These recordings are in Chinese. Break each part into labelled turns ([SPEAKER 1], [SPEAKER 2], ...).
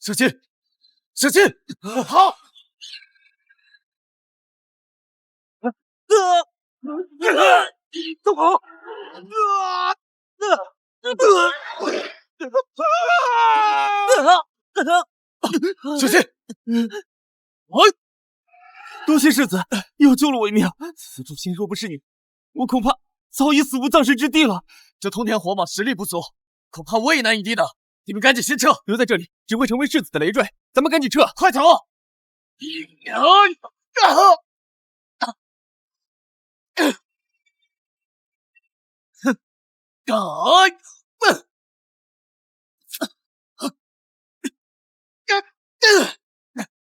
[SPEAKER 1] 射击！射击！好！都跑！射击！
[SPEAKER 2] 多谢世子，又救了我一命。此诛仙若不是你，我恐怕早已死无葬身之地了。
[SPEAKER 1] 这通天火蟒实力不足，恐怕我也难以抵挡。你们赶紧先撤，
[SPEAKER 2] 留在这里只会成为世子的累赘。咱们赶紧撤，
[SPEAKER 1] 快走！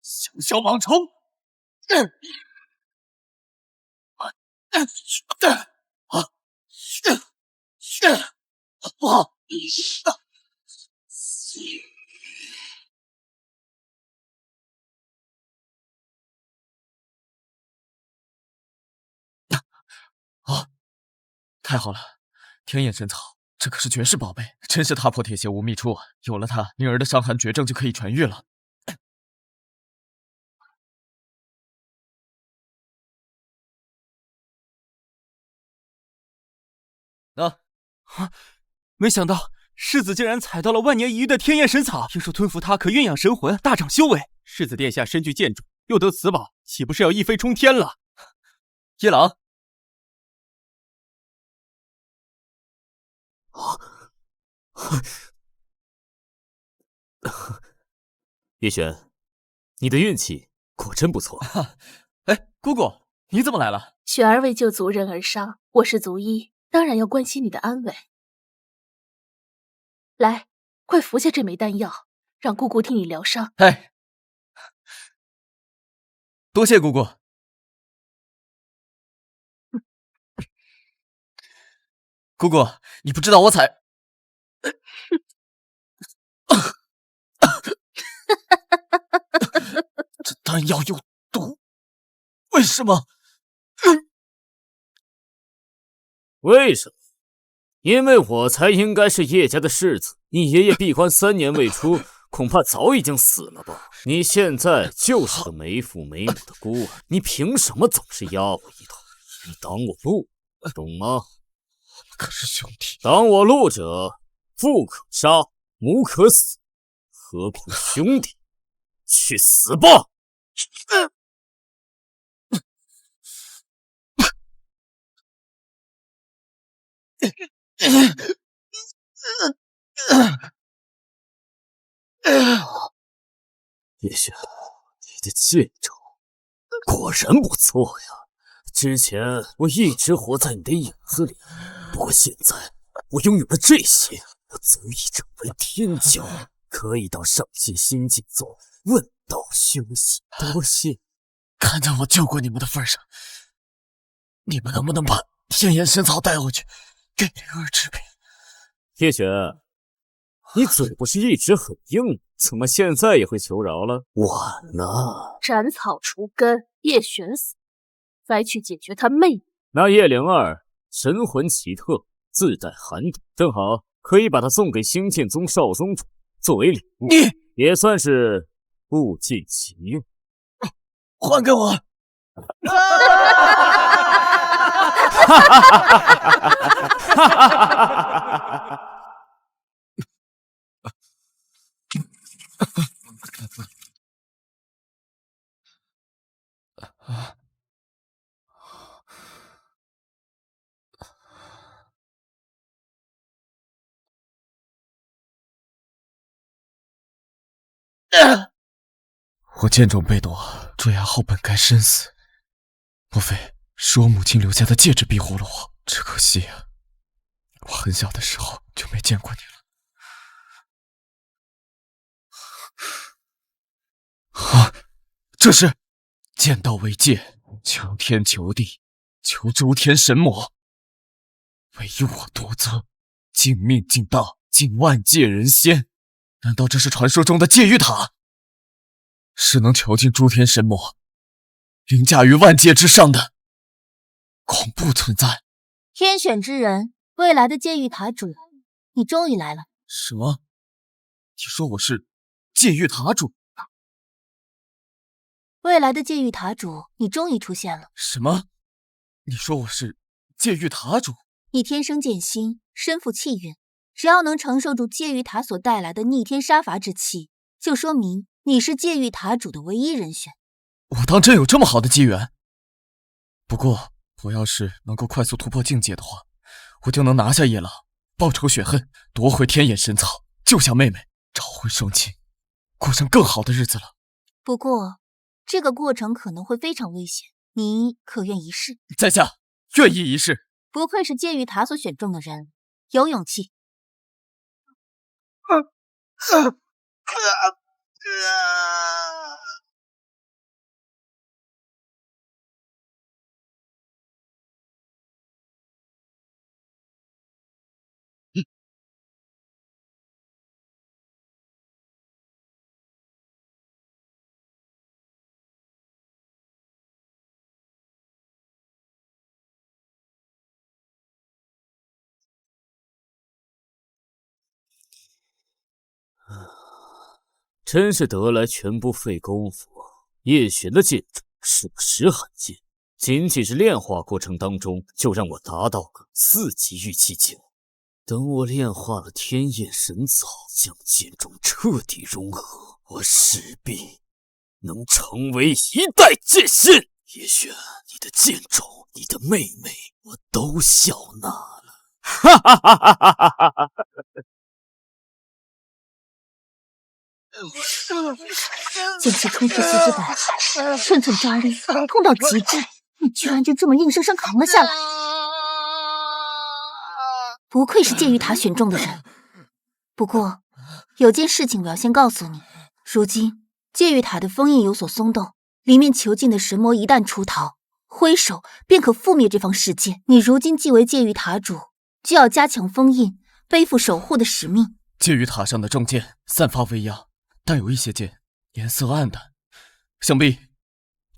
[SPEAKER 1] 小小蟒虫！不好！太好了！天眼神草，这可是绝世宝贝，真是踏破铁鞋无觅处啊！有了它，宁儿的伤寒绝症就可以痊愈了。
[SPEAKER 2] 没想到世子竟然采到了万年一遇的天眼神草，听说吞服它可运养神魂，大涨修为。世子殿下身具剑主，又得此宝，岂不是要一飞冲天了？
[SPEAKER 1] 叶朗，
[SPEAKER 3] 叶璇，你的运气果真不错。
[SPEAKER 1] 哎，姑姑，你怎么来了？
[SPEAKER 4] 雪儿为救族人而伤，我是族医，当然要关心你的安危。来，快服下这枚丹药，让姑姑替你疗伤。
[SPEAKER 1] 哎，多谢姑姑。姑姑，你不知道我采……这丹药有毒，为什么？
[SPEAKER 3] 为什么？因为我才应该是叶家的世子，你爷爷闭关3年未出，恐怕早已经死了吧？你现在就是个没父没母的孤儿，你凭什么总是压我一头？你挡我路，懂吗？
[SPEAKER 1] 可是兄弟，
[SPEAKER 3] 挡我路者，父可杀，母可死，何苦兄弟？去死吧！叶璇，你的剑招果然不错呀！之前我一直活在你的影子里，不过现在我拥有了这些，我足以成为天骄，可以到上仙新境中问道休息。多谢！
[SPEAKER 1] 看在我救过你们的份上，你们能不能把天眼神草带回去，给灵儿治病？
[SPEAKER 3] 叶璇，你嘴不是一直很硬，怎么现在也会求饶了？晚了。
[SPEAKER 4] 斩草除根，叶璇死，该去解决他妹妹。
[SPEAKER 3] 那叶灵儿神魂奇特，自带寒毒，正好可以把它送给兴建宗少宗主作为礼物，也算是物尽其用。
[SPEAKER 1] 还给我！我剑种被夺，朱牙后本该身死，莫非是我母亲留下的戒指逼活了我？只可惜啊，我很小的时候就没见过你了。啊，这是剑道为戒，求天求地，求诸天神魔，唯我独尊，尽命尽道，尽万界人仙。难道这是传说中的戒玉塔？是能囚禁诸天神魔，凌驾于万界之上的恐怖存在。
[SPEAKER 5] 天选之人，未来的戒玉塔主，你终于来了。
[SPEAKER 1] 什么？你说我是戒狱塔主。
[SPEAKER 5] 未来的戒狱塔主，你终于出现了。
[SPEAKER 1] 什么？你说我是戒狱塔主？
[SPEAKER 5] 你天生剑心，身负气运，只要能承受住戒狱塔所带来的逆天杀伐之气，就说明你是戒狱塔主的唯一人选。
[SPEAKER 1] 我当真有这么好的机缘？不过我要是能够快速突破境界的话，我就能拿下夜郎，报仇雪恨，夺回天眼神草，救下妹妹，找回双亲，过上更好的日子了。
[SPEAKER 5] 不过这个过程可能会非常危险，你可愿一试？
[SPEAKER 1] 在下愿意一试。
[SPEAKER 5] 不愧是戒狱塔所选中的人，有勇气。
[SPEAKER 3] 真是得来全不费功夫啊！叶璇的剑种是个实罕见，仅仅是炼化过程当中就让我达到个4级玉器境。等我炼化了天焰神草，将剑种彻底融合，我势必能成为一代剑仙。叶璇，你的剑种，你的妹妹，我都笑纳了。哈哈哈哈哈哈哈！
[SPEAKER 5] 剑气冲出四肢百，寸寸抓力，痛到极致，你居然就这么硬生生扛了下来。不愧是戒狱塔选中的人。不过有件事情我要先告诉你，如今戒狱塔的封印有所松动，里面囚禁的神魔一旦出逃，挥手便可覆灭这方世界。你如今既为戒狱塔主，就要加强封印，背负守护的使命。
[SPEAKER 1] 戒狱塔上的重剑散发微漾，但有一些剑颜色暗淡，想必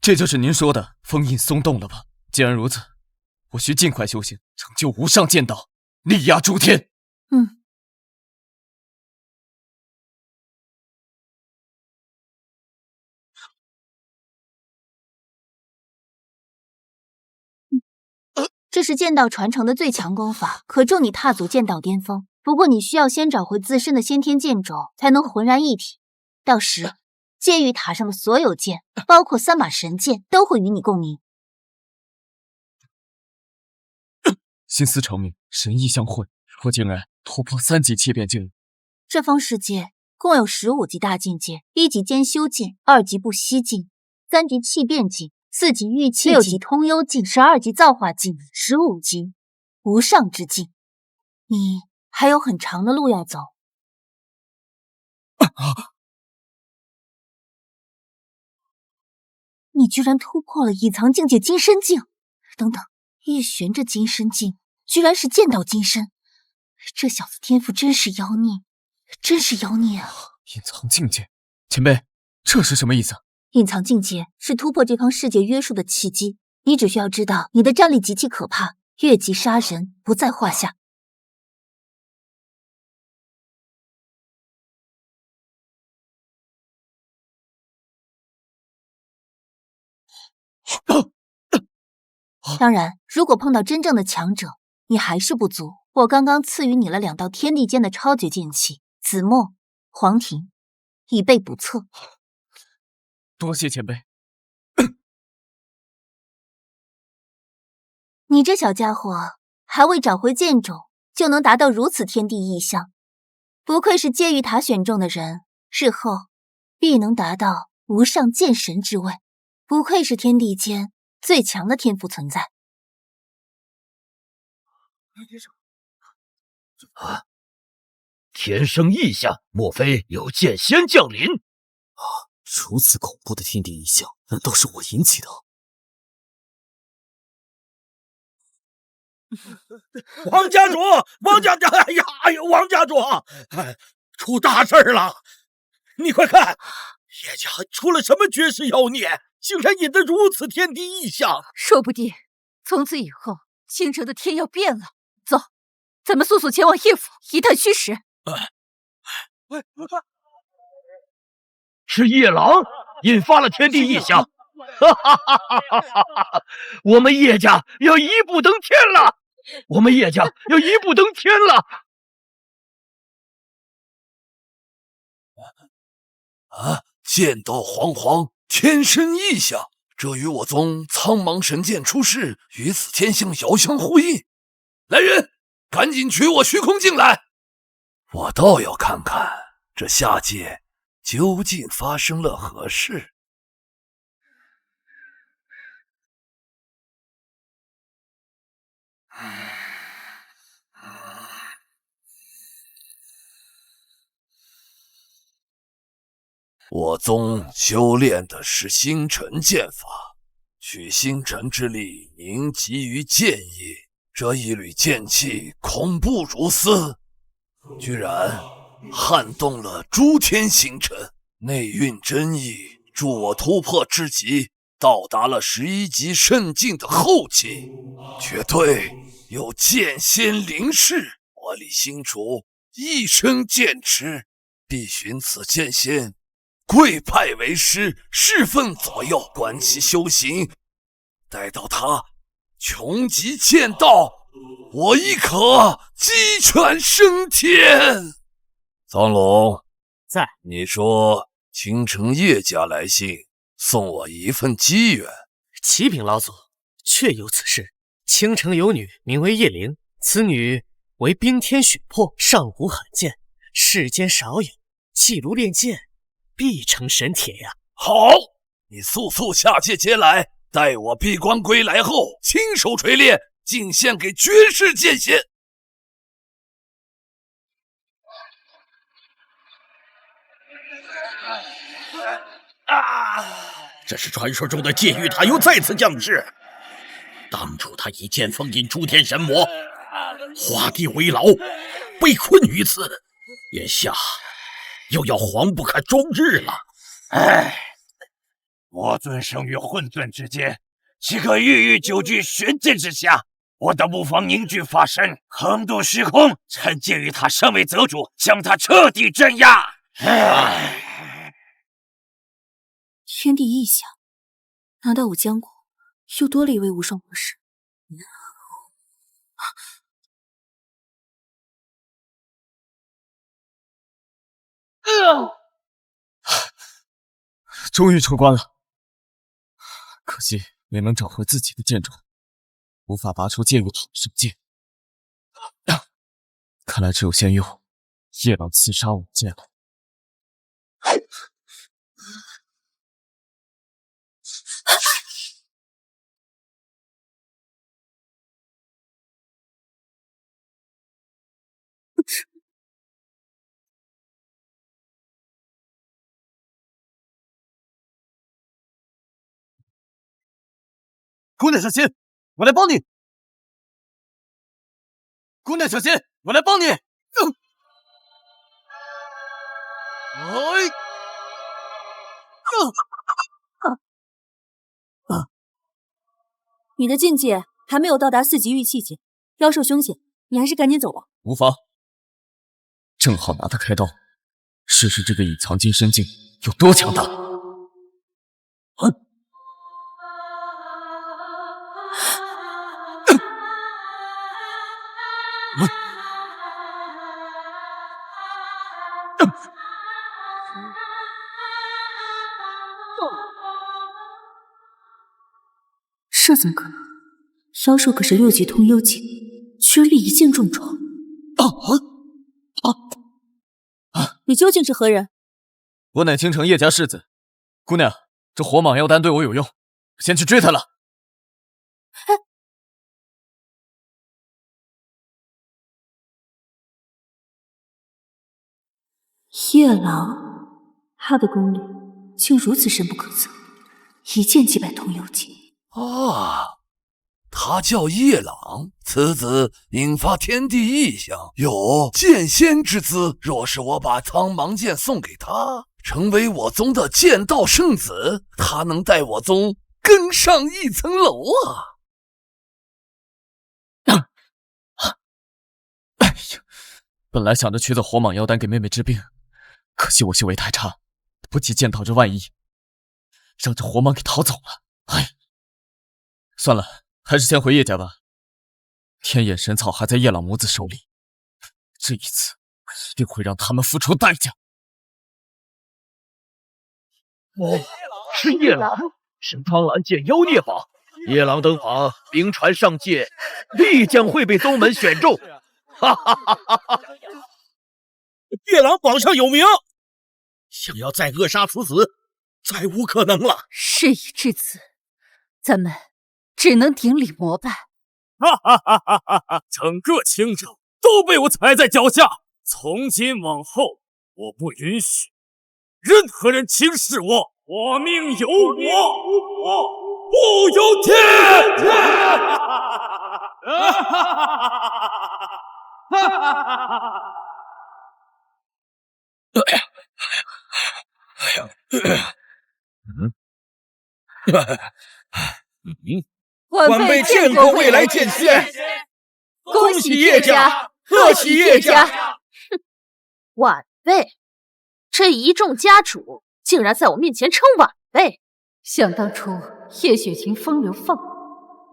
[SPEAKER 1] 这就是您说的封印松动了吧？既然如此，我需尽快修行，成就无上剑道，力压诸天。
[SPEAKER 5] 这是剑道传承的最强功法，可助你踏足剑道巅峰。不过你需要先找回自身的先天剑种，才能浑然一体。到时，戒狱塔上的所有剑，包括3把神剑，都会与你共鸣。
[SPEAKER 1] 心思成名，神意相会，我竟然突破3级气变境。
[SPEAKER 5] 这方世界共有15级大境界，1级兼修境，2级不息境，3级气变境，4级玉气境，6级通幽境，12级造化境，15级无上之境。你还有很长的路要走。你居然突破了隐藏境界金身境！等等，叶璇这金身境居然是剑道金身，这小子天赋真是妖孽，真是妖孽啊！
[SPEAKER 1] 隐藏境界，前辈，这是什么意思？
[SPEAKER 5] 隐藏境界是突破这方世界约束的契机，你只需要知道你的战力极其可怕，越级杀人不在话下。当然，如果碰到真正的强者，你还是不足。我刚刚赐予你了2道天地间的超绝剑气，紫墨、黄庭，以备不测。
[SPEAKER 1] 多谢前辈。
[SPEAKER 5] 你这小家伙还未找回剑种，就能达到如此天地异象，不愧是戒狱塔选中的人，日后必能达到无上剑神之位，不愧是天地间最强的天赋存在。
[SPEAKER 6] 啊！天生异象，莫非有剑仙降临？
[SPEAKER 3] 如此恐怖的天地异象，难道是我引起的？
[SPEAKER 6] 王家主，王家主，哎呦，王家主，出大事了！你快看，叶家出了什么绝世妖孽，竟然引得如此天地异象！
[SPEAKER 4] 说不定从此以后，京城的天要变了。走，咱们速速前往叶府一探虚实。
[SPEAKER 6] 是夜郎引发了天地异象，哈哈哈哈哈哈！我们叶家要一步登天了！我们叶家要一步登天了！
[SPEAKER 3] 啊！剑道煌煌，天生异象，这与我宗苍茫神剑出世，与此天象遥相呼应。来人，赶紧取我虚空镜来！我倒要看看这下界究竟发生了何事。我宗修炼的是星辰剑法，取星辰之力凝集于剑液，这一缕剑气恐怖如斯，居然撼动了诸天星辰，内蕴真意，助我突破至极，到达了11级圣境的后期，绝对有剑仙灵视。我李星楚一生剑痴，必寻此剑仙，贵派为师，侍奉左右，观其修行。待到他穷极剑道，我亦可鸡犬升天。苍龙
[SPEAKER 2] 在，
[SPEAKER 3] 你说青城叶家来信，送我一份机缘。
[SPEAKER 7] 启禀老祖，确有此事。青城有女，名为叶灵，此女为冰天雪魄，上古罕见，世间少有。记录练剑，必成神铁呀！
[SPEAKER 3] 好，你速速下界接来，待我闭关归来后，亲手锤炼，进献给绝世剑仙。
[SPEAKER 6] 这是传说中的剑玉塔又再次降世。当初他一剑封印诸天神魔，画地为牢，被困于此，眼下又要黄不可终日了。
[SPEAKER 8] 魔尊生于混沌之间，岂可郁郁久居玄剑之下？我等不妨凝聚法身，横渡时空，趁剑玉塔尚未择主，将他彻底镇压。
[SPEAKER 9] 天地异象，难道我江国又多了一位无双魔师？
[SPEAKER 1] 终于出关了，可惜没能找回自己的剑种，无法拔出剑玉塔的圣剑。看来只有先用夜郎刺杀我剑了。姑娘小心，我来帮你！姑娘小心，我来帮你！
[SPEAKER 9] 你的境界还没有到达4级玉器界，妖兽凶险，你还是赶紧走吧。
[SPEAKER 1] 无妨，正好拿它开刀，试试这个隐藏金身境有多强大。
[SPEAKER 9] 这怎么可能？妖兽可是6级通幽境，居然一剑重创。你究竟是何人？
[SPEAKER 1] 我乃青城叶家世子。姑娘，这火蟒妖丹对我有用，先去追他了。
[SPEAKER 9] 叶郎，他的功力竟如此深不可测，一剑击败通幽境。
[SPEAKER 3] 他叫叶朗，此子引发天地异象，有剑仙之姿。若是我把苍茫剑送给他，成为我宗的剑道圣子，他能带我宗更上一层楼啊！
[SPEAKER 1] 哎呀，本来想着取走火蟒妖丹给妹妹治病，可惜我修为太差，不急见到这万一，让这活蟒给逃走了。哎，算了，还是先回叶家吧。天眼神草还在叶朗母子手里，这一次一定会让他们付出代价。
[SPEAKER 8] 是夜郎，是苍兰剑妖孽法。夜郎登法，名传上界，必将会被宗门选中。哈哈哈哈哈！
[SPEAKER 6] 夜郎榜上有名，想要再扼杀此子，再无可能了。
[SPEAKER 9] 事已至此，咱们只能顶礼膜拜。
[SPEAKER 3] 哈哈哈哈哈哈！整个青州都被我踩在脚下，从今往后，我不允许任何人轻视我。我命由我，不由天！
[SPEAKER 6] 晚辈见过未来剑仙，恭喜叶家，贺喜叶家！
[SPEAKER 4] 哼，晚辈，这一众家主竟然在我面前称晚辈。
[SPEAKER 9] 想当初叶雪晴风流放荡，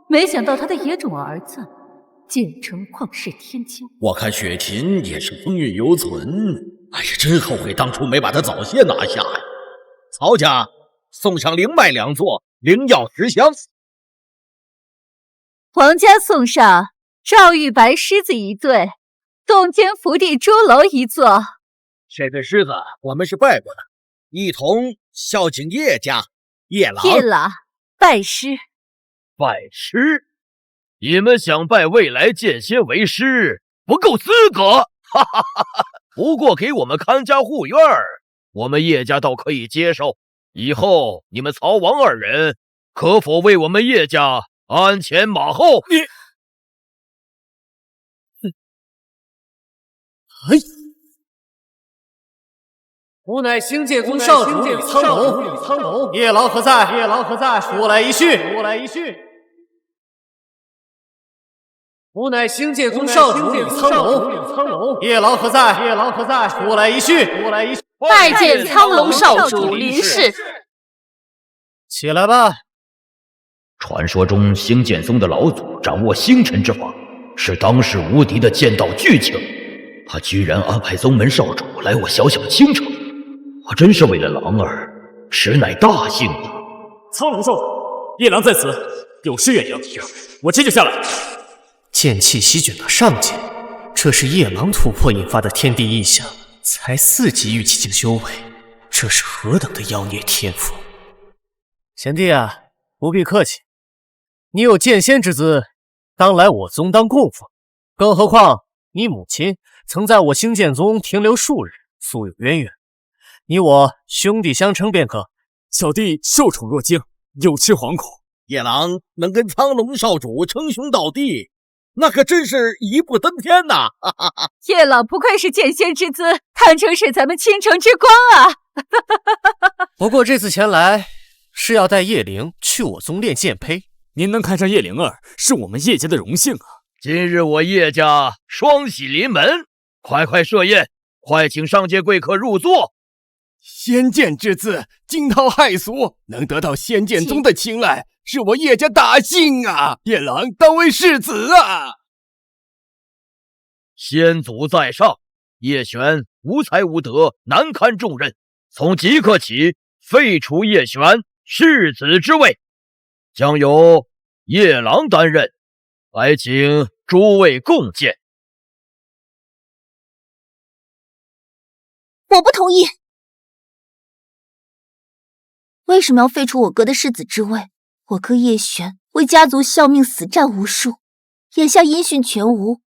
[SPEAKER 9] 没想到她的野种儿子竟成旷世天骄。
[SPEAKER 6] 我看雪琴也是风韵犹存，哎呀，真后悔当初没把她早些拿下呀！曹家送上灵脉2座，灵药10箱。
[SPEAKER 9] 皇家送上赵玉白狮子1对，洞间福地朱楼1座。
[SPEAKER 6] 这对狮子我们是拜过的，一同孝敬叶家。叶朗，
[SPEAKER 9] 叶朗，拜师。
[SPEAKER 8] 拜师？你们想拜未来剑仙为师，不够资格！哈哈哈哈！不过给我们看家护院，我们叶家倒可以接受。以后你们曹王2人，可否为我们叶家鞍前马后？
[SPEAKER 7] 吾乃星界宗少主李苍龙，夜郎何在？速来一叙。吾乃星界宗少主李苍龙，夜郎何在？速来一叙。
[SPEAKER 4] 拜见苍龙少主林氏。
[SPEAKER 7] 起来吧。
[SPEAKER 8] 传说中星剑宗的老祖掌握星辰之法，是当世无敌的剑道巨强，他居然安排宗门少主来我小小青城，我真是为了郎儿，实乃大幸啊！
[SPEAKER 3] 苍龙少主，夜郎在此，有失远迎，我这就下来。
[SPEAKER 7] 剑气席卷到上界，这是夜郎突破引发的天地异象，才4级玉气境修为，这是何等的妖孽天赋！贤弟啊，不必客气，你有剑仙之资，当来我宗当供奉。更何况你母亲曾在我星剑宗停留数日，素有渊源，你我兄弟相称便可。
[SPEAKER 3] 小弟受宠若惊，有吃惶恐。
[SPEAKER 6] 夜郎能跟苍龙少主称兄道弟，那可真是一步登天呐！
[SPEAKER 9] 叶朗不愧是剑仙之资，堪称是咱们青城之光啊！
[SPEAKER 7] 不过这次前来是要带叶灵去我宗练剑胚，
[SPEAKER 3] 您能看上叶灵儿，是我们叶家的荣幸啊！
[SPEAKER 8] 今日我叶家双喜临门，快设宴，快请上界贵客入座。
[SPEAKER 10] 仙剑之资，惊涛骇俗，能得到仙剑宗的青睐，是我叶家大幸啊！叶郎当为世子啊！
[SPEAKER 8] 先祖在上，叶璇无才无德，难堪重任，从即刻起废除叶璇世子之位，将由叶郎担任，还请诸位共见。
[SPEAKER 5] 我不同意。为什么要废除我哥的世子之位？我哥叶璇为家族效命死战无数，眼下音讯全无，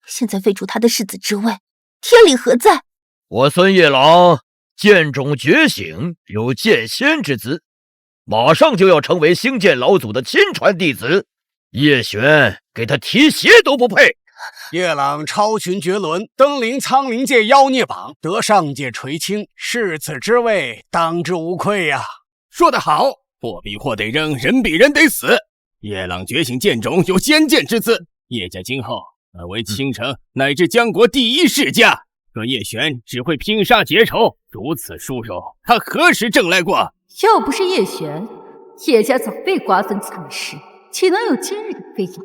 [SPEAKER 5] 现在废除他的世子之位，天理何在？
[SPEAKER 8] 我孙叶郎剑种觉醒，有剑仙之资，马上就要成为星剑老祖的亲传弟子，叶璇给他提鞋都不配。
[SPEAKER 10] 叶朗超群绝伦，登临苍灵界妖孽榜，得上界垂青，世子之位当之无愧呀！说得好，货比货得扔，人比人得死。叶朗觉醒剑种，有仙剑之资，叶家今后为青城乃至江国第一世家，可叶璇只会拼杀结仇，如此殊荣，他何时挣来过？
[SPEAKER 9] 要不是叶璇，叶家早被瓜分蚕食，岂能有今日的飞扬跋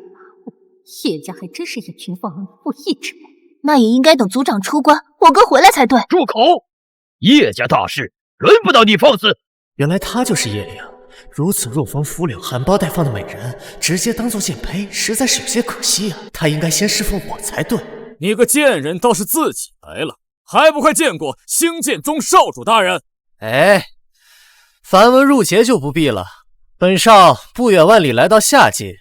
[SPEAKER 9] 扈？叶家还真是一群忘恩负义之辈。
[SPEAKER 5] 那也应该等族长出关，我哥回来才对。
[SPEAKER 8] 住口！叶家大事轮不到你放肆。
[SPEAKER 7] 原来他就是叶灵，如此若风拂柳、含苞待放的美人，直接当做剑胚，实在是有些可惜啊。他应该先侍奉我才对。
[SPEAKER 3] 你个贱人，倒是自己来了，还不快见过兴建宗少主大人？
[SPEAKER 7] 哎，繁文缛节就不必了。本少不远万里来到下界，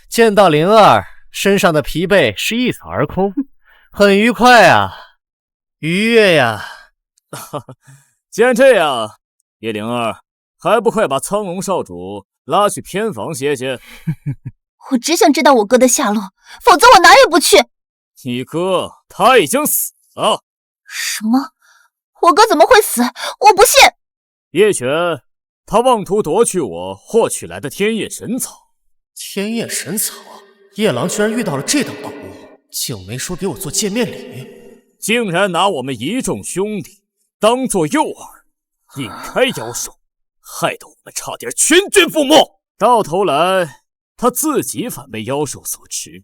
[SPEAKER 7] 见到灵儿，身上的疲惫是一扫而空，很愉快啊，愉悦呀。
[SPEAKER 3] 既然这样，叶灵儿，还不快把苍龙少主拉去偏房歇歇？
[SPEAKER 5] 我只想知道我哥的下落，否则我哪也不去。
[SPEAKER 3] 你哥他已经死了。
[SPEAKER 5] 什么？我哥怎么会死？我不信！
[SPEAKER 3] 叶璇，他妄图夺去我获取来的天叶神草。
[SPEAKER 7] 天叶神草，叶郎居然遇到了这等宝物，竟没说给我做见面礼，
[SPEAKER 3] 竟然拿我们一众兄弟当作诱饵，引开妖兽，害得我们差点全军覆没。到头来，他自己反被妖兽所吃，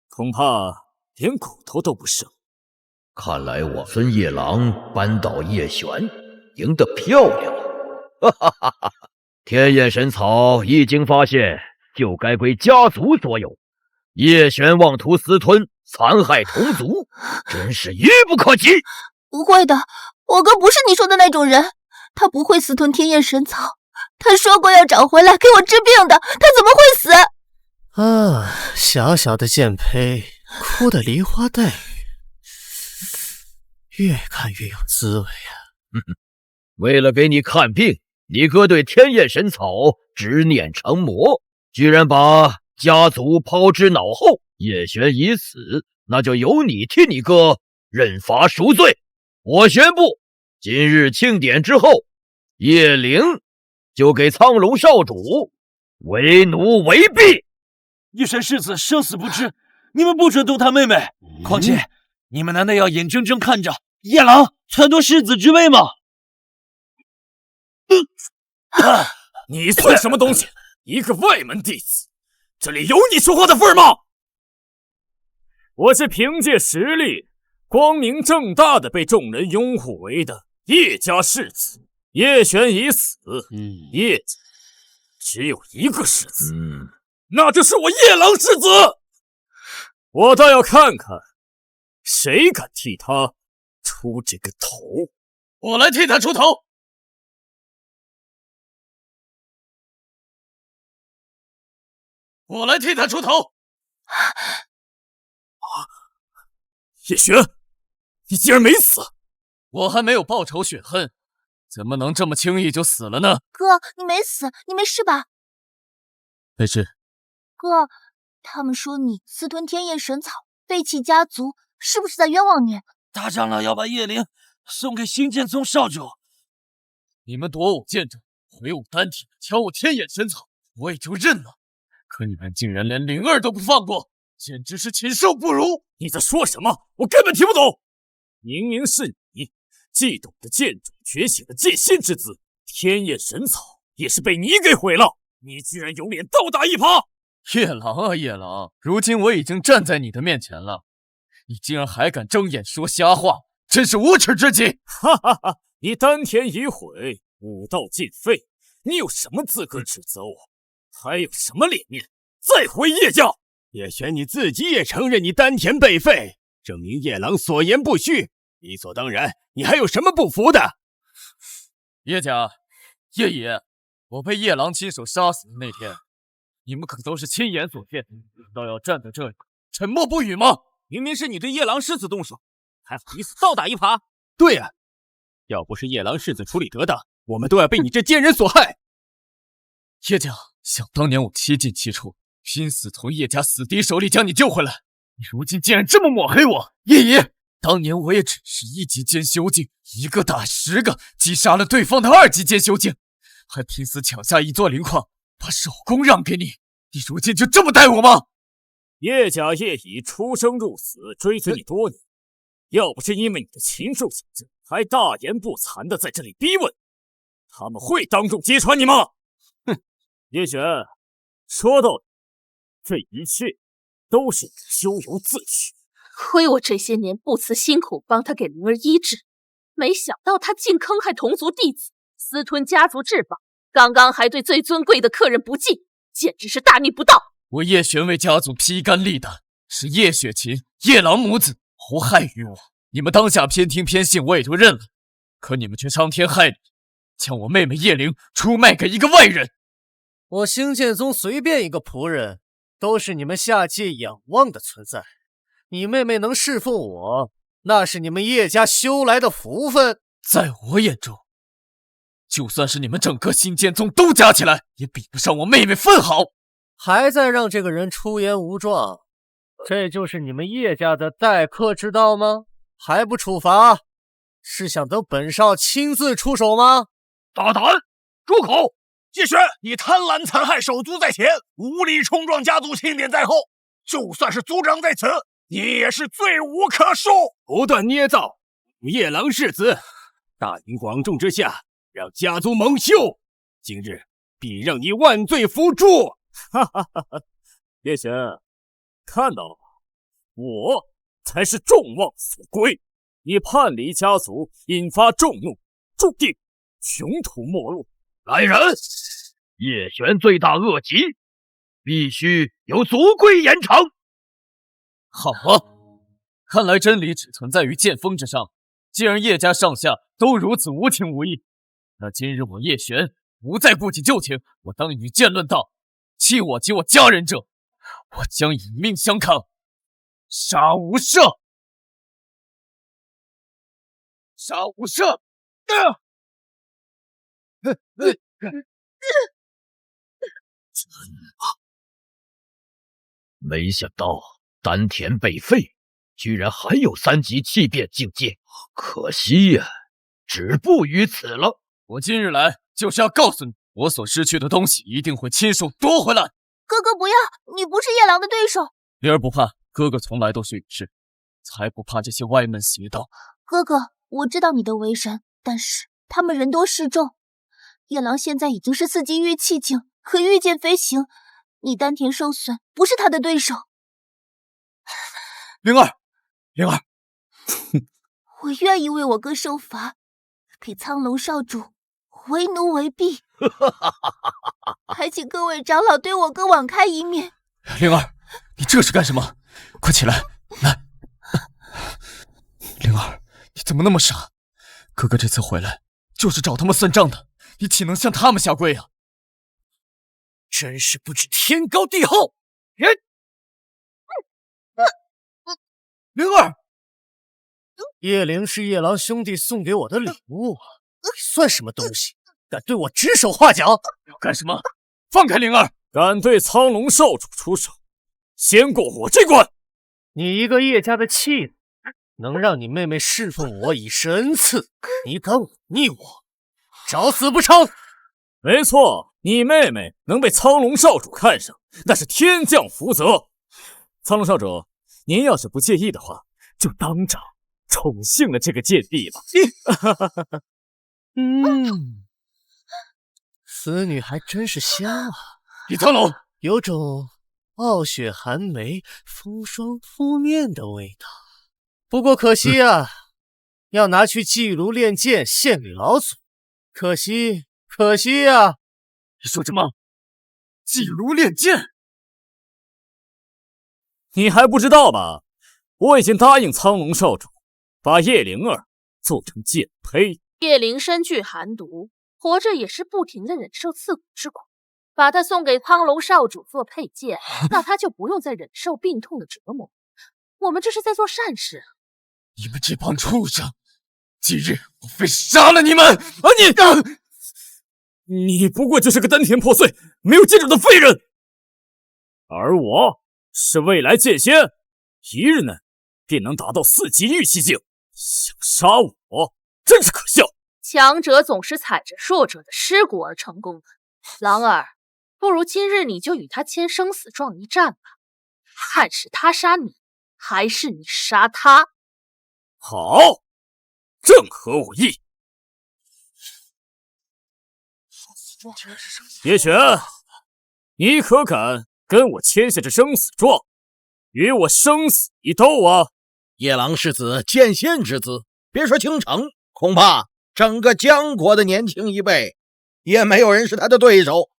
[SPEAKER 3] 恐怕连骨头都不剩。
[SPEAKER 8] 看来我孙夜郎扳倒叶璇，赢得漂亮了。哈哈哈哈！天焰神草一经发现，就该归家族所有。叶璇妄图私吞，残害同族，真是愚不可及。
[SPEAKER 5] 不会的，我哥不是你说的那种人，他不会私吞天焰神草。他说过要找回来给我治病的，他怎么会死？
[SPEAKER 7] 啊，小小的剑胚，哭得梨花带雨，越看越有滋味啊！
[SPEAKER 8] 为了给你看病，你哥对天焰神草执念成魔，居然把家族抛之脑后。叶璇已死，那就由你替你哥认罚赎罪。我宣布，今日庆典之后，叶灵就给苍龙少主为奴为婢。
[SPEAKER 6] 叶璇世子生死不知，你们不准动他妹妹。况且，你们难道要眼睁睁看着叶郎篡夺世子之位吗？
[SPEAKER 3] 你算什么东西？一个外门弟子，这里有你说话的份吗？我是凭借实力，光明正大的被众人拥护为的叶家世子。叶璇已死，叶家只有一个世子，那就是我叶郎世子。我倒要看看，谁敢替他出这个头。我来替他出头。我来替他出头。叶璇，你竟然没死！
[SPEAKER 1] 我还没有报仇雪恨，怎么能这么轻易就死了呢？
[SPEAKER 5] 哥，你没死，你没事吧？
[SPEAKER 1] 没事。
[SPEAKER 5] 哥，他们说你私吞天焰神草，背弃家族，是不是在冤枉你？
[SPEAKER 6] 大长老要把叶灵送给兴建宗少主。
[SPEAKER 1] 你们夺我剑阵，毁我丹体，抢我天眼神草，我也就认了。可你们竟然连灵儿都不放过，简直是禽兽不如！
[SPEAKER 3] 你在说什么？我根本听不懂。明明是你，既懂得剑种觉醒的剑仙之子，天焰神草也是被你给毁了。你居然有脸倒打一耙！
[SPEAKER 1] 叶郎啊叶郎，如今我已经站在你的面前了，你竟然还敢睁眼说瞎话，真是无耻之极！
[SPEAKER 3] 哈哈哈！你丹田已毁，武道尽废，你有什么资格指责我？还有什么脸面再回叶家？
[SPEAKER 10] 叶璇，你自己也承认你丹田被废，证明叶郎所言不虚，理所当然。你还有什么不服的？
[SPEAKER 1] 叶家、叶爷，我被叶郎亲手杀死的那天，你们可都是亲眼所见，难道要站在这里沉默不语吗？
[SPEAKER 2] 明明是你对叶郎世子动手，还好意思倒打一耙？
[SPEAKER 10] 对呀，要不是叶郎世子处理得当，我们都要被你这奸人所害。
[SPEAKER 1] 叶家，想当年我七进七出，拼死从叶家死敌手里将你救回来，你如今竟然这么抹黑我！叶爷，当年我也只是1级兼修境，一个打10个，击杀了对方的2级兼修境，还拼死抢下一座灵矿，把首功让给你，你如今就这么待我吗？
[SPEAKER 3] 叶家叶乙出生入死，追随你多年，要不是因为你的禽兽行径，还大言不惭的在这里逼问，他们会当众揭穿你吗？哼，叶璇，说到底，这一切都是你咎由自取。
[SPEAKER 4] 亏我这些年不辞辛苦帮他给灵儿医治，没想到他竟坑害同族弟子，私吞家族至宝，刚刚还对最尊贵的客人不敬，简直是大逆不道！
[SPEAKER 1] 我叶璇为家族披肝沥胆，是叶雪琴、叶郎母子谋害于我，你们当下偏听偏信我也就认了，可你们却伤天害理，将我妹妹叶灵出卖给一个外人。
[SPEAKER 7] 我星剑宗随便一个仆人，都是你们下界仰望的存在。你妹妹能侍奉我，那是你们叶家修来的福分。
[SPEAKER 1] 在我眼中，就算是你们整个星剑宗都加起来，也比不上我妹妹分毫。
[SPEAKER 7] 还在让这个人出言无状，这就是你们叶家的待客之道吗？还不处罚？是想等本少亲自出手吗？
[SPEAKER 6] 大胆！住口！
[SPEAKER 10] 叶璇，你贪婪残害手足在前，无理冲撞家族庆典在后，就算是族长在此，你也是罪无可恕。
[SPEAKER 6] 不断捏造叶郎世子，大庭广众之下让家族蒙羞，今日必让你万罪伏诛！
[SPEAKER 3] 哈哈哈哈！叶璇，看到了吗？我才是众望所归。你叛离家族，引发众怒，注定穷途末路。
[SPEAKER 6] 来人，叶璇罪大恶极，必须有族规严惩。
[SPEAKER 1] 好啊，看来真理只存在于剑锋之上。既然叶家上下都如此无情无义，那今日我叶璇不再顾及旧情，我当与剑论道。弃我及我家人者，我将以命相抗，杀无赦！杀无赦！
[SPEAKER 8] 没想到丹田被废，居然还有3级气变境界，可惜呀，止步于此了。
[SPEAKER 1] 我今日来就是要告诉你，我所失去的东西一定会亲手夺回来。
[SPEAKER 5] 哥哥不要，你不是叶郎的对手。
[SPEAKER 1] 灵儿不怕，哥哥从来都是勇士，才不怕这些歪门邪道。
[SPEAKER 5] 哥哥，我知道你的为人，但是他们人多势众，叶郎现在已经是4级御气境，可御剑飞行，你丹田受损，不是他的对手。
[SPEAKER 1] 灵儿，灵儿，
[SPEAKER 5] 我愿意为我哥受罚，给苍龙少主为奴为婢。还请各位长老对我哥网开一面。
[SPEAKER 1] 灵儿，你这是干什么？快起来，来。灵儿，你怎么那么傻？哥哥这次回来就是找他们算账的，你岂能向他们下跪啊？
[SPEAKER 3] 真是不知天高地厚！人，
[SPEAKER 1] 灵儿，
[SPEAKER 7] 叶灵是叶郎兄弟送给我的礼物，算什么东西？敢对我指手画脚？
[SPEAKER 1] 要干什么？放开灵儿！
[SPEAKER 3] 敢对苍龙少主出手，先过我这关！
[SPEAKER 7] 你一个叶家的弃子，能让你妹妹侍奉我已是恩赐，你敢忤逆我，找死不成？
[SPEAKER 3] 没错，你妹妹能被苍龙少主看上，那是天降福泽。苍龙少主，您要是不介意的话，就当场宠幸了这个贱婢吧。
[SPEAKER 7] 此女还真是香啊！
[SPEAKER 1] 李苍龙，
[SPEAKER 7] 有种傲雪寒梅、风霜扑面的味道。不过可惜啊，要拿去祭炉炼剑献给老祖，可惜啊！
[SPEAKER 1] 你说什么？祭炉炼剑？
[SPEAKER 3] 你还不知道吧？我已经答应苍龙少主，把叶灵儿做成剑胚。
[SPEAKER 4] 叶灵身具寒毒，活着也是不停的忍受刺骨之苦。把他送给苍龙少主做佩剑，那他就不用再忍受病痛的折磨。我们这是在做善事。
[SPEAKER 1] 你们这帮畜生，今日我非杀了你们！
[SPEAKER 3] 你不过就是个丹田破碎、没有剑种的废人，而我是未来剑仙，一日内便能达到4级御气境，想杀我真是可笑。
[SPEAKER 4] 强者总是踩着弱者的尸骨而成功的。狼儿，不如今日你就与他签生死状一战吧，看是他杀你，还是你杀他。
[SPEAKER 3] 好，正合我意。叶璇，你可敢跟我签下这生死状，与我生死一斗啊？
[SPEAKER 6] 夜郎世子剑仙之资，别说倾城，恐怕整个江国的年轻一辈也没有人是他的对手。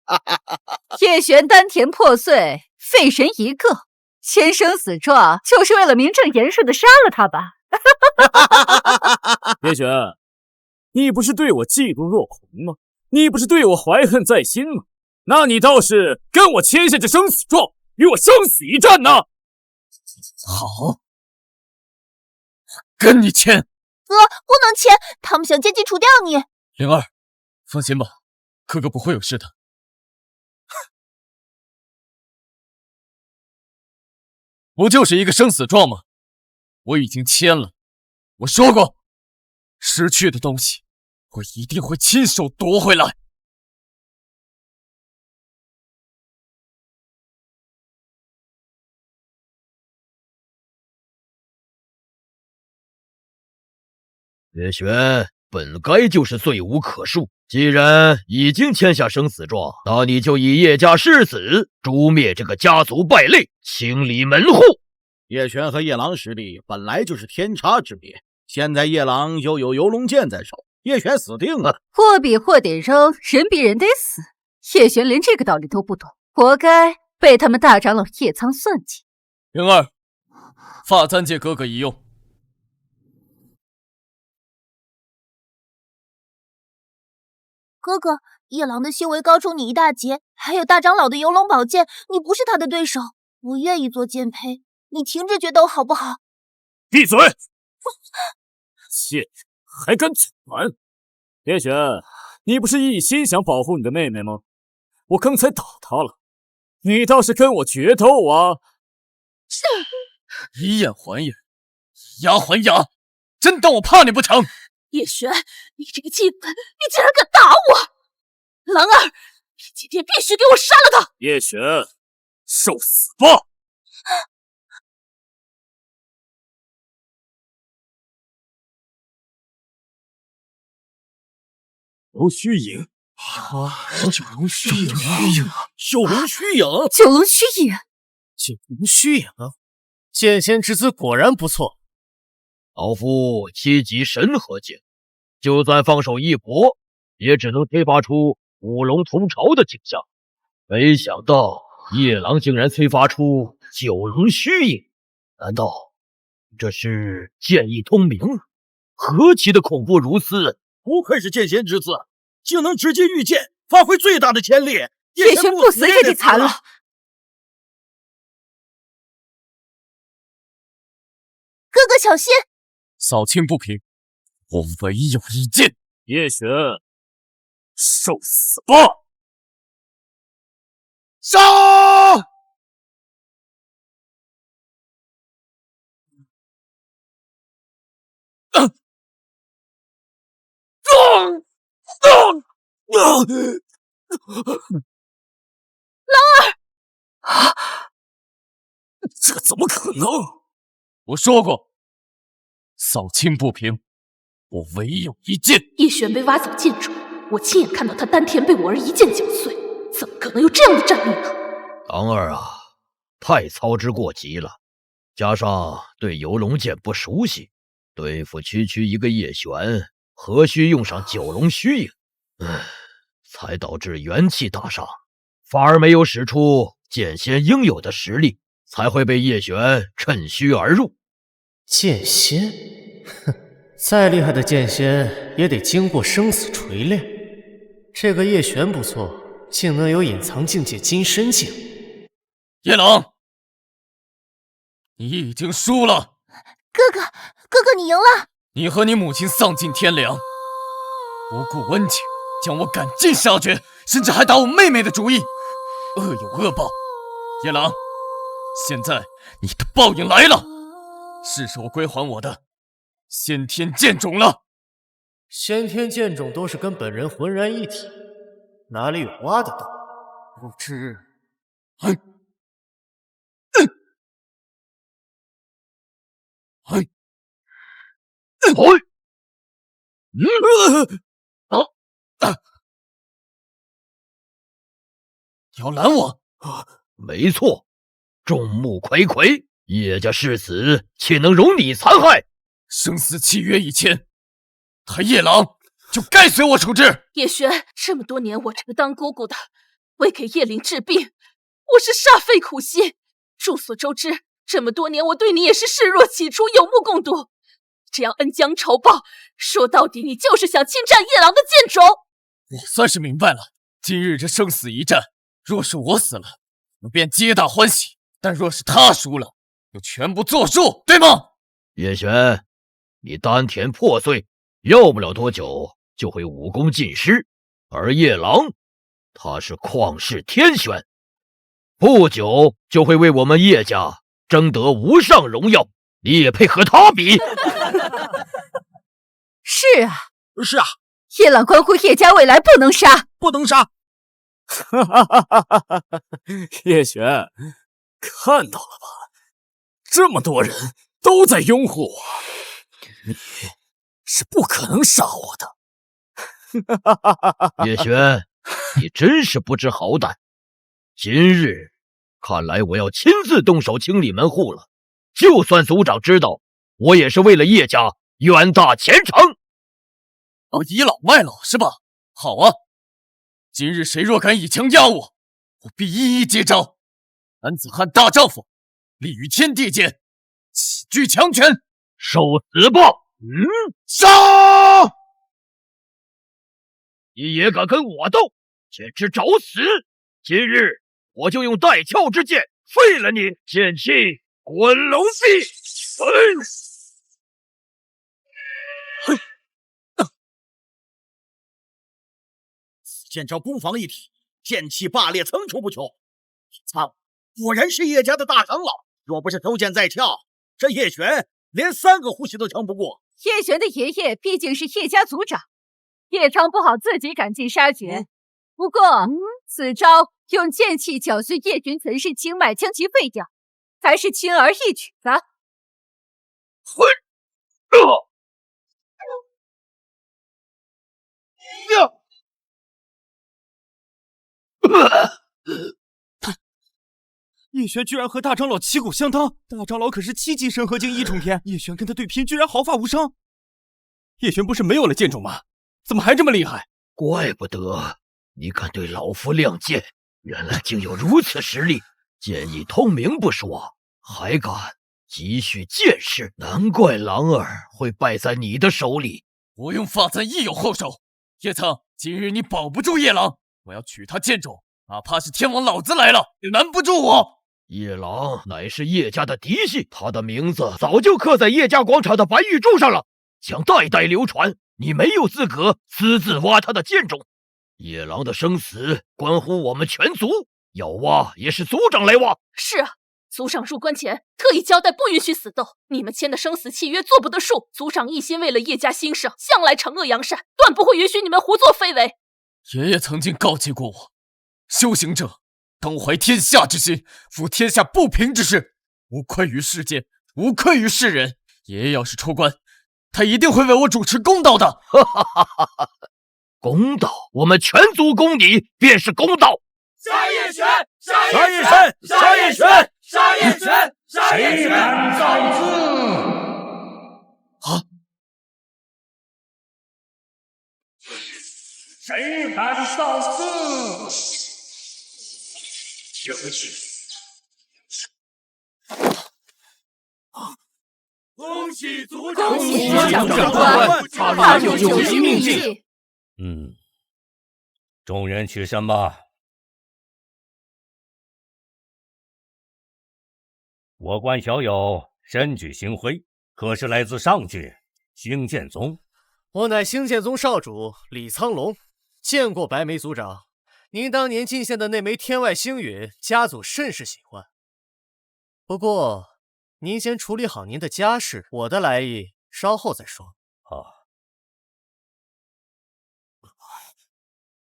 [SPEAKER 9] 叶璇丹田破碎，废神一个，签生死状就是为了名正言顺的杀了他吧？
[SPEAKER 3] 叶璇，你不是对我嫉妒若狂吗？你不是对我怀恨在心吗？那你倒是跟我签下这生死状，与我生死一战呢！
[SPEAKER 1] 好，跟你签。
[SPEAKER 5] 哥，不能签，他们想借机除掉你。
[SPEAKER 1] 灵儿，放心吧，哥哥不会有事的。不就是一个生死状吗？我已经签了，我说过，失去的东西，我一定会亲手夺回来。
[SPEAKER 6] 叶璇本该就是罪无可恕，既然已经签下生死状，那你就以叶家誓死诛灭这个家族败类，清理门户。叶璇和叶郎实力本来就是天差之别，现在叶郎又有游龙剑在手，叶璇死定了。
[SPEAKER 9] 货比货得扔，人比人得死。叶璇连这个道理都不懂，活该被他们大长老叶苍算计。
[SPEAKER 1] 灵儿，发簪借哥哥一用。
[SPEAKER 5] 哥哥，叶郎的修为高出你一大截，还有大长老的游龙宝剑，你不是他的对手。我愿意做剑胚，你停止决斗好不好？
[SPEAKER 3] 闭嘴！贱人还敢阻拦！叶璇，你不是一心想保护你的妹妹吗？我刚才打她了，你倒是跟我决斗啊！
[SPEAKER 1] 以眼还眼，以牙还牙，真当我怕你不成？
[SPEAKER 4] 叶璇，你这个妓本，你竟然敢打我！兰儿，你今天必须给我杀了他！
[SPEAKER 3] 叶璇，受死吧！九虚影九龙虚影，
[SPEAKER 6] 九龙虚影，
[SPEAKER 9] 九龙虚影，
[SPEAKER 7] 九龙虚影，剑仙之姿果然不错。
[SPEAKER 6] 老夫7级神河境，就算放手一搏，也只能催发出五龙同朝的景象。没想到夜郎竟然催发出九龙虚影，难道这是剑意通明？何其的恐怖如斯！不愧是剑仙之子，竟能直接御剑，发挥最大的潜力。
[SPEAKER 9] 叶璇不死也得残了。
[SPEAKER 5] 哥哥小心！
[SPEAKER 1] 扫清不平，我唯有一剑。
[SPEAKER 3] 叶璇，受死吧！
[SPEAKER 1] 杀！
[SPEAKER 3] 这怎么可能？
[SPEAKER 1] 我说过，扫清不平，我唯有一剑。
[SPEAKER 4] 叶璇被挖走剑种，我亲眼看到他丹田被我儿一剑绞碎，怎么可能有这样的战力呢？
[SPEAKER 6] 狼儿啊，太操之过急了，加上对游龙剑不熟悉，对付区区一个叶璇，何须用上九龙虚影？才导致元气大伤，反而没有使出剑仙应有的实力，才会被叶璇趁虚而入。
[SPEAKER 7] 剑仙，哼，再厉害的剑仙也得经过生死锤炼。这个叶璇不错，竟能有隐藏境界金身境。
[SPEAKER 1] 叶郎，你已经输了。
[SPEAKER 5] 哥哥，你赢了！
[SPEAKER 1] 你和你母亲丧尽天良，不顾恩情，将我赶尽杀绝，甚至还打我妹妹的主意，恶有恶报。叶郎，现在你的报应来了，是时候归还我的先天剑种了。
[SPEAKER 7] 先天剑种都是跟本人浑然一体，哪里有挖得到？不知。
[SPEAKER 1] 要拦我？
[SPEAKER 8] 没错，众目睽睽，叶家世子岂能容你残害？
[SPEAKER 1] 生死契约已签，他叶朗就该随我处置。
[SPEAKER 4] 叶璇，这么多年我这个当姑姑的，为给叶灵治病，我是煞费苦心。众所周知，这么多年我对你也是视若己出，有目共睹。这样恩将仇报，说到底你就是想侵占叶郎的剑种。
[SPEAKER 1] 我算是明白了，今日这生死一战，若是我死了，我便皆大欢喜；但若是他输了，就全部作数，对吗？
[SPEAKER 8] 叶璇，你丹田破碎，要不了多久就会武功尽失，而叶郎他是旷世天选，不久就会为我们叶家争得无上荣耀，你也配和他比？
[SPEAKER 9] 是啊，
[SPEAKER 6] 是啊，
[SPEAKER 9] 叶朗关乎叶家未来，不能杀，
[SPEAKER 6] 不能杀。
[SPEAKER 3] 叶璇，看到了吧？这么多人都在拥护我，你是不可能杀我的。
[SPEAKER 8] 叶璇，你真是不知好歹。今日看来我要亲自动手清理门户了。就算族长知道，我也是为了叶家远大前程。
[SPEAKER 1] 倚老卖老是吧？好啊，今日谁若敢以枪压我，我必一一接招。男子汉大丈夫，立于天地间，岂惧强权？
[SPEAKER 8] 受死吧！
[SPEAKER 1] 杀！
[SPEAKER 8] 你也敢跟我斗，简直找死！今日我就用带鞘之剑废了你，剑气滚龙壁！
[SPEAKER 6] 此剑招攻防一体，剑气霸裂层出不穷。苍果然是叶家的大长老，若不是头剑在鞘，这叶璇连3个呼吸都撑不过。
[SPEAKER 9] 叶璇的爷爷毕竟是叶家族长，叶苍不好自己赶尽杀绝。不过，此招用剑气搅碎叶璇全身经脉，将其废掉，才是轻而易举的。
[SPEAKER 2] 叶璇居然和大长老旗鼓相当，大长老可是7级神河境1重天，叶璇跟他对拼，居然毫发无伤。叶璇不是没有了剑种吗？怎么还这么厉害？
[SPEAKER 8] 怪不得你敢对老夫亮剑，原来竟有如此实力，剑意通明不说，还敢积蓄剑势，难怪狼儿会败在你的手里。
[SPEAKER 1] 我用发簪亦有后手，叶苍，今日你保不住叶郎，我要取他剑种，哪怕是天王老子来了，也难不住我。
[SPEAKER 8] 叶郎乃是叶家的嫡系，他的名字早就刻在叶家广场的白玉柱上了，将代代流传。你没有资格私自挖他的剑种。叶郎的生死关乎我们全族，要挖也是族长来挖。
[SPEAKER 4] 是啊，族长入关前特意交代不允许死斗，你们签的生死契约做不得数。族长一心为了叶家兴盛，向来惩恶扬善，断不会允许你们胡作非为。
[SPEAKER 1] 爷爷曾经告诫过我，修行者当怀天下之心，负天下不平之事，无愧于世间，无愧于世人。爷爷要是出关，他一定会为我主持公道的。
[SPEAKER 8] 公道，我们全族攻你便是公道。
[SPEAKER 6] 杀叶璇！杀叶璇！杀叶璇！杀叶璇！
[SPEAKER 8] 谁敢造次？
[SPEAKER 1] 啊！
[SPEAKER 8] 谁敢造次？
[SPEAKER 6] 恭喜族
[SPEAKER 9] 恭喜族长入关，踏入9级秘境。
[SPEAKER 8] 众人起身吧。我观小友身具星辉，可是来自上界星剑宗？
[SPEAKER 7] 我乃星剑宗少主李苍龙，见过白眉族长。您当年进献的那枚天外星陨，家族甚是喜欢。不过，您先处理好您的家事，我的来意稍后再说。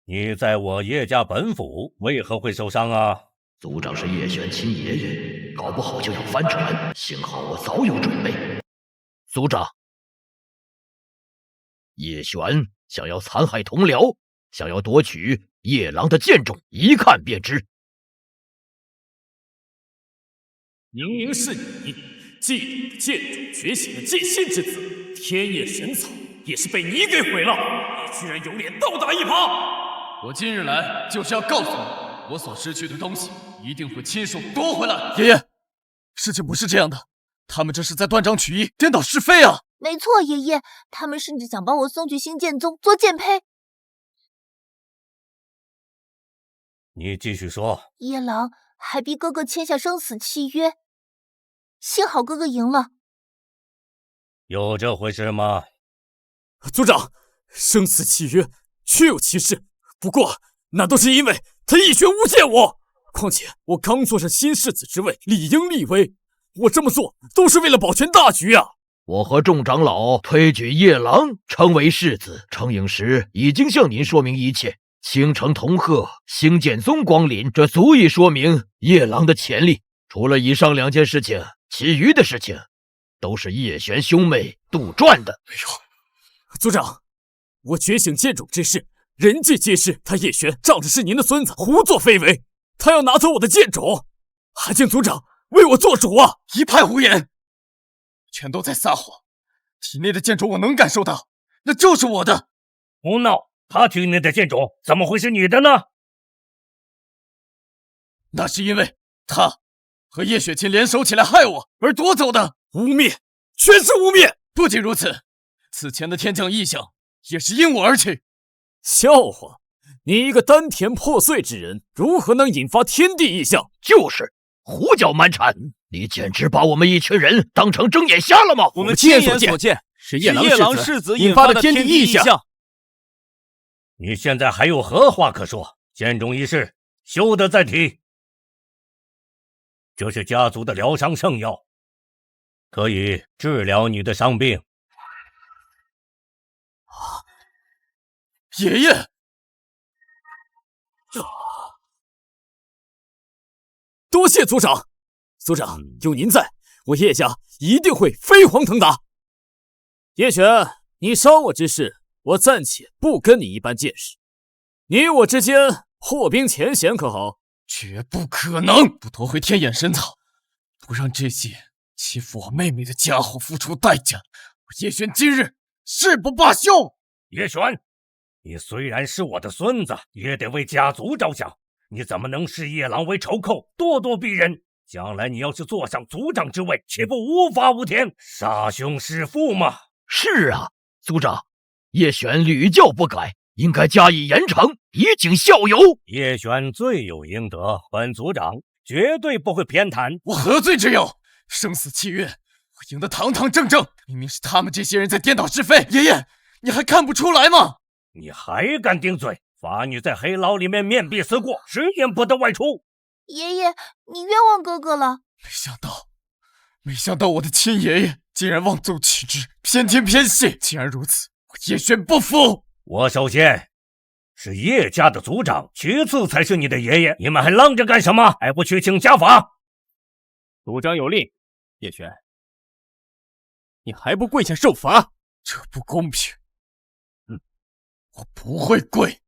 [SPEAKER 8] 你在我叶家本府，为何会受伤啊？族长是叶璇亲爷爷，搞不好就要翻船，幸好我早有准备。族长，
[SPEAKER 11] 叶璇想要残害同僚，想要夺取夜郎的剑种，一看便知。
[SPEAKER 3] 明明是你祭祖的剑种觉醒的剑仙之子，天夜神草也是被你给毁了，你居然有脸倒打一耙！
[SPEAKER 1] 我今日来就是要告诉你，我所失去的东西一定会亲手夺回来。爷爷，事情不是这样的，他们这是在断章取义，颠倒是非啊！
[SPEAKER 5] 没错，爷爷，他们甚至想把我送去星剑宗做剑胚。
[SPEAKER 8] 你继续说。
[SPEAKER 5] 夜郎还逼哥哥签下生死契约，幸好哥哥赢了。
[SPEAKER 8] 有这回事吗？
[SPEAKER 3] 族长，生死契约确有其事，不过那都是因为他一拳诬陷我。况且我刚坐上新世子之位，理应立威，我这么做都是为了保全大局啊！
[SPEAKER 11] 我和众长老推举夜郎成为世子，程颖时已经向您说明一切。倾城同贺，星剑宗光临，这足以说明夜郎的潜力。除了以上2件事情，其余的事情都是叶璇兄妹杜撰的。
[SPEAKER 3] 哎呦，族长，我觉醒剑种之事，人尽皆知，他叶璇仗着是您的孙子，胡作非为，他要拿走我的剑种，还请族长为我做主啊！
[SPEAKER 1] 一派胡言，全都在撒谎。体内的剑种我能感受到，那就是我的。
[SPEAKER 8] 胡闹！他体内的剑种怎么会是你的呢？
[SPEAKER 1] 那是因为他和叶雪琴联手起来害我而夺走的。
[SPEAKER 3] 污蔑，全是污蔑！
[SPEAKER 1] 不仅如此，此前的天降异象也是因我而起。
[SPEAKER 3] 笑话！你一个丹田破碎之人，如何能引发天地异象？
[SPEAKER 11] 就是胡搅蛮缠！你简直把我们一群人当成睁眼瞎了吗？
[SPEAKER 2] 我们亲眼所见，是夜郎世子引发的天地异象。
[SPEAKER 8] 你现在还有何话可说？剑种一事，休得再提。这是家族的疗伤圣药，可以治疗你的伤病。
[SPEAKER 1] 爷爷，
[SPEAKER 3] 多谢族长。族长，有您在，我叶家一定会飞黄腾达。叶璇，你伤我之事，我暂且不跟你一般见识。你我之间破冰前嫌可好？
[SPEAKER 1] 绝不可能！不夺回天眼神草，不让这些欺负我妹妹的家伙付出代价，我叶璇今日誓不罢休。
[SPEAKER 8] 叶璇，你虽然是我的孙子，也得为家族着想。你怎么能视夜郎为仇寇，咄咄逼人？将来你要是坐上族长之位，岂不无法无天，杀兄弑父吗？
[SPEAKER 11] 是啊，族长，叶璇屡教不改，应该加以严惩，以儆效尤。
[SPEAKER 8] 叶璇罪有应得，本族长绝对不会偏袒。
[SPEAKER 1] 我何罪之有？生死契约，我赢得堂堂正正，明明是他们这些人在颠倒是非。爷爷，你还看不出来吗？
[SPEAKER 8] 你还敢顶嘴？罚你在黑牢里面面壁思过，10年不得外出。
[SPEAKER 5] 爷爷，你冤枉哥哥了。
[SPEAKER 1] 没想到我的亲爷爷竟然妄奏取之，偏听偏信。既然如此，我叶璇不服。
[SPEAKER 8] 我首先是叶家的族长，其次才是你的爷爷。你们还愣着干什么？还不去请家法？
[SPEAKER 2] 族长有令，叶璇，你还不跪下受罚？
[SPEAKER 1] 这不公平。我不会跪。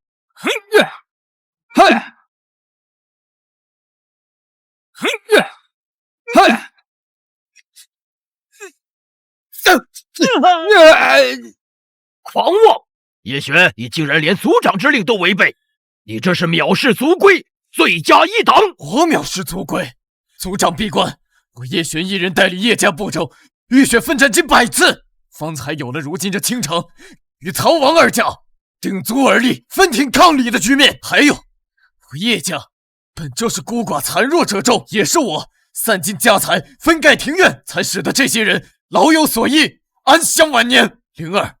[SPEAKER 11] 狂妄！叶璇，你竟然连族长之令都违背，你这是藐视族规，罪加一等。
[SPEAKER 1] 我藐视族规？族长闭关，我叶璇一人带领叶家部洲浴血奋战近100次，方才有了如今这倾城与曹王2家鼎足而立，分庭抗礼的局面。还有，我叶家本就是孤寡残弱者众，也是我散尽家财，分盖庭院，才使得这些人老有所依，安享晚年。灵儿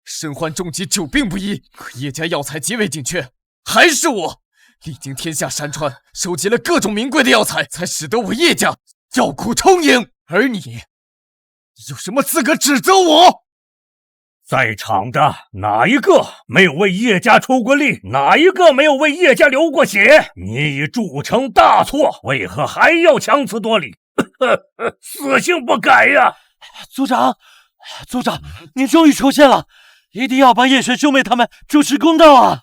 [SPEAKER 1] 身患重疾，久病不医，可叶家药材极为紧缺，还是我历经天下山川，收集了各种名贵的药材，才使得我叶家药库充盈。而你有什么资格指责我？
[SPEAKER 8] 在场的哪一个没有为叶家出过力？哪一个没有为叶家流过血？你已铸成大错，为何还要强词夺理？死性不改呀！
[SPEAKER 2] 族长，您终于出现了，
[SPEAKER 6] 一定要帮叶璇兄妹他们主持公道啊！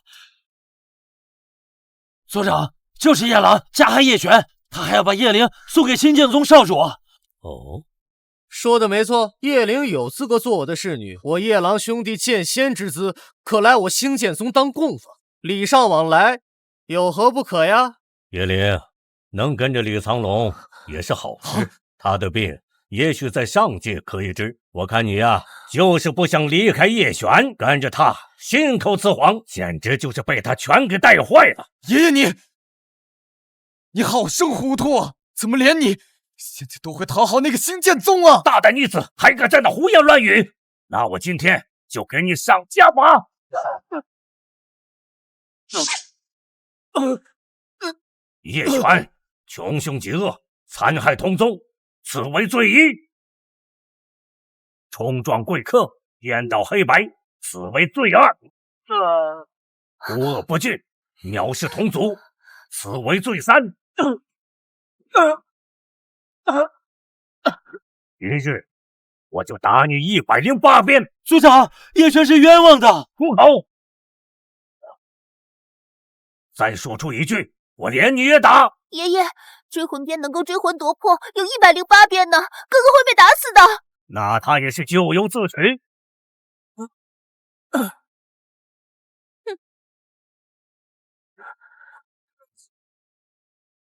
[SPEAKER 6] 族长，就是叶狼加害叶璇，他还要把叶灵送给新剑宗少主。
[SPEAKER 7] 哦，说的没错，叶灵有资格做我的侍女，我叶狼兄弟剑仙之资，可来我星剑宗当供奉，礼尚往来，有何不可呀？
[SPEAKER 8] 叶灵能跟着李苍龙也是好事，他的病也许在上界可以治。我看你呀，就是不想离开叶璇，跟着他信口雌黄，简直就是被他全给带坏了。
[SPEAKER 1] 爷爷你好生糊涂啊！怎么连你现在都会讨好那个星剑宗啊？
[SPEAKER 8] 大胆女子，还敢在那胡言乱语！那我今天就给你上家法！叶璇穷凶极恶，残害同宗，此为罪一；冲撞贵客，颠倒黑白，此为罪二；无恶不尽，藐视同族，此为罪三。一日我就打你108鞭。
[SPEAKER 6] 族长，叶璇是冤枉的。
[SPEAKER 8] 住口！再说出一句，我连你也打。
[SPEAKER 5] 爷爷，追魂鞭能够追魂夺魄，有108鞭呢，哥哥会被打死的。
[SPEAKER 8] 那他也是咎由自取。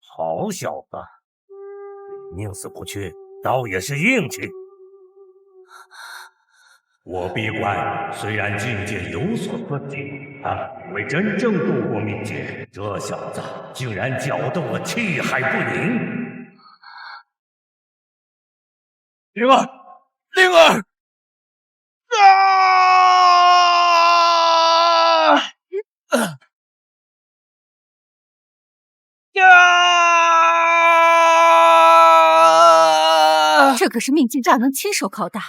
[SPEAKER 8] 好小子，宁死不屈，倒也是硬气。我闭关虽然境界有所困境，但为真正度过冥界，这小子竟然搅得我气海不宁。
[SPEAKER 1] 灵儿，灵儿！
[SPEAKER 9] 这可是命境诈能亲手拷打，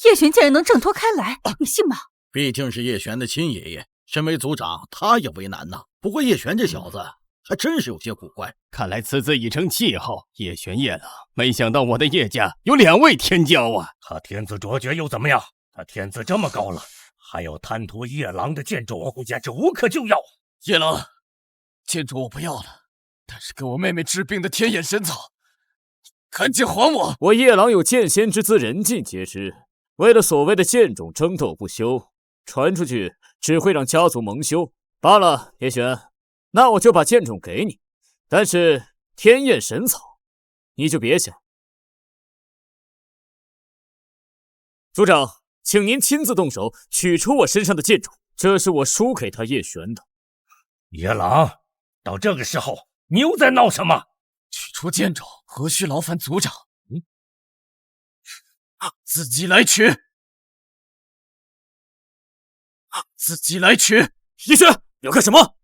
[SPEAKER 9] 叶璇竟然能挣脱开来，你信吗？
[SPEAKER 6] 毕竟是叶璇的亲爷爷，身为族长，他也为难呐。不过叶璇这小子还真是有些古怪。
[SPEAKER 2] 看来此子已成气候，叶璇叶狼。没想到我的叶家有2位天骄啊！
[SPEAKER 8] 他天资卓绝又怎么样？他天资这么高了，还有贪图叶狼的剑种，简直无可救药。
[SPEAKER 1] 叶狼，剑种我不要了，但是给我妹妹治病的天眼神草，赶紧还我！
[SPEAKER 3] 我叶狼有剑仙之资，人尽皆知。为了所谓的剑种争斗不休，传出去只会让家族蒙羞。罢了，叶璇，那我就把剑种给你，但是天焰神草你就别想。族长，请您亲自动手取出我身上的剑种，这是我输给他叶璇的。
[SPEAKER 8] 叶狼，到这个时候你又在闹什么？
[SPEAKER 1] 取出剑种，何须劳烦族长？自己来取，自己来取！
[SPEAKER 3] 叶璇，你要干什么？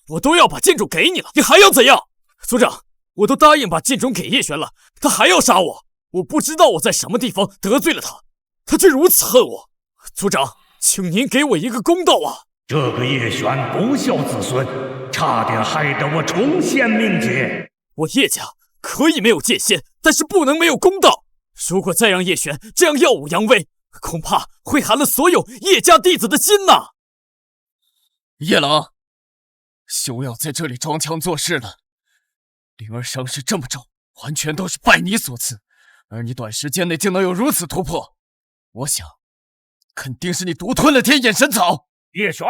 [SPEAKER 3] 我都要把剑种给你了，你还要怎样？族长，我都答应把剑种给叶璇了，他还要杀我，我不知道我在什么地方得罪了他，他却如此恨我。族长，请您给我一个公道啊！
[SPEAKER 8] 这个叶璇不孝子孙，差点害得我重现冥界。
[SPEAKER 3] 我叶家可以没有剑仙，但是不能没有公道。如果再让叶璇这样耀武扬威，恐怕会寒了所有叶家弟子的心呐！
[SPEAKER 1] 叶狼，休要在这里装腔作势了。灵儿伤势这么重，完全都是拜你所赐，而你短时间内竟能有如此突破，我想肯定是你独吞了天眼神草。
[SPEAKER 8] 叶璇，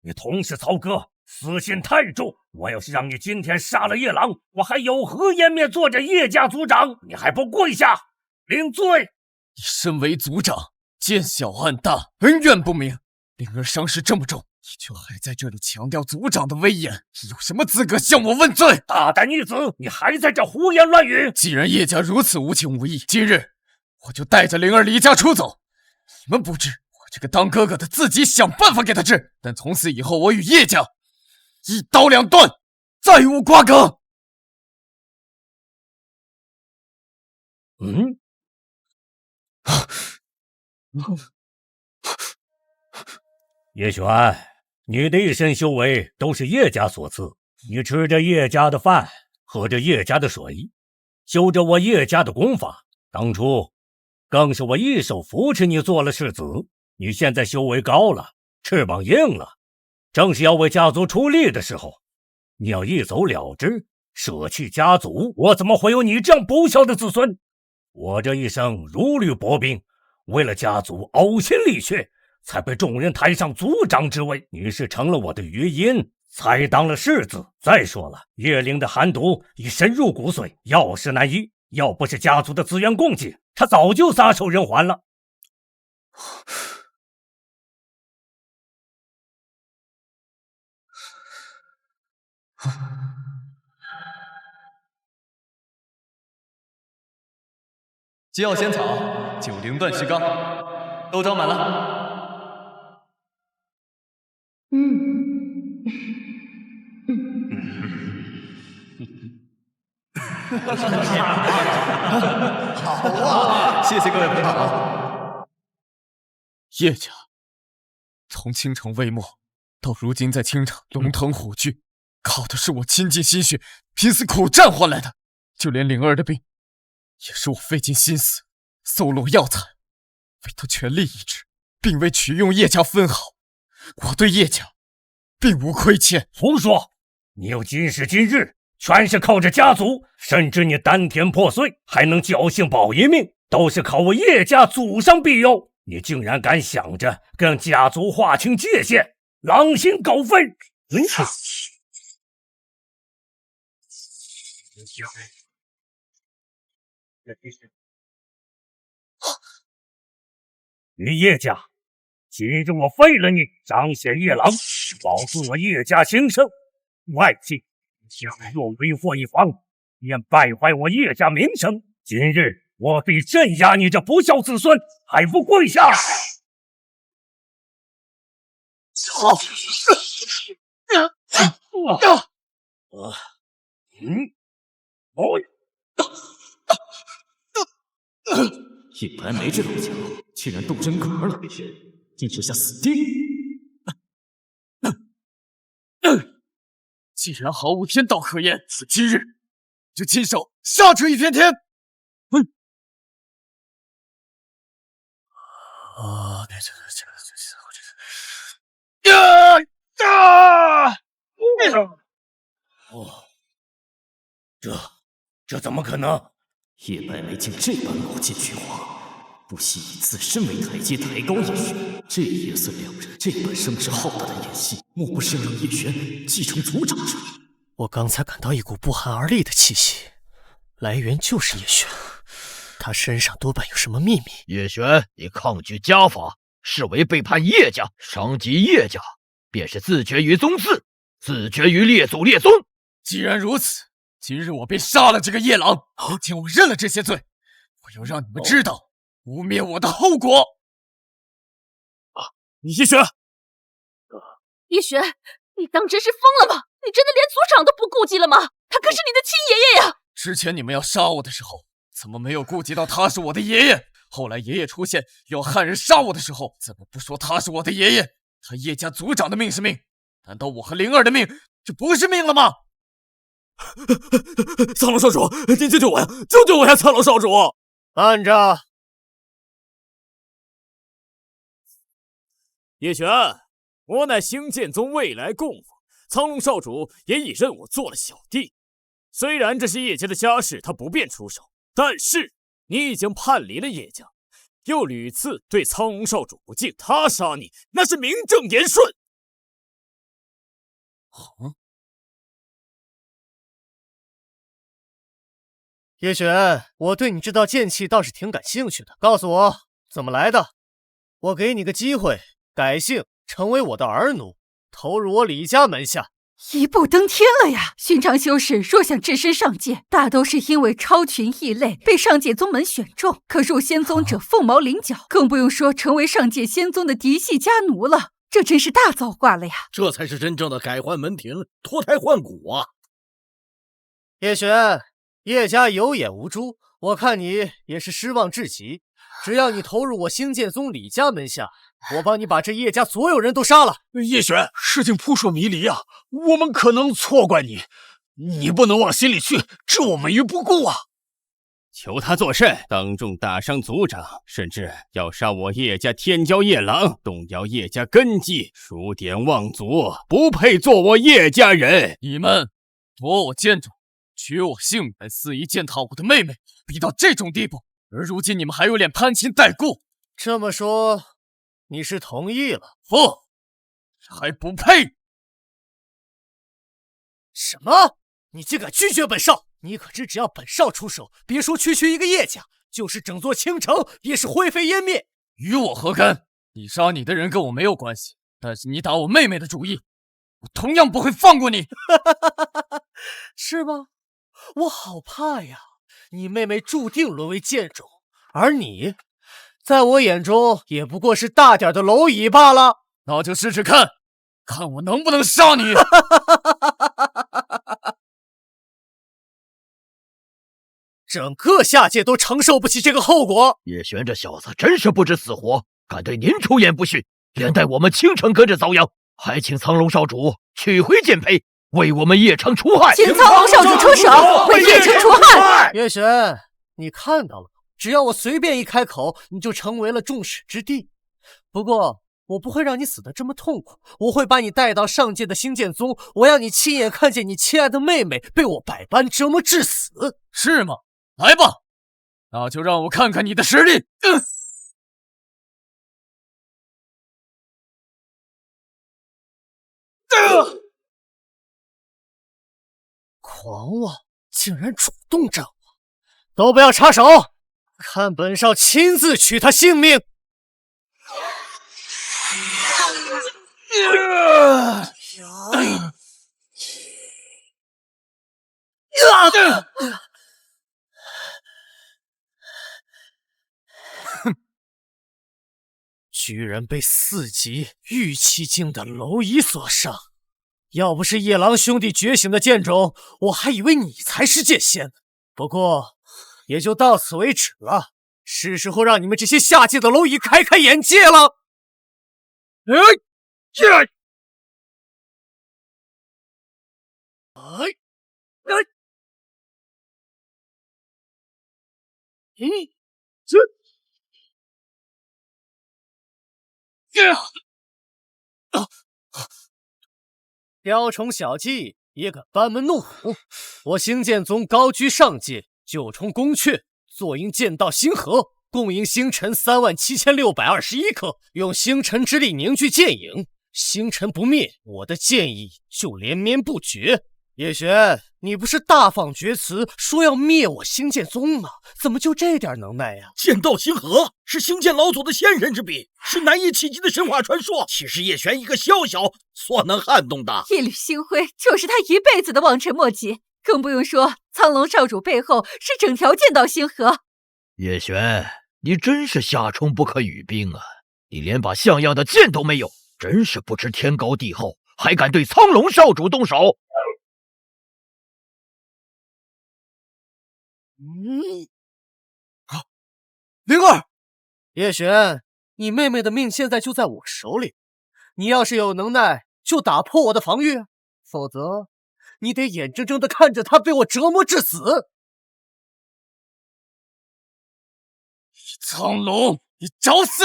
[SPEAKER 8] 你同是曹哥，私心太重。我要是让你今天杀了叶狼，我还有何颜面做着叶家族长？你还不跪下领罪！
[SPEAKER 1] 你身为族长，见小暗大，恩怨不明。灵儿伤势这么重，你却还在这里强调族长的威严，你有什么资格向我问罪？
[SPEAKER 8] 大胆女子，你还在这胡言乱语！
[SPEAKER 1] 既然叶家如此无情无义，今日我就带着灵儿离家出走。你们不治，我这个当哥哥的自己想办法给他治。但从此以后，我与叶家一刀两断，再无瓜葛。
[SPEAKER 8] 叶璇，你的一身修为都是叶家所赐，你吃着叶家的饭，喝着叶家的水，修着我叶家的功法，当初更是我一手扶持你做了世子。你现在修为高了，翅膀硬了，正是要为家族出力的时候。你要一走了之，舍弃家族，我怎么会有你这样不孝的子孙？我这一生如履薄冰，为了家族呕心沥血，才被众人抬上族长之位。你是成了我的余荫，才当了世子。再说了，叶灵的寒毒已深入骨髓，药石难医。要不是家族的资源供给，他早就撒手人寰了。
[SPEAKER 1] 机要仙草，9灵断石膏，都装满了。好啊！谢谢各位捧场。叶家从倾城未没到如今在青城龙腾虎踞，靠的是我倾尽心血、拼死苦战换来的。就连灵儿的病，也是我费尽心思搜罗药材，为他全力医治，并为取用叶家分毫。我对叶家并无亏欠。
[SPEAKER 8] 胡说！你有今时今日，全是靠着家族，甚至你丹田破碎还能侥幸保一命，都是靠我叶家祖上庇佑。你竟然敢想着跟家族划清界限，狼心狗肺！你叶家，今日我废了你，彰显叶狼，保住我叶家兴盛。外戚若为祸一方，便败坏我叶家名声。今日我必镇压你这不孝子孙，还不跪下！
[SPEAKER 3] 叶白眉这老家伙竟然动真格了，定是下死地狱！
[SPEAKER 1] 既然毫无天道可言，今日就亲手杀这一片天！
[SPEAKER 8] 这怎么可能？
[SPEAKER 3] 叶白眉竟这般老奸巨猾，不惜以自身为台阶抬高叶璇，这叶孙两人这般声势浩大的演戏，莫不是要让叶璇继承族长之位？
[SPEAKER 7] 我刚才感到一股不寒而栗的气息，来源就是叶璇，他身上多半有什么秘密。
[SPEAKER 11] 叶璇，你抗拒家法，视为背叛叶家，伤及叶家，便是自绝于宗祠，自绝于列祖列宗。
[SPEAKER 1] 既然如此，今日我便杀了这个叶狼，见我认了这些罪，我要让你们知道污蔑我的后果。
[SPEAKER 6] 叶璇，
[SPEAKER 4] 叶璇，你当真是疯了吗？你真的连族长都不顾及了吗？他可是你的亲爷爷呀！
[SPEAKER 1] 之前你们要杀我的时候，怎么没有顾及到他是我的爷爷？后来爷爷出现要汉人杀我的时候，怎么不说他是我的爷爷？他叶家族长的命是命，难道我和灵儿的命就不是命了吗？
[SPEAKER 6] 苍龙少主，您救救我呀！救救我呀！苍龙少主，
[SPEAKER 7] 慢着！
[SPEAKER 3] 叶璇，我乃兴剑宗未来供奉，苍龙少主也已认我做了小弟。虽然这些叶家的家事他不便出手，但是你已经叛离了叶家，又屡次对苍龙少主不敬，他杀你那是名正言顺。
[SPEAKER 7] 叶璇，我对你这道剑气倒是挺感兴趣的，告诉我怎么来的？我给你个机会，改姓，成为我的儿奴，投入我李家门下。
[SPEAKER 9] 一步登天了呀！寻常修士若想置身上界，大都是因为超群异类被上界宗门选中，可入仙宗者凤毛麟角，更不用说成为上界仙宗的嫡系家奴了。这真是大造化了呀！
[SPEAKER 6] 这才是真正的改换门庭、脱胎换骨啊！
[SPEAKER 7] 叶璇，叶家有眼无珠，我看你也是失望至极。只要你投入我兴剑宗李家门下，我帮你把这叶家所有人都杀了。
[SPEAKER 6] 叶璇，事情扑朔迷离啊，我们可能错怪你，你不能往心里去，置我们于不顾啊！
[SPEAKER 2] 求他作甚？当众打伤族长，甚至要杀我叶家天骄夜郎，动摇叶家根基，数典忘祖，不配做我叶家人。
[SPEAKER 1] 你们夺我剑种，取我性命，还肆意践踏我的妹妹，逼到这种地步，而如今你们还有脸攀亲带故？
[SPEAKER 7] 这么说，你是同意了？
[SPEAKER 1] 不，还不配！
[SPEAKER 7] 什么？你竟敢拒绝本少？你可知，只要本少出手，别说区区一个叶家，就是整座倾城也是灰飞烟灭。
[SPEAKER 1] 与我何干？你杀你的人跟我没有关系，但是你打我妹妹的主意，我同样不会放过你。
[SPEAKER 7] 是吗？我好怕呀！你妹妹注定沦为贱种，而你，在我眼中也不过是大点的蝼蚁罢了。
[SPEAKER 1] 那就试试看，看我能不能杀你。
[SPEAKER 7] 整个下界都承受不起这个后果。
[SPEAKER 11] 叶璇这小子真是不知死活，敢对您出言不逊，连带我们倾城跟着遭殃，还请苍龙少主取回剑胚，为我们叶城除害。
[SPEAKER 9] 请苍龙少主出手，为叶城除害。
[SPEAKER 7] 叶璇，你看到了吗？只要我随便一开口，你就成为了众矢之的。不过我不会让你死得这么痛苦，我会把你带到上界的星剑宗，我要你亲眼看见你亲爱的妹妹被我百般折磨致死。
[SPEAKER 1] 是吗？来吧，那就让我看看你的实力。
[SPEAKER 7] 狂妄，竟然主动战我！都不要插手，看本少亲自取他性命！居然被4级玉气境的蝼蚁所伤！要不是夜郎兄弟觉醒的剑种，我还以为你才是剑仙呢。不过，也就到此为止了。是时候让你们这些下界的蝼蚁开开眼界了。雕虫小技也敢班门弄斧！我星剑宗高居上界，九重宫阙，坐营剑道星河，共营星辰37621颗，用星辰之力凝聚剑影，星辰不灭，我的剑意就连绵不绝。叶璇，你不是大放厥词说要灭我星剑宗吗？怎么就这点能耐呀？
[SPEAKER 6] 剑道星河是星剑老祖的先人之笔，是难以企及的神话传说，岂是叶璇一个小小所能撼动的？
[SPEAKER 9] 一缕星辉就是他一辈子的望尘莫及，更不用说苍龙少主背后是整条剑道星河。
[SPEAKER 11] 叶璇，你真是夏虫不可语冰啊！你连把像样的剑都没有，真是不知天高地厚，还敢对苍龙少主动手！
[SPEAKER 6] 灵儿，
[SPEAKER 7] 叶璇，你妹妹的命现在就在我手里，你要是有能耐，就打破我的防御，否则你得眼睁睁的看着她被我折磨致死。
[SPEAKER 1] 苍龙，你找死！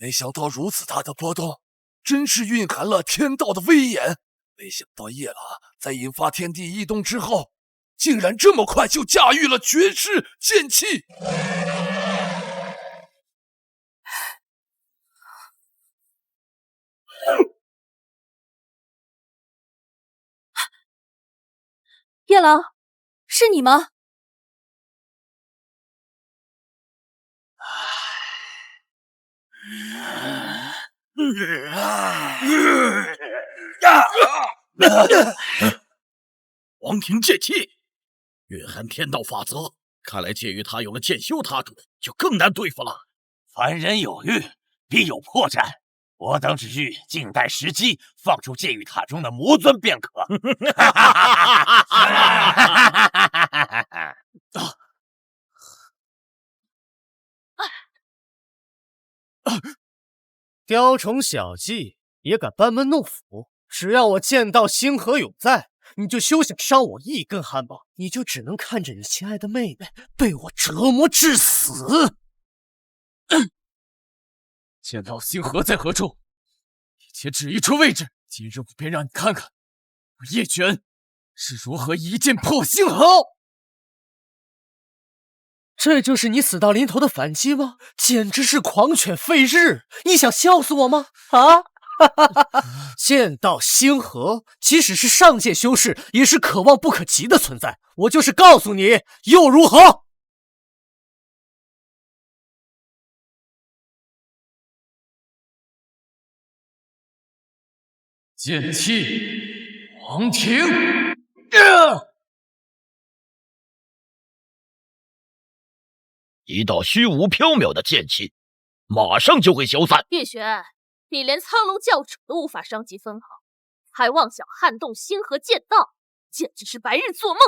[SPEAKER 12] 没想到如此大的波动，真是蕴含了天道的威严。没想到夜郎在引发天地异动之后，竟然这么快就驾驭了绝世剑气。
[SPEAKER 9] 夜郎，是你吗？
[SPEAKER 6] 黄庭剑气蕴含天道法则，看来介于他有了剑修他主，就更难对付了。
[SPEAKER 8] 凡人有欲，必有破绽。我等只需静待时机，放出剑与塔中的魔尊便可。
[SPEAKER 7] 雕虫小技也敢班门弄斧？只要我剑道星河永在，你就休想伤我一根汗毛，你就只能看着你亲爱的妹妹被我折磨致死。
[SPEAKER 1] 剑道星河在何处？你且指一处位置，今日我便让你看看我叶璇是如何一剑破星河。
[SPEAKER 7] 这就是你死到临头的反击吗？简直是狂犬吠日！你想笑死我吗？啊！剑道星河，即使是上界修士，也是可望不可及的存在。我就是告诉你，又如何？
[SPEAKER 1] 剑气王庭。
[SPEAKER 11] 一道虚无缥缈的剑气，马上就会消散。
[SPEAKER 4] 叶璇，你连苍龙教主都无法伤及分毫，还妄想撼动星河剑道，简直是白日做梦！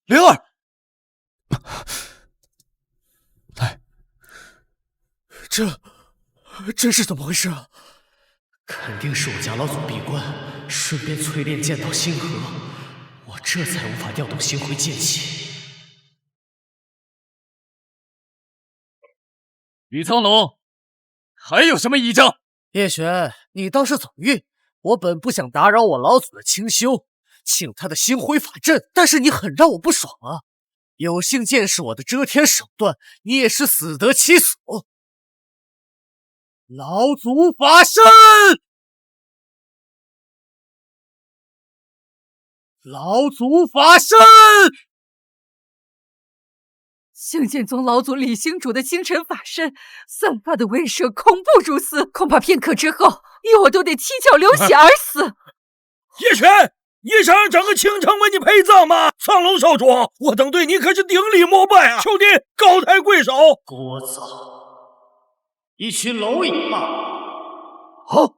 [SPEAKER 1] 灵儿，来，
[SPEAKER 7] 这是怎么回事啊？肯定是我家老祖闭关，顺便淬炼剑道星河，我这才无法调动星辉剑气。
[SPEAKER 1] 李苍龙，还有什么异症？
[SPEAKER 7] 叶璇，你倒是走运，我本不想打扰我老祖的清修，请他的星辉法阵，但是你很让我不爽啊！有幸见识我的遮天手段，你也是死得其所。老祖法身！老祖法身！
[SPEAKER 9] 星剑宗老祖李星主的星辰法身散发的威慑恐怖如斯，恐怕片刻之后，我都得七窍流血而死。
[SPEAKER 6] 叶璇，你想让整个倾城为你陪葬吗？苍龙少主，我等对你可是顶礼膜拜啊！求你高抬贵手！
[SPEAKER 7] 聒噪！一群蝼蚁吧！
[SPEAKER 11] 好。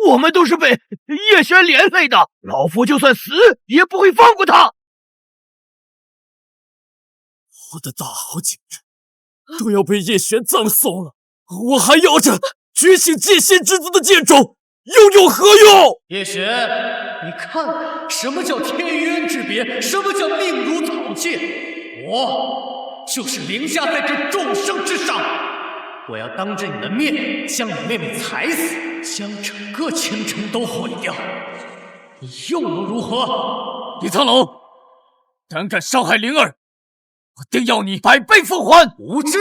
[SPEAKER 11] 我们都是被叶璇连累的，老夫就算死也不会放过他。
[SPEAKER 3] 我的大好景致都要被叶璇葬送了，我还要着觉醒剑仙之姿的剑种，又有何用？
[SPEAKER 7] 叶璇，你看看什么叫天与渊之别，什么叫命如草芥。我就是凌驾在这众生之上，我要当着你的面将你妹妹踩死，将整个倾城都毁掉，你又能如何？
[SPEAKER 1] 李苍龙，胆敢伤害灵儿，我定要你百倍奉还！
[SPEAKER 7] 无知，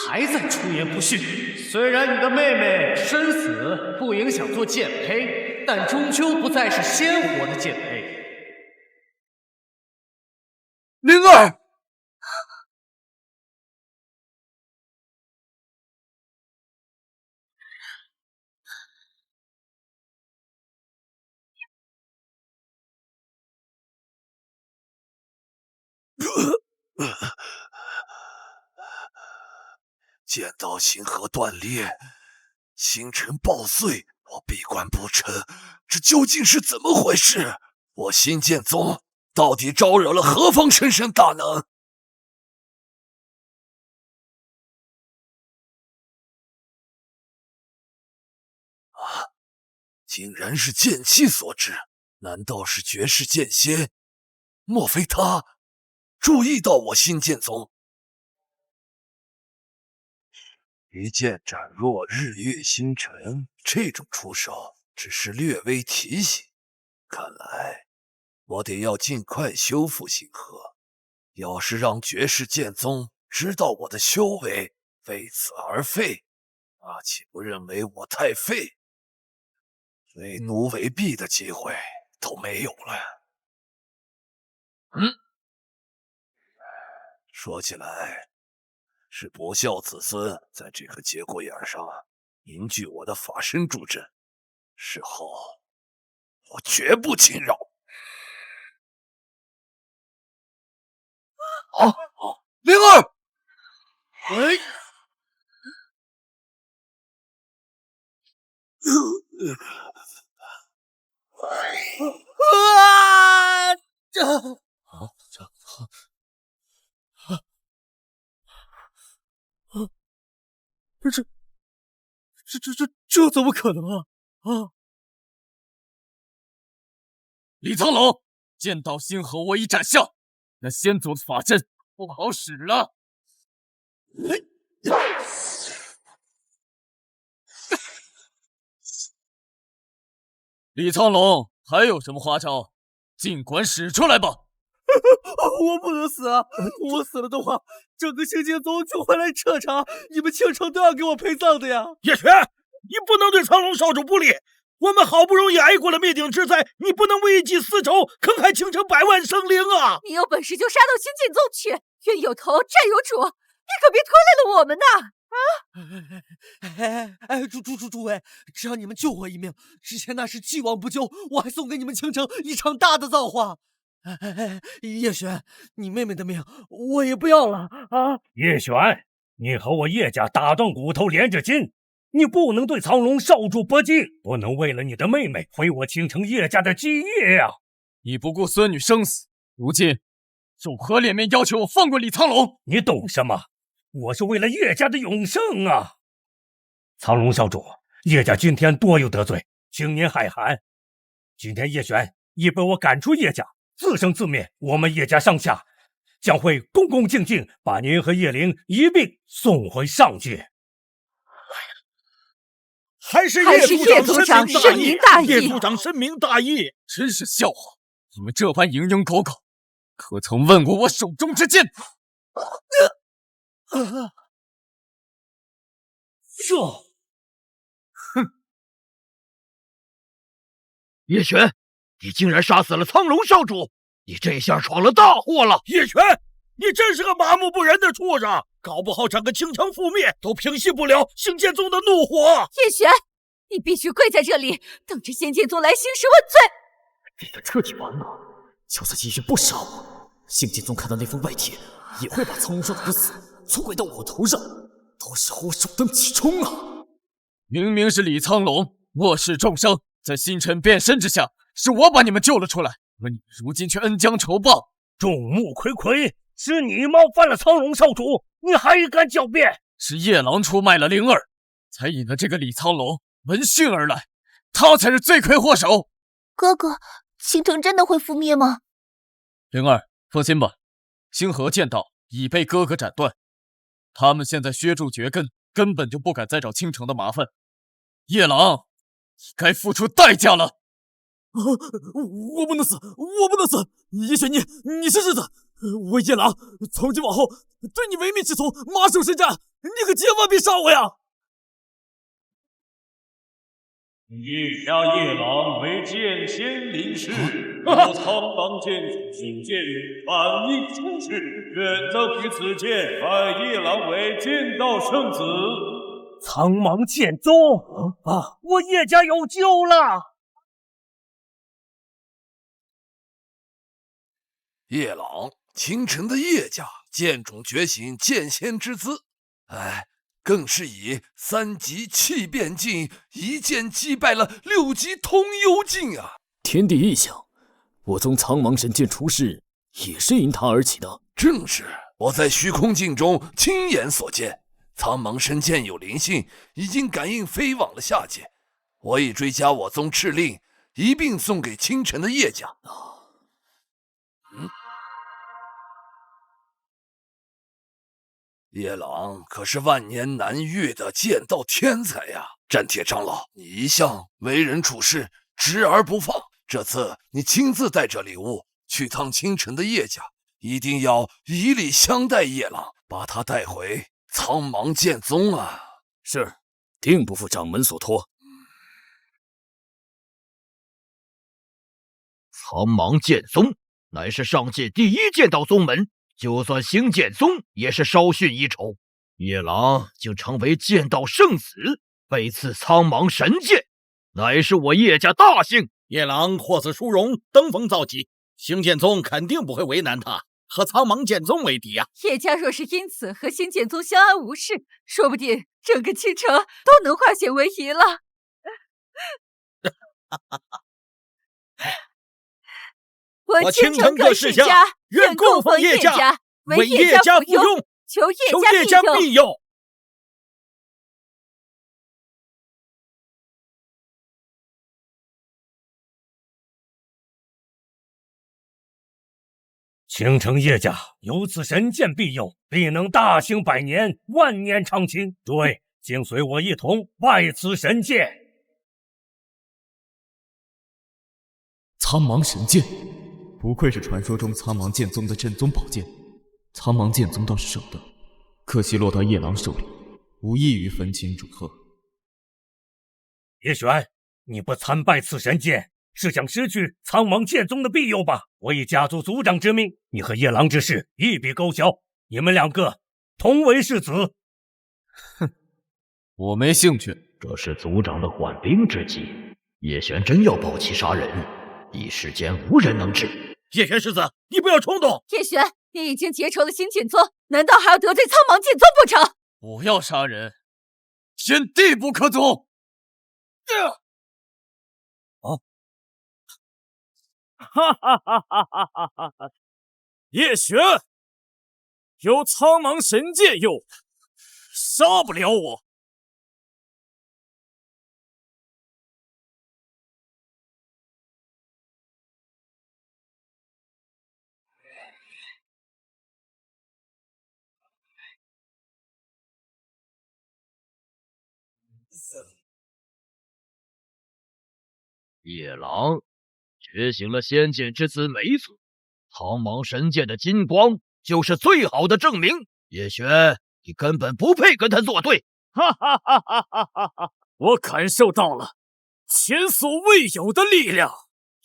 [SPEAKER 7] 还在出言不逊。虽然你的妹妹身死不影响做剑胚，但终究不再是鲜活的剑胚。
[SPEAKER 1] 灵儿，
[SPEAKER 12] 剑道星河断裂，星辰爆碎，我闭关不成，这究竟是怎么回事？我新剑宗到底招惹了何方神圣大能？啊，竟然是剑气所致！难道是绝世剑仙？莫非他注意到我新剑宗？一剑斩若日月星辰，这种出手只是略微提醒。看来我得要尽快修复星河。要是让绝世剑宗知道我的修为，为此而废，那岂不认为我太废？为奴为婢的机会都没有了。说起来，是不孝子孙在这个节骨眼上凝聚我的法身助阵，事后我绝不轻饶。好，灵儿，
[SPEAKER 3] 哎，
[SPEAKER 6] 啊！
[SPEAKER 3] 这怎么可能啊！
[SPEAKER 1] 李苍龙，剑道星河我已斩下，那先祖的法阵不好使了。李苍龙，还有什么花招，尽管使出来吧！
[SPEAKER 3] 我不能死啊！我死了的话，整个星剑宗就会来彻查，你们青城都要给我陪葬的呀！
[SPEAKER 6] 叶璇，你不能对苍龙少主不利。我们好不容易挨过了灭顶之灾，你不能为一己私仇，坑害青城百万生灵啊！
[SPEAKER 9] 你有本事就杀到星剑宗去，冤有头债有主，你可别拖累了我们呐！
[SPEAKER 3] 诸位，只要你们救我一命，之前那是既往不咎，我还送给你们青城一场大的造化。叶璇，你妹妹的命我也不要了啊！
[SPEAKER 8] 叶璇，你和我叶家打断骨头连着筋，你不能对苍龙少主不敬，不能为了你的妹妹毁我青城叶家的基业呀！
[SPEAKER 1] 你不顾孙女生死，如今有何脸面要求我放过李苍龙？
[SPEAKER 8] 你懂什么？我是为了叶家的永盛啊！苍龙少主，叶家今天多有得罪，经年害寒。今天叶璇已被我赶出叶家，自生自灭，我们叶家上下将会恭恭敬敬把您和叶灵一并送回上界。
[SPEAKER 6] 还是
[SPEAKER 9] 叶
[SPEAKER 6] 族长深明大义，
[SPEAKER 9] 叶
[SPEAKER 6] 族长深明大义，
[SPEAKER 1] 真是笑话！你们这般蝇营狗苟，可曾问过我手中之剑？
[SPEAKER 11] 哼！叶璇，你竟然杀死了苍龙少主，你这下闯了大祸了！
[SPEAKER 6] 叶璇，你真是个麻木不仁的畜生，搞不好整个青城覆灭都平息不了星剑宗的怒火！
[SPEAKER 9] 叶璇，你必须跪在这里，等着仙剑宗来兴师问罪！
[SPEAKER 3] 你可彻底完了！就算继续不杀我，星剑宗看到那封外帖，也会把苍龙少主的死错怪到我头上，到时候我首当其冲啊！
[SPEAKER 1] 明明是李苍龙漠视众生，在星辰变身之下，是我把你们救了出来，而你们如今却恩将仇报。
[SPEAKER 8] 众目睽睽，是你冒犯了苍龙少主，你还敢狡辩？
[SPEAKER 1] 是夜郎出卖了灵儿，才引了这个李苍龙闻讯而来，他才是罪魁祸首。
[SPEAKER 5] 哥哥，青城真的会覆灭吗？
[SPEAKER 1] 灵儿，放心吧，星河剑道已被哥哥斩断，他们现在削住绝根，根本就不敢再找青城的麻烦。夜郎，你该付出代价了。
[SPEAKER 3] 我不能死，我不能死！叶璇，你是日子，我夜郎从今往后对你唯命是从，马首是瞻，你可千万别杀我呀！
[SPEAKER 13] 月下夜郎为剑仙领事，由苍狼剑主引剑雨反应出世，愿赠于此剑，拜夜郎为剑道圣子。
[SPEAKER 8] 苍茫剑宗啊，我叶家有救了！
[SPEAKER 12] 叶朗，青城的叶家剑种觉醒，剑仙之姿，更是以3级气变境一剑击败了6级通幽境啊！
[SPEAKER 3] 天地异象，我宗苍茫神剑出世也是因他而起的。
[SPEAKER 12] 正是，我在虚空镜中亲眼所见，苍茫神剑有灵性，已经感应飞往了下界。我已追加我宗敕令，一并送给青城的叶家。叶朗可是万年难遇的剑道天才呀！战铁长老，你一向为人处事直而不放，这次你亲自带着礼物去趟青城的叶家，一定要以礼相待叶朗，把他带回苍茫剑宗啊！
[SPEAKER 3] 是，定不负掌门所托。
[SPEAKER 11] 苍茫剑宗乃是上界第一剑道宗门，就算星剑宗也是稍逊一筹。叶郎竟成为剑道圣子，被赐苍茫神剑，乃是我叶家大幸。
[SPEAKER 6] 叶郎获此殊荣，登峰造极，星剑宗肯定不会为难他。和苍茫剑宗为敌啊！
[SPEAKER 9] 叶家若是因此和新剑宗相安无事，说不定整个青城都能化险为夷了。我青城各世家愿供奉叶家，为叶家附庸，求叶家庇佑。
[SPEAKER 8] 青城叶家有此神剑庇佑，必能大兴百年，万年长青。诸位，请随我一同拜此神剑。
[SPEAKER 1] 苍茫神剑，不愧是传说中苍茫剑宗的正宗宝剑。苍茫剑宗倒是舍得，可惜落到夜郎手里，无异于分亲主贺。
[SPEAKER 8] 叶璇，你不参拜此神剑，是想失去苍茫剑宗的庇佑吧？我以家族族长之命，你和夜郎之事一笔勾销，你们两个同为世子。
[SPEAKER 1] 哼，我没兴趣。
[SPEAKER 11] 这是族长的缓兵之计。叶璇真要抱起杀人，一时间无人能治。
[SPEAKER 6] 叶璇世子，你不要冲动。
[SPEAKER 9] 叶璇，你已经结仇了新剑宗，难道还要得罪苍茫剑宗不成？
[SPEAKER 1] 不要杀人，天地不可阻。
[SPEAKER 6] 哈哈哈哈哈哈！叶璇，有苍茫神剑佑，杀不了我。
[SPEAKER 11] 夜郎觉醒了仙剑之子，没错。苍茫神剑的金光就是最好的证明。叶璇，你根本不配跟他作对。
[SPEAKER 6] 哈哈哈哈哈哈！我感受到了前所未有的力量。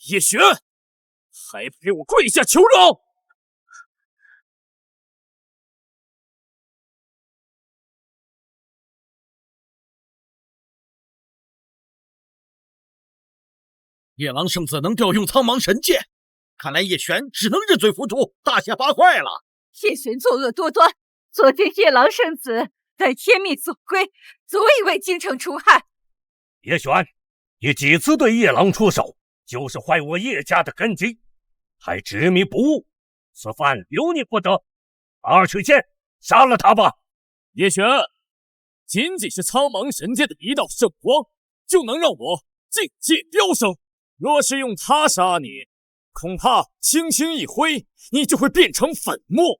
[SPEAKER 6] 叶璇，还陪我跪下求饶！夜郎圣子能调用苍茫神剑，看来叶璇只能认罪服诛，大卸八块了。
[SPEAKER 9] 叶璇作恶多端，昨天夜郎圣子乃天命所归，足以为京城除害。
[SPEAKER 8] 叶璇，你几次对夜郎出手，就是坏我叶家的根基，还执迷不悟，此番留你不得。二取剑，杀了他吧！
[SPEAKER 6] 叶璇，仅仅是苍茫神剑的一道圣光，就能让我境界飙升。若是用它杀你，恐怕轻轻一挥，你就会变成粉末。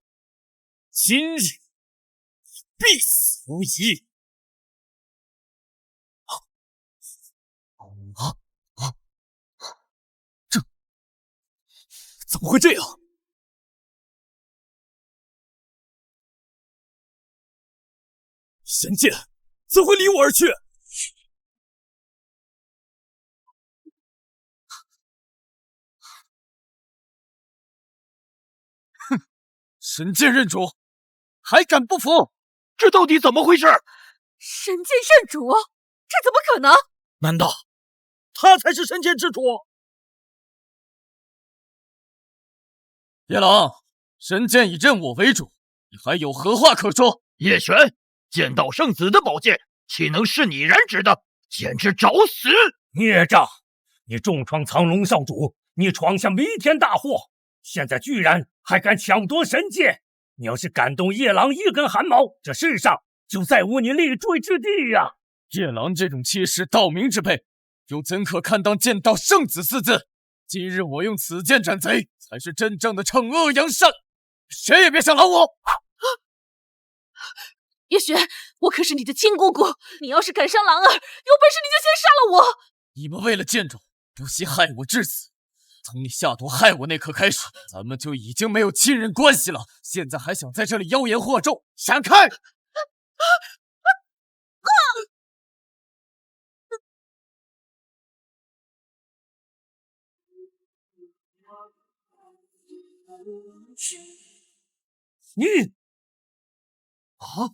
[SPEAKER 6] 今日必死无疑！这怎么会这样？神剑怎会离我而去？
[SPEAKER 1] 神剑认主，还敢不服？
[SPEAKER 11] 这到底怎么回事？
[SPEAKER 9] 神剑认主，这怎么可能？
[SPEAKER 6] 难道他才是神剑之主？
[SPEAKER 1] 叶郎，神剑以认我为主，你还有何话可说？
[SPEAKER 11] 叶璇，剑道圣子的宝剑，岂能是你染指的？简直找死！
[SPEAKER 8] 孽障！你重创苍龙少主，你闯下弥天大祸，现在居然还敢抢夺神剑！你要是敢动夜郎一根汗毛，这世上就再无你立锥之地呀！
[SPEAKER 1] 夜郎这种欺世盗名之辈，又怎可堪当剑道圣子四字？今日我用此剑斩贼，才是真正的惩恶扬善。谁也别想拦我！
[SPEAKER 4] 叶璇，我可是你的亲姑姑，你要是敢伤狼儿，有本事你就先杀了我！
[SPEAKER 1] 你们为了剑种，不惜害我致死。从你下毒害我那刻开始，咱们就已经没有亲人关系了。现在还想在这里妖言惑众，闪开！
[SPEAKER 8] 你
[SPEAKER 6] 啊！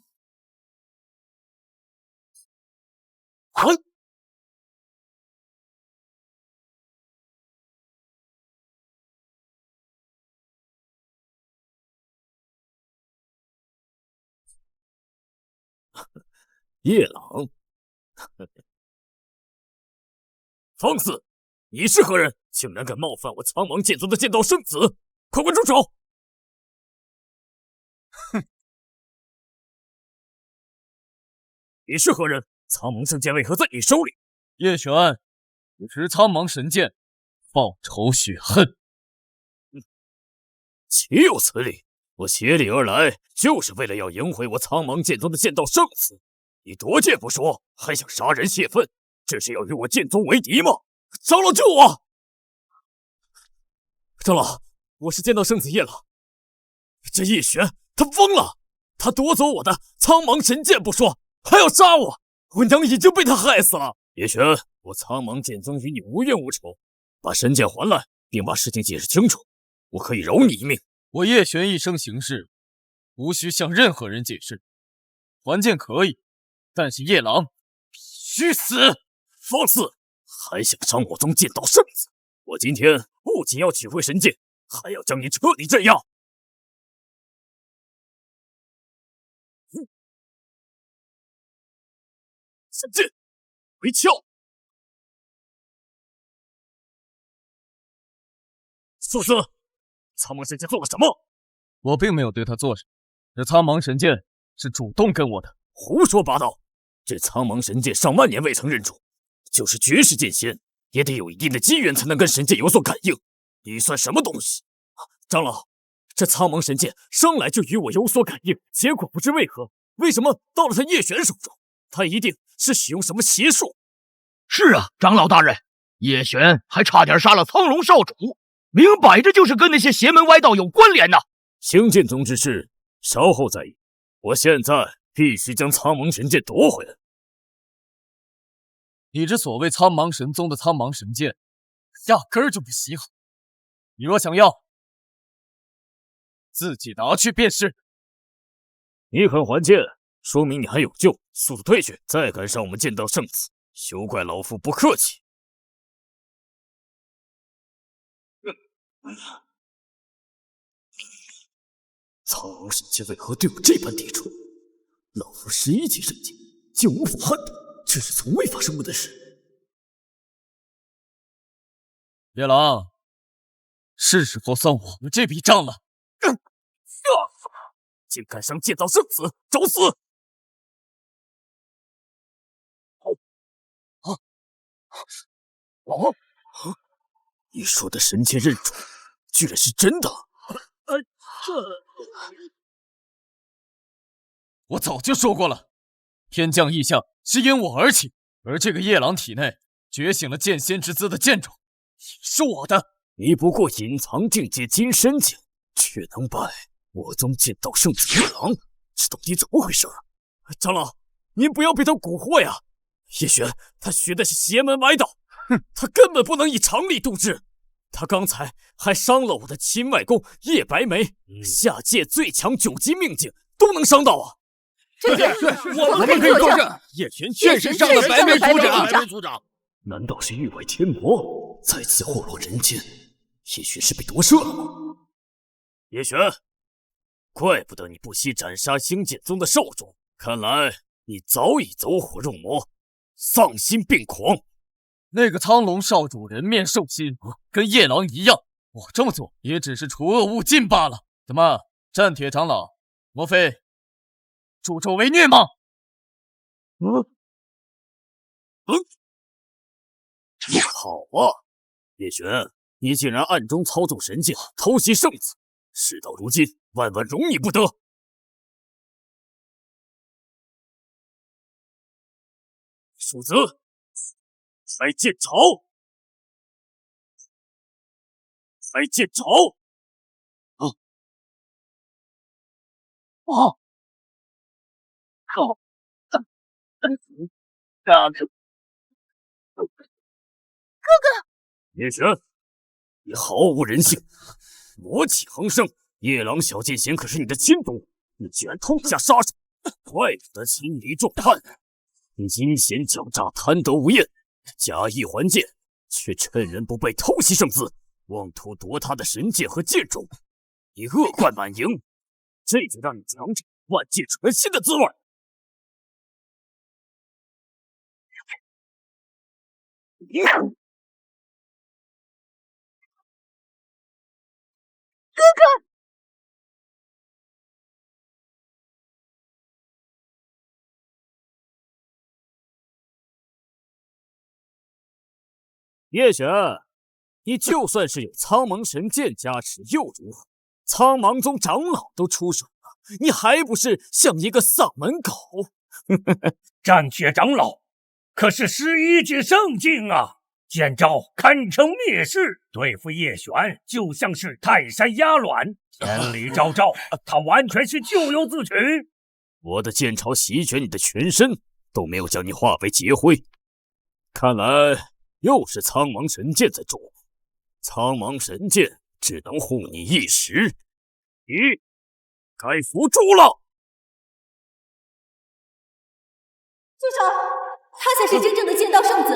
[SPEAKER 3] 叶朗。方四，你是何人？竟然敢冒犯我苍茫剑宗的剑道圣子！快快住手！哼！你是何人？苍茫圣剑为何在你手里？
[SPEAKER 1] 叶璇，你持苍茫神剑，报仇雪恨。
[SPEAKER 3] 岂有此理！我携礼而来，就是为了要赢回我苍茫剑宗的剑道圣子。你夺剑不说，还想杀人泄愤，这是要与我剑宗为敌吗？长老救我！长老，我是剑道圣子叶朗。这叶璇，他疯了！他夺走我的苍茫神剑不说，还要杀我！我娘已经被他害死了。叶璇，我苍茫剑宗与你无冤无仇，把神剑还来，并把事情解释清楚，我可以饶你一命。
[SPEAKER 1] 我叶璇一生行事，无需向任何人解释。还剑可以，但是叶朗必须死！
[SPEAKER 3] 放肆！还想伤我宗剑道圣子！我今天不仅要取回神剑，还要将你彻底镇压！神剑回鞘！素子，苍茫神剑做了什么？
[SPEAKER 1] 我并没有对他做什么，这苍茫神剑是主动跟我的。
[SPEAKER 3] 胡说八道！这苍茫神剑上万年未曾认主，就是绝世剑仙，也得有一定的机缘才能跟神剑有所感应。你算什么东西？长老，这苍茫神剑生来就与我有所感应，结果不知为什么到了他叶璇手中，他一定是使用什么邪术。
[SPEAKER 11] 是啊，长老大人，叶璇还差点杀了苍龙少主，明摆着就是跟那些邪门歪道有关联呐。
[SPEAKER 3] 兴剑宗之事，稍后再议。我现在必须将苍茫神剑夺回来。
[SPEAKER 1] 你这所谓苍茫神宗的苍茫神剑，压根儿就不稀罕。你若想要，自己拿去便是。
[SPEAKER 3] 你肯还剑，说明你还有救。速速退去！再敢伤我们剑道圣子，休怪老夫不客气。苍茫神剑为何对我这般抵触？老夫11级神剑竟无法撼动，这是从未发生过的事。
[SPEAKER 1] 叶朗，是时候算我们这笔账了。
[SPEAKER 3] 竟敢伤剑道圣子，找死！你说的神剑认主，居然是真的！
[SPEAKER 1] 我早就说过了，天降异象是因我而起，而这个叶朗体内觉醒了剑仙之姿的剑种，也是我的。
[SPEAKER 3] 你不过隐藏境界金身剑，却能败我宗剑道圣子叶朗，这到底怎么回事？长老，您不要被他蛊惑呀！叶璇，他学的是邪门歪道，他根本不能以常理度之。他刚才还伤了我的亲外公叶白眉，下界最强9级命境都能伤到啊！
[SPEAKER 9] 对，
[SPEAKER 10] 我们可以作证，叶璇确实伤了白眉族长。
[SPEAKER 3] 难道是域外天魔再次祸落人间？叶璇是被夺舍了吗？叶璇，怪不得你不惜斩杀兴剑宗的少主，看来你早已走火入魔，丧心病狂。
[SPEAKER 1] 那个苍龙少主人面兽心，跟叶狼一样，我这么做也只是除恶务尽罢了。怎么，战铁长老，莫非助纣为虐吗？
[SPEAKER 3] 好啊，叶璇，你竟然暗中操纵神剑，偷袭圣子，事到如今，万万容你不得！鼠子，开剑潮！开剑潮！叶璇，你毫无人性，魔气横生。夜郎小剑仙可是你的亲族，你居然痛下杀手，怪不得心离重叛。你阴险狡诈，贪得无厌，假意还剑，却趁人不备偷袭圣子，妄图夺他的神剑和剑种，你恶贯满盈，这就让你尝尝万剑传心的滋味。
[SPEAKER 9] 哥哥！
[SPEAKER 3] 叶璇，你就算是有苍茫神剑加持又如何？苍茫宗长老都出手了，你还不是像一个丧门狗？
[SPEAKER 8] 战铁长老可是11级圣境啊，剑招堪称灭世，对付叶璇就像是泰山压卵，千里昭昭，他完全是咎由自取。
[SPEAKER 3] 我的剑潮席卷你的全身，都没有将你化为劫灰。看来又是苍茫神剑在作。苍茫神剑只能护你一时，你该服诛了。
[SPEAKER 5] 住手！他才是真正的剑道圣子。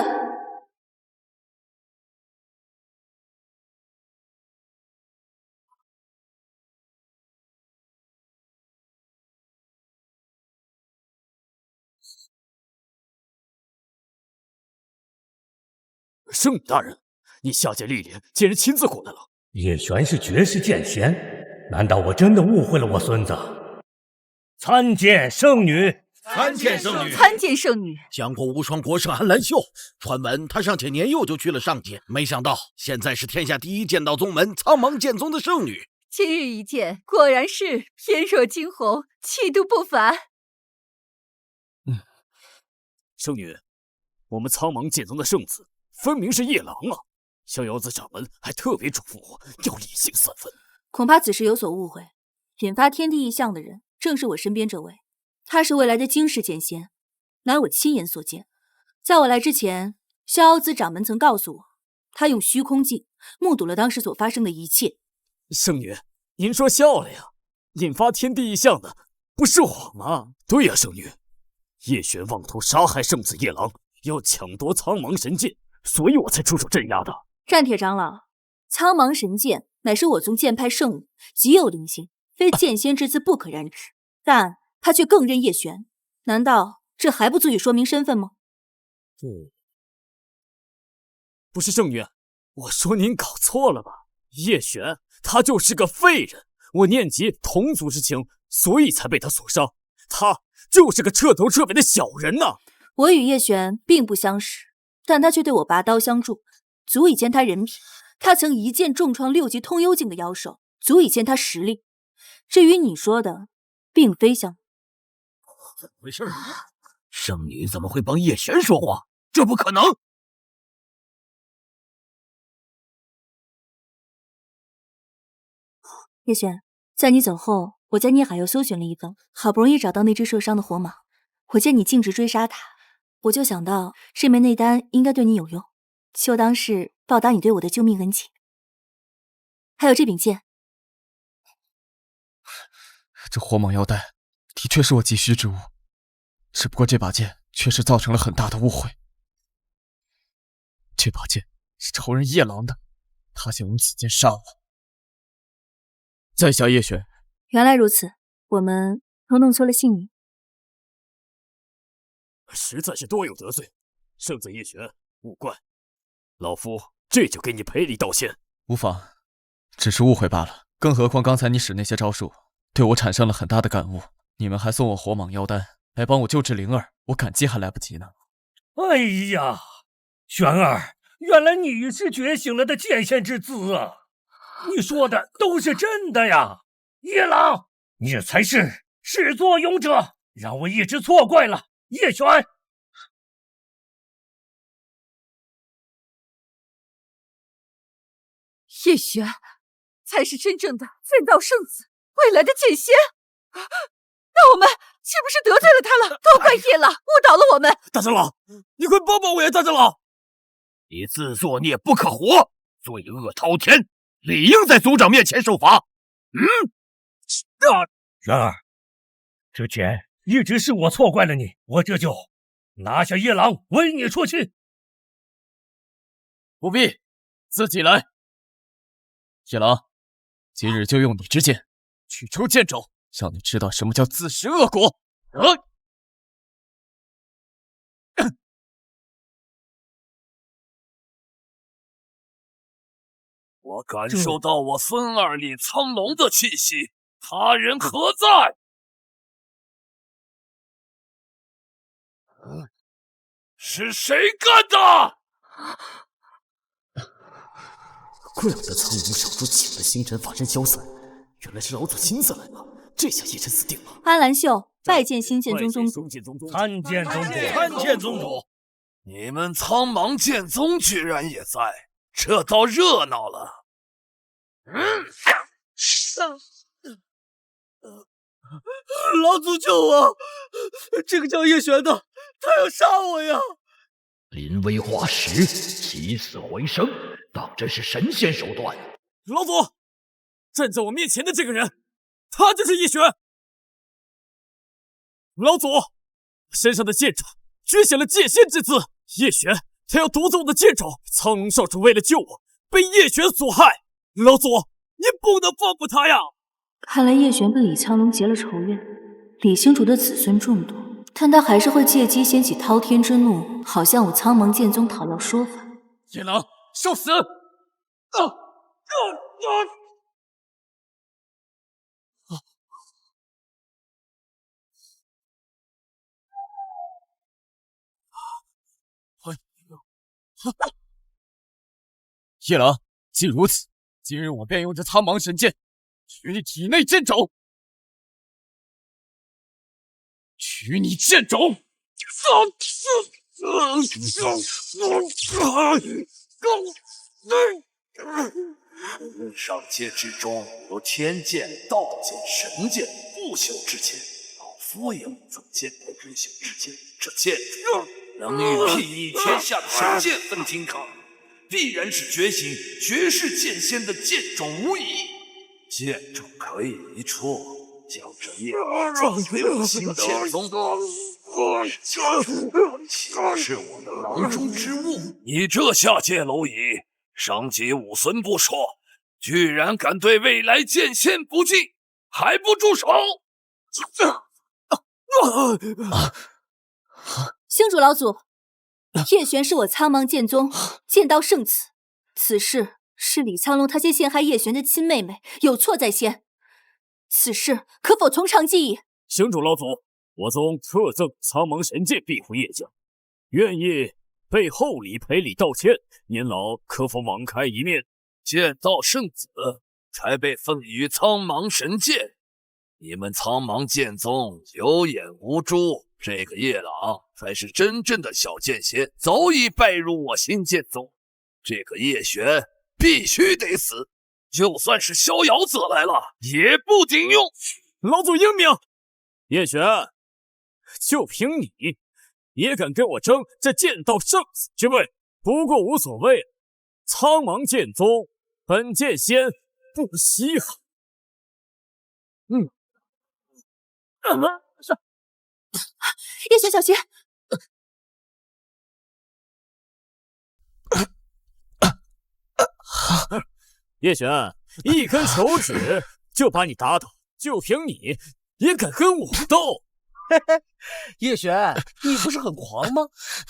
[SPEAKER 3] 圣女大人，你下界历练竟然亲自过来了。
[SPEAKER 8] 叶璇是绝世剑仙，难道我真的误会了我孙子？参见圣女，
[SPEAKER 6] 参见圣女，
[SPEAKER 9] 参见圣女。
[SPEAKER 6] 江国无双国圣安兰秀，传闻他尚且年幼就去了上界，没想到现在是天下第一剑道宗门苍茫剑宗的圣女。
[SPEAKER 9] 今日一见，果然是颜若惊鸿，气度不凡。
[SPEAKER 3] 圣女，我们苍茫剑宗的圣子分明是夜郎啊！逍遥子掌门还特别嘱咐我要理性3分。
[SPEAKER 5] 恐怕此时有所误会，引发天地异象的人正是我身边这位，他是未来的惊世剑仙，乃我亲眼所见。在我来之前，逍遥子掌门曾告诉我，他用虚空镜目睹了当时所发生的一切。
[SPEAKER 3] 圣女，您说笑了呀？引发天地异象的不是我吗？对呀，圣女，叶璇妄图杀害圣子夜郎，要抢夺苍茫神剑，所以我才出手镇压的。
[SPEAKER 5] 战铁长老，苍茫神剑乃是我宗剑派圣物，极有灵性，非剑仙之资不可染指。但他却更认叶璇，难道这还不足以说明身份吗？
[SPEAKER 3] 不是圣女，我说您搞错了吧？叶璇他就是个废人，我念及同族之情，所以才被他所伤。他就是个彻头彻尾的小人呐！
[SPEAKER 5] 我与叶璇并不相识，但他却对我拔刀相助，足以见他人品。他曾一剑重创6级通幽境的妖兽，足以见他实力。至于你说的，并非相。
[SPEAKER 6] 怎么回事啊？圣女怎么会帮叶璇说话？这不可能！
[SPEAKER 5] 叶璇，在你走后，我在孽海又搜寻了一番，好不容易找到那只受伤的火蟒。我见你径直追杀它，我就想到这枚内丹应该对你有用，就当是报答你对我的救命恩情。还有这柄剑，
[SPEAKER 1] 这火蟒腰带的确是我急需之物，只不过这把剑确实造成了很大的误会。这把剑是仇人夜郎的，他想用此剑杀我。在下叶璇。
[SPEAKER 5] 原来如此，我们都弄错了姓名。
[SPEAKER 3] 实在是多有得罪，圣子叶璇，勿怪，老夫这就给你赔礼道歉。
[SPEAKER 1] 无妨，只是误会罢了。更何况刚才你使那些招数，对我产生了很大的感悟。你们还送我火蟒妖丹，来帮我救治灵儿，我感激还来不及呢。
[SPEAKER 8] 哎呀，璇儿，原来你是觉醒了的剑仙之子啊！你说的都是真的呀！夜郎，你才是始作俑者，让我一直错怪了叶璇。
[SPEAKER 9] 叶璇才是真正的剑道圣子，未来的剑仙。那我们是不是得罪了他了？都怪叶郎误导了我们。
[SPEAKER 6] 大长老，你快帮帮我呀！大长老，你自作孽不可活，罪恶滔天，理应在族长面前受罚。
[SPEAKER 8] 然而，之前一直是我错怪了你，我这就拿下夜郎，为你出气。
[SPEAKER 1] 不必，自己来。夜郎，今日就用你之剑去除剑肘，让你知道什么叫自食恶果。
[SPEAKER 12] 我感受到我孙二里苍龙的气息，他人何在？是谁干的？
[SPEAKER 3] 怪不得苍龙少主请了星辰法身消散，原来是老祖亲自来了。这下叶辰死定了。
[SPEAKER 14] 安澜秀拜见星剑宗宗主。
[SPEAKER 8] 参见宗主，
[SPEAKER 6] 参见宗主。
[SPEAKER 12] 你们苍茫剑宗居然也在，这倒热闹了。
[SPEAKER 6] 老祖救我！这个叫叶璇的，他要杀我呀！
[SPEAKER 11] 临危化石，起死回生，当真是神仙手段。
[SPEAKER 6] 老祖，站在我面前的这个人，他就是叶璇。老祖，身上的剑爪居显了剑仙之姿。叶璇，他要夺走我的剑爪。苍龙少主为了救我，被叶璇所害。老祖，你不能放过他呀！
[SPEAKER 14] 看来叶璇跟李苍龙结了仇怨，李星主的子孙众多，但他还是会借机掀起滔天之怒，好向我苍茫剑宗讨要说法。
[SPEAKER 6] 叶狼，受死！叶狼，既如此，今日我便用这苍茫神剑取你体内剑种，取你剑种！
[SPEAKER 12] 上界之中有天剑、道剑、神剑、不朽之剑，老夫也无曾见过不朽之剑。这剑能与睥睨天下的神剑分庭抗礼，必然是觉醒绝世剑仙的剑种无疑。剑种可以一出，将这叶转为我新剑宗，岂是我的囊中之物？你这下界蝼蚁，伤及武孙不说，居然敢对未来剑仙不敬，还不住手！
[SPEAKER 14] 星主老祖，叶璇是我苍茫剑宗剑道圣子，此事是李苍龙他先陷害叶璇的亲妹妹，有错在先，此事可否从长计议？
[SPEAKER 6] 星主老祖，我宗特赠苍茫神剑庇护叶家，愿意备厚礼赔礼道歉，您老可否网开一面？
[SPEAKER 12] 剑道圣子才被奉于苍茫神剑，你们苍茫剑宗有眼无珠，这个叶朗才是真正的小剑仙，早已拜入我新剑宗。这个叶璇必须得死，就算是逍遥子来了也不顶用。
[SPEAKER 6] 老祖英明，叶璇，就凭你也敢跟我争这剑道圣子之位？不过无所谓，苍茫剑宗本剑仙不稀罕。
[SPEAKER 14] 叶璇小心！
[SPEAKER 6] 叶璇，一根手指就把你打倒，就凭你也敢跟我斗？
[SPEAKER 15] 叶璇，你不是很狂吗？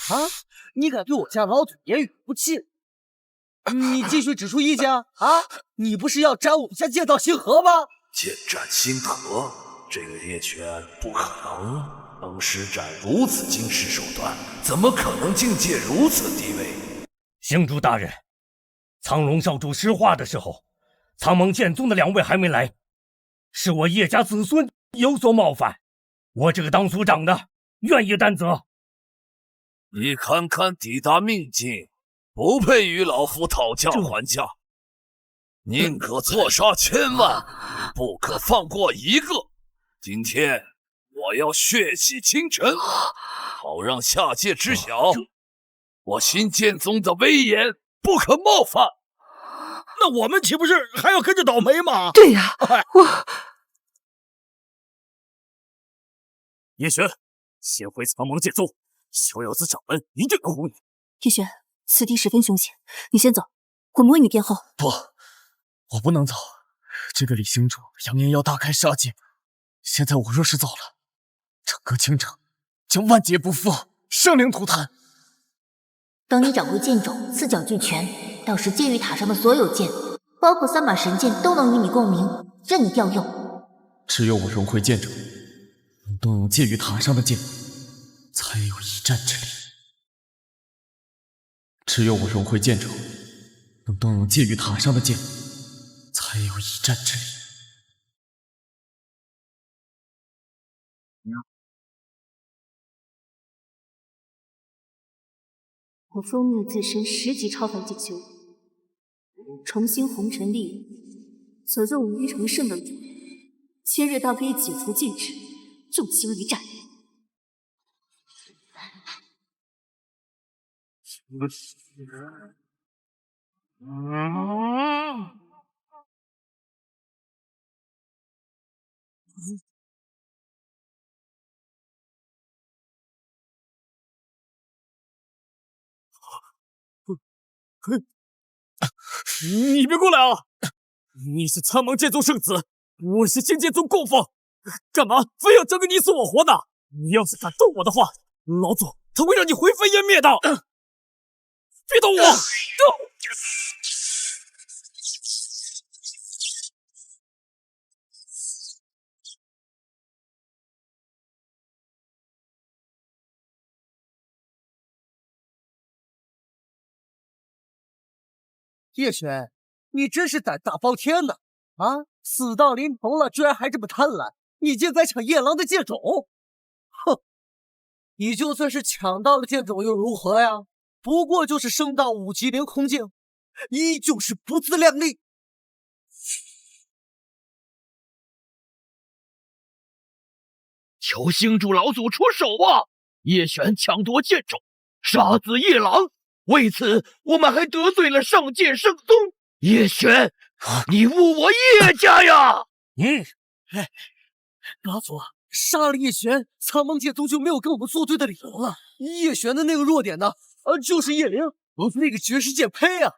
[SPEAKER 15] 啊，你敢对我家老祖言语不弃？你继续指出意见啊！你不是要斩我们家剑道星河吗？
[SPEAKER 12] 剑斩星河，这个叶璇不可能施展如此惊世手段，怎么可能境界如此低微？
[SPEAKER 8] 星主大人，苍龙少主施话的时候，苍茫剑宗的2位还没来，是我叶家子孙有所冒犯，我这个当族长的愿意担责。
[SPEAKER 12] 你堪堪抵达命境，不配与老夫讨价还价，宁可错杀千万，不可放过一个。今天我要血洗倾城，好让下界知晓，我新剑宗的威严不可冒犯。
[SPEAKER 6] 那我们岂不是还要跟着倒霉吗？
[SPEAKER 14] 对呀，我
[SPEAKER 6] 叶璇，先回苍茫剑宗，逍遥子掌门一定保护你。
[SPEAKER 14] 叶璇，此地十分凶险，你先走，我们为你殿后。
[SPEAKER 1] 不，我不能走。这个李星主扬言要大开杀戒，现在我若是走了，整个京城将万劫不复，生灵涂炭。
[SPEAKER 5] 等你掌握剑种，四角俱全，到时剑玉塔上的所有剑包括3把神剑都能与你共鸣，任你调用。
[SPEAKER 1] 只有我融回剑中，能动用剑与塔上的剑，才有一战之力。只有我融回剑中，能动用剑与塔上的剑，才有一战之力。
[SPEAKER 14] 我封灭自身10级超凡剑修，重新红尘历，所作无余成圣等主，今日当可以解除禁制，众星一战。
[SPEAKER 6] 你别过来啊！你是苍茫剑宗圣子，我是仙剑宗供奉，干嘛非要争个你死我活的？你要是敢动我的话，老祖他会让你灰飞烟灭的！别动我！
[SPEAKER 15] 叶璇，你真是胆大包天呐！啊，死到临头了，居然还这么贪婪，你竟敢抢夜郎的剑种！哼，你就算是抢到了剑种又如何呀？不过就是升到5级凌空境，依旧是不自量力。
[SPEAKER 11] 求星主老祖出手啊！叶璇抢夺剑种，杀子夜郎。为此，我们还得罪了上界圣宗。叶璇，你误我叶家呀！
[SPEAKER 15] 老祖杀了叶璇，苍茫剑宗就没有跟我们作对的理由了。叶璇的那个弱点呢，就是叶灵，那个绝世剑胚啊！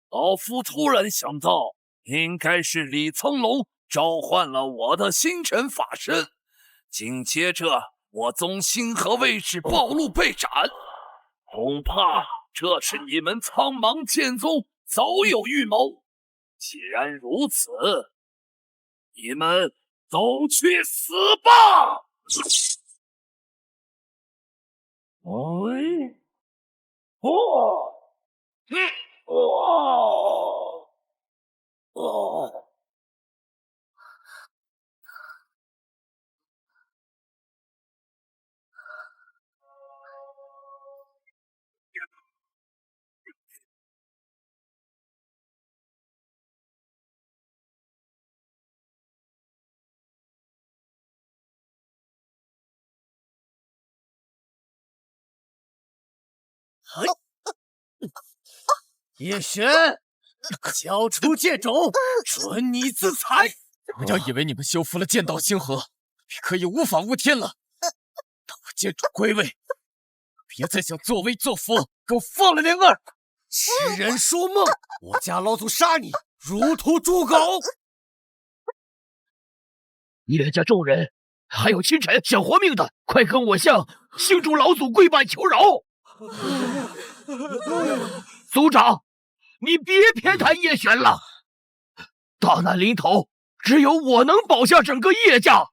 [SPEAKER 12] 老夫突然想到，应该是李苍龙召唤了我的星辰法身，紧接着我宗星河卫士暴露被斩，恐怕这是你们苍茫剑宗早有预谋。既然如此，你们都去死吧！
[SPEAKER 15] 叶璇，交出剑种，准你自裁！
[SPEAKER 1] 不要以为你们修复了剑道星河，便可以无法无天了。等我剑主归位，别再想作威作福，给我放了灵儿！
[SPEAKER 15] 痴人说梦！我家老祖杀你，如屠猪狗！
[SPEAKER 11] 叶家众人，还有清晨想活命的，快跟我向星主老祖跪拜求饶！族长，你别偏袒叶璇了。大难临头，只有我能保下整个叶家。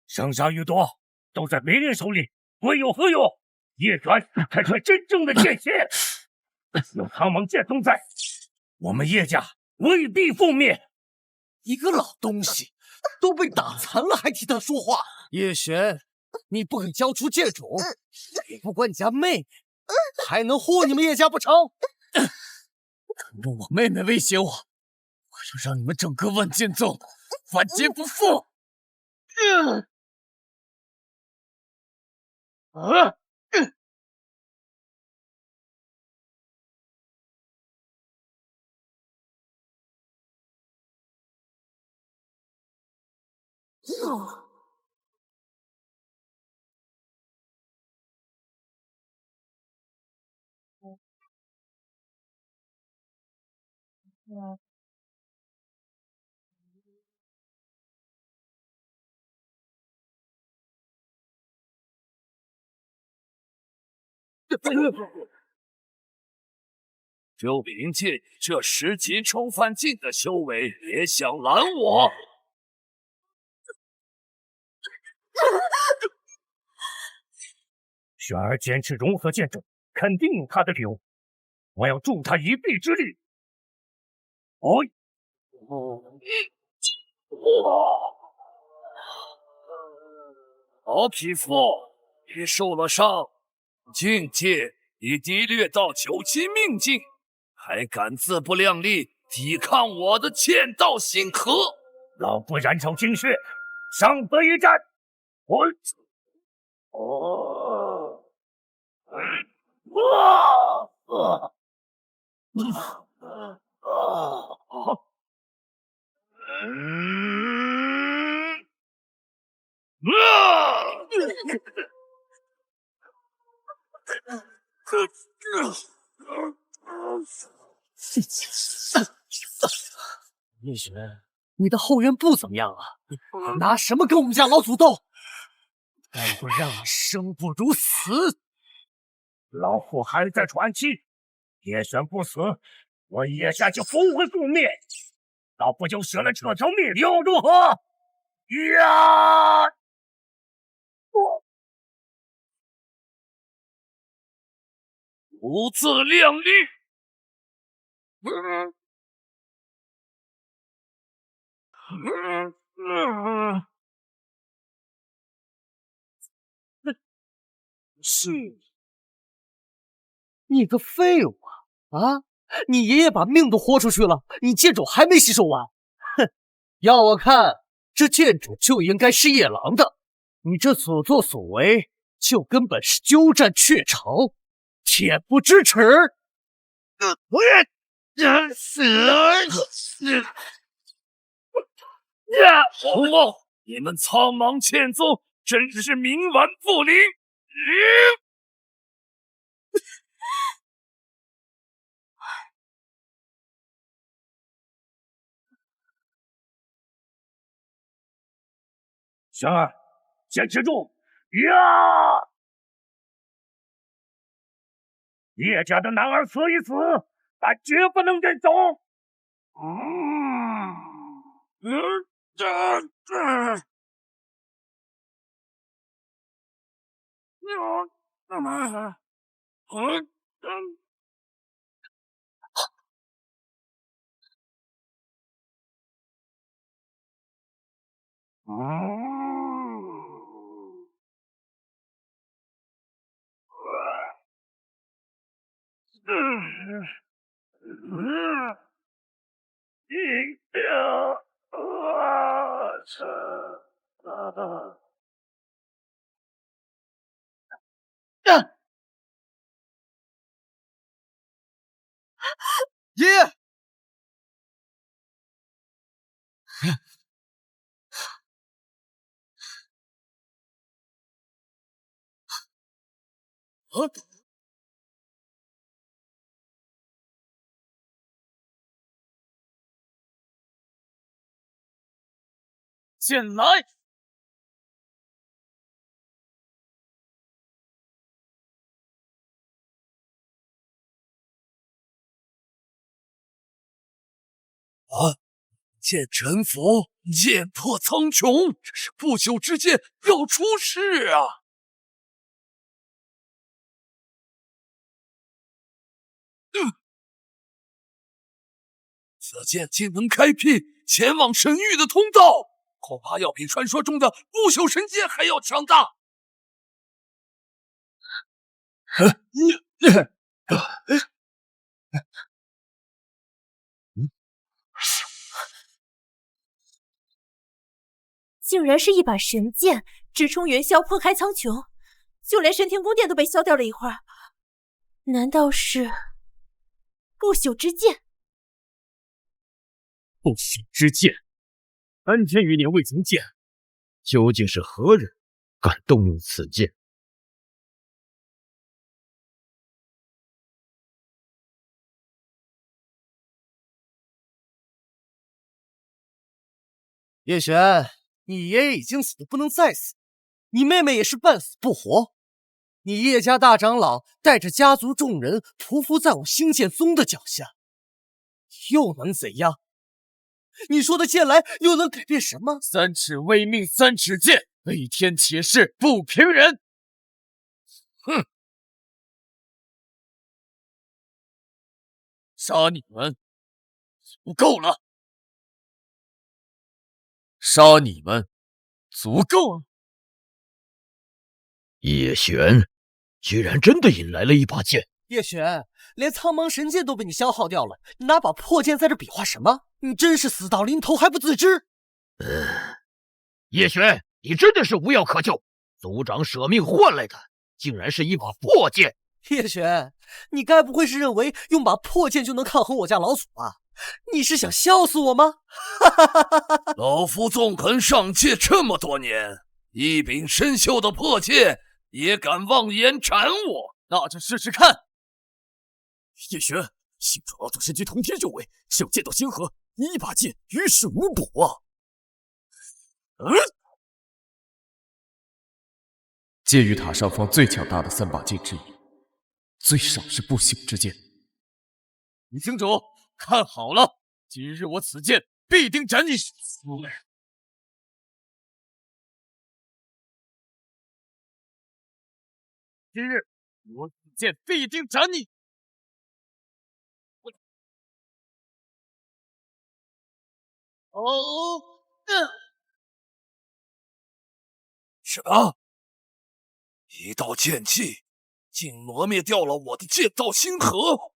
[SPEAKER 8] 生杀予夺都在没人手里，贵有何用？叶璇才是真正的剑仙。有苍茫剑宗在，我们叶家未必覆灭。
[SPEAKER 15] 一个老东西，都被打残了还替他说话。叶璇，你不肯交出剑种，也不管你家妹妹，还能护你们叶家不成？
[SPEAKER 1] 敢用我妹妹威胁我，我要让你们整个万剑宗万劫不复！
[SPEAKER 12] 就凭借你这10级冲犯境的修为，也想拦我？
[SPEAKER 8] 轩儿坚持融合剑种，肯定有他的理由。我要助他一臂之力。
[SPEAKER 12] 好匹夫，你受了伤，境界已低劣到9级命境，还敢自不量力抵抗我的剑道星河？
[SPEAKER 8] 老夫燃烧精血，上得一战。
[SPEAKER 7] 叶璇，你的后援不怎么样啊，拿什么跟我们家老祖斗？该不让你生不如死！
[SPEAKER 8] 老夫还在喘气，叶璇不死，我叶家就不会覆灭。老夫就舍了这条命，又如何？呀！
[SPEAKER 12] 不自量力！
[SPEAKER 7] 是你个废物啊！你爷爷把命都豁出去了，你剑种还没吸收完。哼，要我看，这剑种就应该是叶狼的。你这所作所为，就根本是鸠占鹊巢，恬不知耻。
[SPEAKER 12] 红梦，你们苍茫剑宗真是冥顽不灵！
[SPEAKER 8] 轩儿，坚持住！呀！叶家的男儿死一死，但绝不能认走。
[SPEAKER 1] 爷爷，
[SPEAKER 6] 进来！
[SPEAKER 12] 见臣服，剑破苍穹，这是不朽之剑要出世啊！此剑竟能开辟前往神域的通道，恐怕要比传说中的不朽神剑还要强大。
[SPEAKER 16] 竟然是一把神剑，直冲元霄，破开苍穹，就连神天宫殿都被削掉了一块。难道是不朽之剑？
[SPEAKER 11] 不朽之剑，3千余年未曾见，究竟是何人敢动用此剑？
[SPEAKER 7] 叶璇，你爷爷已经死得不能再死，你妹妹也是半死不活，你叶家大长老带着家族众人匍匐在我星剑宗的脚下，又能怎样？你说的剑来又能改变什么
[SPEAKER 1] ？3尺微命3尺剑，为天且是不平人。哼！杀你们足够了，杀你们足够了。
[SPEAKER 11] 叶璇居然真的引来了一把剑。
[SPEAKER 7] 叶璇，连苍茫神剑都被你消耗掉了，你拿把破剑在这比划什么？你真是死到临头还不自知。
[SPEAKER 11] 叶璇，你真的是无药可救，族长舍命换来的竟然是一把破剑。
[SPEAKER 7] 叶璇，你该不会是认为用把破剑就能抗衡我家老祖吧？你是想笑死我吗？
[SPEAKER 12] 老夫纵横上界这么多年，一柄生锈的破剑也敢妄言斩我，
[SPEAKER 1] 那就试试看。
[SPEAKER 6] 叶璇，信主老祖身居通天右位，是有剑道星河，一把剑于事无补啊！
[SPEAKER 1] 剑玉塔上方最强大的3把剑之一，最少是不朽之剑。李清主，看好了，今日我此剑必定斩你！今日我此剑必定斩你！
[SPEAKER 12] 什么？一道剑气竟磨灭掉了我的剑道星河！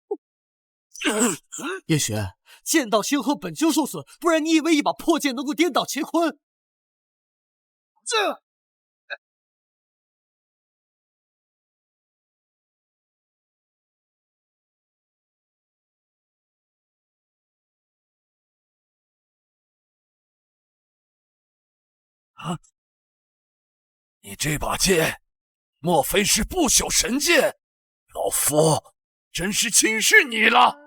[SPEAKER 7] 叶璇，剑道星河本就受损，不然你以为一把破剑能够颠倒乾坤？
[SPEAKER 12] 啊！你这把剑，莫非是不朽神剑？老夫真是轻视你了！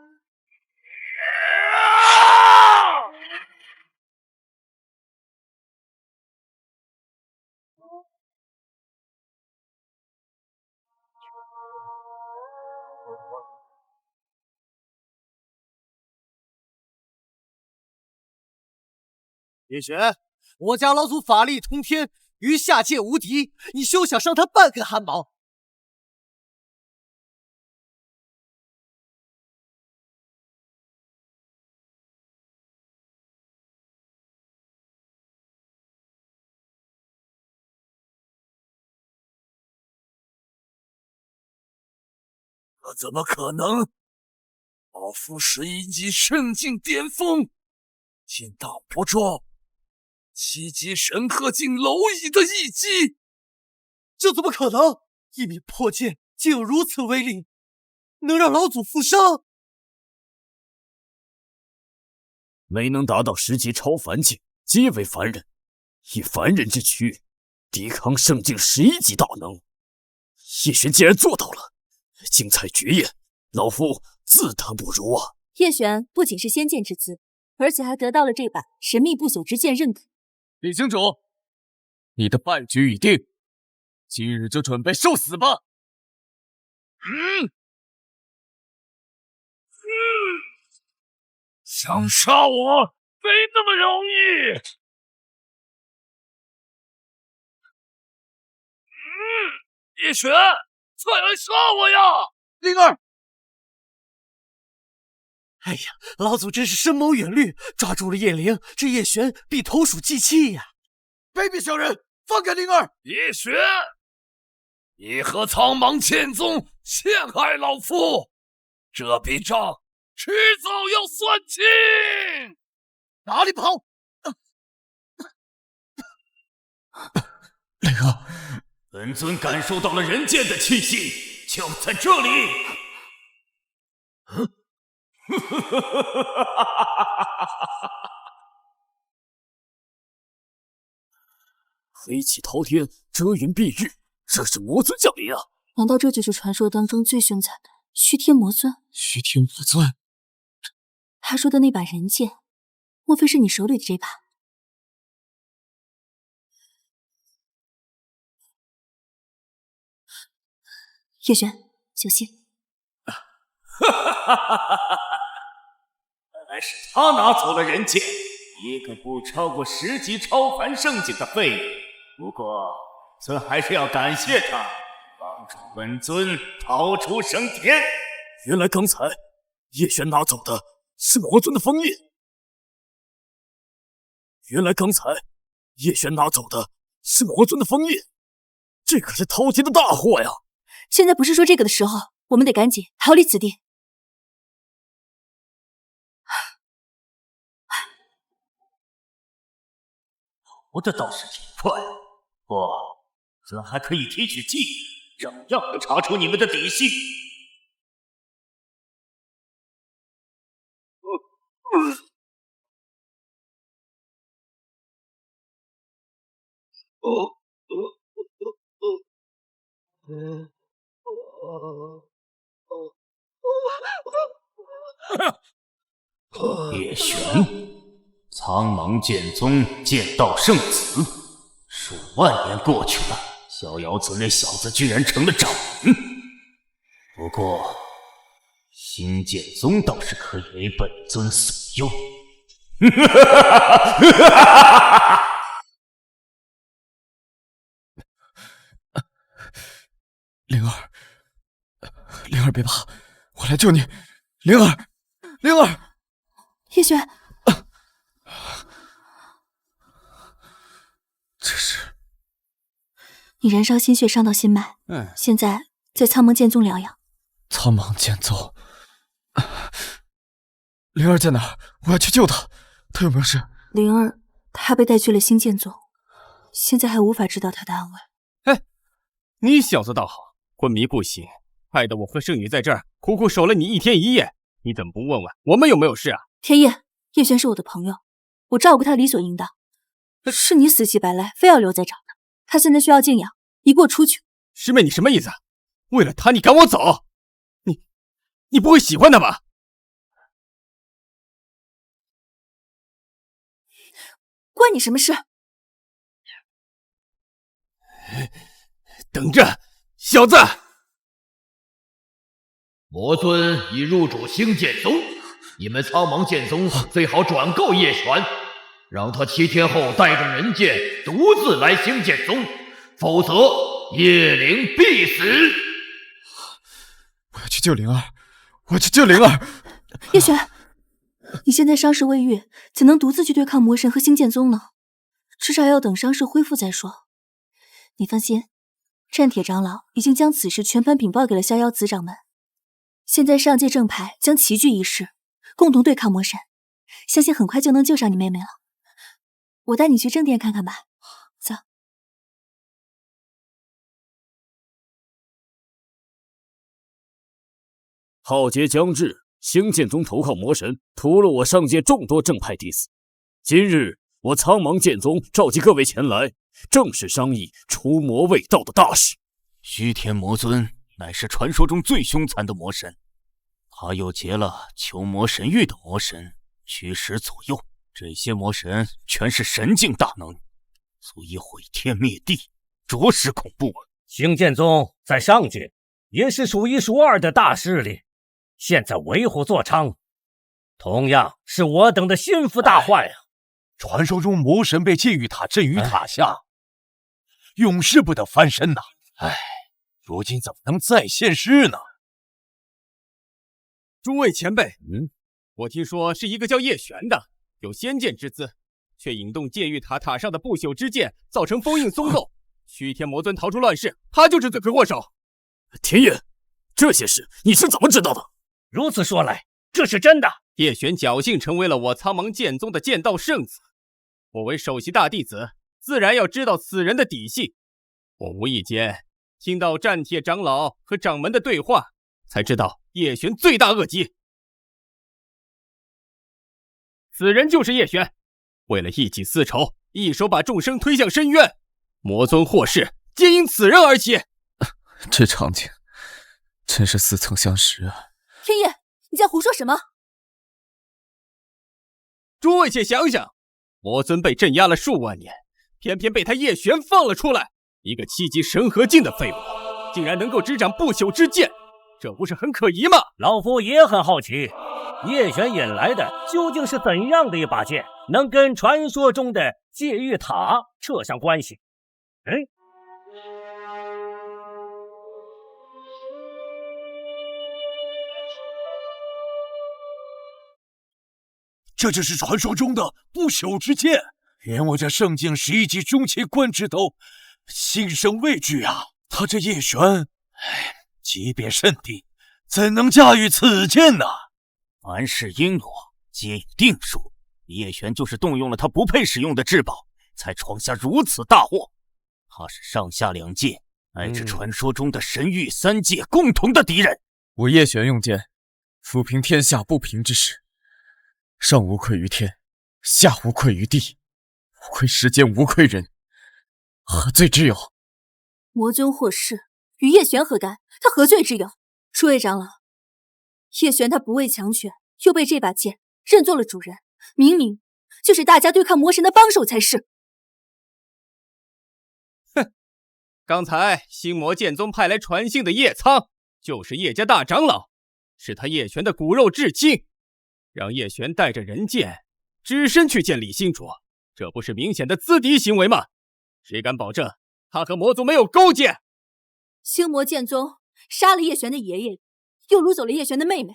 [SPEAKER 7] 叶璇，我家老祖法力通天，于下界无敌，你休想伤他半根汗毛！
[SPEAKER 12] 这怎么可能？老夫11级圣境巅峰，竟挡不住7级神鹤境蝼蚁的一击！
[SPEAKER 7] 这怎么可能？一柄破剑竟有如此威力，能让老祖负伤？
[SPEAKER 6] 没能达到10级超凡境，皆为凡人。以凡人之躯抵抗圣境11级大能，叶璇竟然做到了！精彩绝艳，老夫自当不如啊！
[SPEAKER 14] 叶璇不仅是仙剑之资，而且还得到了这把神秘不朽之剑认可。
[SPEAKER 1] 李清主，你的败局已定，今日就准备受死吧！
[SPEAKER 12] 想杀我没那么容易！叶璇，快来杀我呀！
[SPEAKER 1] 灵儿，
[SPEAKER 7] 哎呀，老祖真是深谋远虑，抓住了叶灵，这叶璇必投鼠忌器呀！
[SPEAKER 1] 卑鄙小人，放开灵儿！
[SPEAKER 12] 叶璇，你和苍茫剑宗陷害老夫，这笔账迟早要算清！
[SPEAKER 1] 哪里跑！灵儿，
[SPEAKER 8] 本尊感受到了人间的气息，就在这里。
[SPEAKER 6] 黑气滔天，遮云蔽日，这是魔尊降临啊！
[SPEAKER 14] 难道这就是传说当中最凶残的虚天魔尊？
[SPEAKER 1] 虚天魔尊，
[SPEAKER 14] 他说的那把人剑，莫非是你手里的这把？叶璇，小心！
[SPEAKER 8] 原来是他拿走了人剑，一个不超过10级超凡圣境的废物。不过，尊还是要感谢他，帮助本尊逃出升天。
[SPEAKER 3] 原来刚才叶璇拿走的是魔尊的封印。原来刚才叶璇拿走的是魔尊的封印，这可是偷鸡的大祸呀！
[SPEAKER 14] 现在不是说这个的时候，我们得赶紧逃离此地。
[SPEAKER 8] 活的倒是挺快，不过尊还可以提取记忆，照样能查出你们的底细。叶璇，苍茫剑宗剑道圣子，数万年过去了，逍遥子那小子居然成了掌门。不过，新剑宗倒是可以为本尊所用。
[SPEAKER 1] 灵儿，灵儿别怕，我来救你。灵儿，灵儿，
[SPEAKER 14] 叶璇，
[SPEAKER 1] 这是
[SPEAKER 14] 你燃烧心血伤到心脉，现在在苍茫剑宗疗养。
[SPEAKER 1] 苍茫剑宗，灵儿在哪儿？我要去救她。她有没有事？
[SPEAKER 14] 灵儿，她被带去了新剑宗，现在还无法知道她的安危。
[SPEAKER 2] 哎，你小子倒好，昏迷不醒，害得我和圣女在这儿苦苦守了你1天1夜。你怎么不问问我们有没有事啊？
[SPEAKER 14] 天夜，叶璇是我的朋友，我照顾他理所应当。是你死乞白赖，非要留在这儿的。他现在需要静养，你给我出去。
[SPEAKER 2] 师妹，你什么意思？为了他，你赶我走？你不会喜欢他吧？
[SPEAKER 14] 关你什么事？
[SPEAKER 2] 等着，小子！
[SPEAKER 11] 魔尊已入主星剑宗，你们苍茫剑宗最好转告叶璇，让他7天后带着人剑独自来星剑宗，否则叶灵必死。
[SPEAKER 1] 我要去救灵儿，我要去救灵儿。
[SPEAKER 14] 叶璇，你现在伤势未愈，怎能独自去对抗魔神和星剑宗呢？至少要等伤势恢复再说。你放心，战铁长老已经将此事全盘禀报给了逍遥子掌门。现在上界正派将齐聚一室，共同对抗魔神，相信很快就能救上你妹妹了。我带你去正殿看看吧，走。
[SPEAKER 3] 浩劫将至，星剑宗投靠魔神，屠了我上界众多正派弟子。今日我苍茫剑宗召集各位前来，正是商议除魔卫道的大事。
[SPEAKER 8] 虚天魔尊乃是传说中最凶残的魔神，他又结了求魔神域的魔神，驱使左右。这些魔神全是神境大能，足以毁天灭地，着实恐怖。
[SPEAKER 17] 星剑宗在上界也是数1数2的大势力，现在为虎作伥，同样是我等的心腹大患啊！
[SPEAKER 18] 传说中魔神被戒玉塔镇于塔下，永世不得翻身呐！如今怎么能再现世呢？
[SPEAKER 2] 诸位前辈，我听说是一个叫叶璇的，有仙剑之姿，却引动戒玉塔塔上的不朽之剑，造成封印松动，虚天魔尊逃出乱世，他就是罪魁祸首。
[SPEAKER 3] 天野，这些事你是怎么知道的？
[SPEAKER 17] 如此说来，这是真的。
[SPEAKER 2] 叶璇侥幸成为了我苍茫剑宗的剑道圣子，我为首席大弟子，自然要知道此人的底细。我无意间听到战铁长老和掌门的对话，才知道叶璇罪大恶极。此人就是叶璇，为了一己私仇，一手把众生推向深渊，魔尊祸事皆因此人而起。
[SPEAKER 1] 这场景真是似曾相识啊！
[SPEAKER 14] 天野，你在胡说什么？
[SPEAKER 2] 诸位且想想，魔尊被镇压了数万年，偏偏被他叶璇放了出来，一个7级神河境的废物，竟然能够执掌不朽之剑，这不是很可疑吗？
[SPEAKER 17] 老夫也很好奇，叶璇引来的究竟是怎样的一把剑，能跟传说中的戒玉塔扯上关系？
[SPEAKER 18] 这就是传说中的不朽之剑，连我这圣境11级中期官职都心生畏惧啊！他这叶璇，级别甚低，怎能驾驭此剑呢？
[SPEAKER 8] 凡事因果，皆有定数。叶璇就是动用了他不配使用的至宝，才闯下如此大祸。他是上下两界，乃至传说中的神域3界共同的敌人。
[SPEAKER 1] 我叶璇用剑，抚平天下不平之事，上无愧于天，下无愧于地，无愧世间，无愧人，何罪之有？
[SPEAKER 14] 魔尊祸世，与叶璇何干？他何罪之有？诸位长老，叶璇他不畏强权，又被这把剑认作了主人，明明就是大家对抗魔神的帮手才是。
[SPEAKER 2] 刚才星魔剑宗派来传信的叶苍，就是叶家大长老，是他叶璇的骨肉至亲，让叶璇带着人剑只身去见李星卓，这不是明显的资敌行为吗？谁敢保证他和魔族没有勾结？
[SPEAKER 14] 星魔剑宗杀了叶璇的爷爷，又掳走了叶璇的妹妹，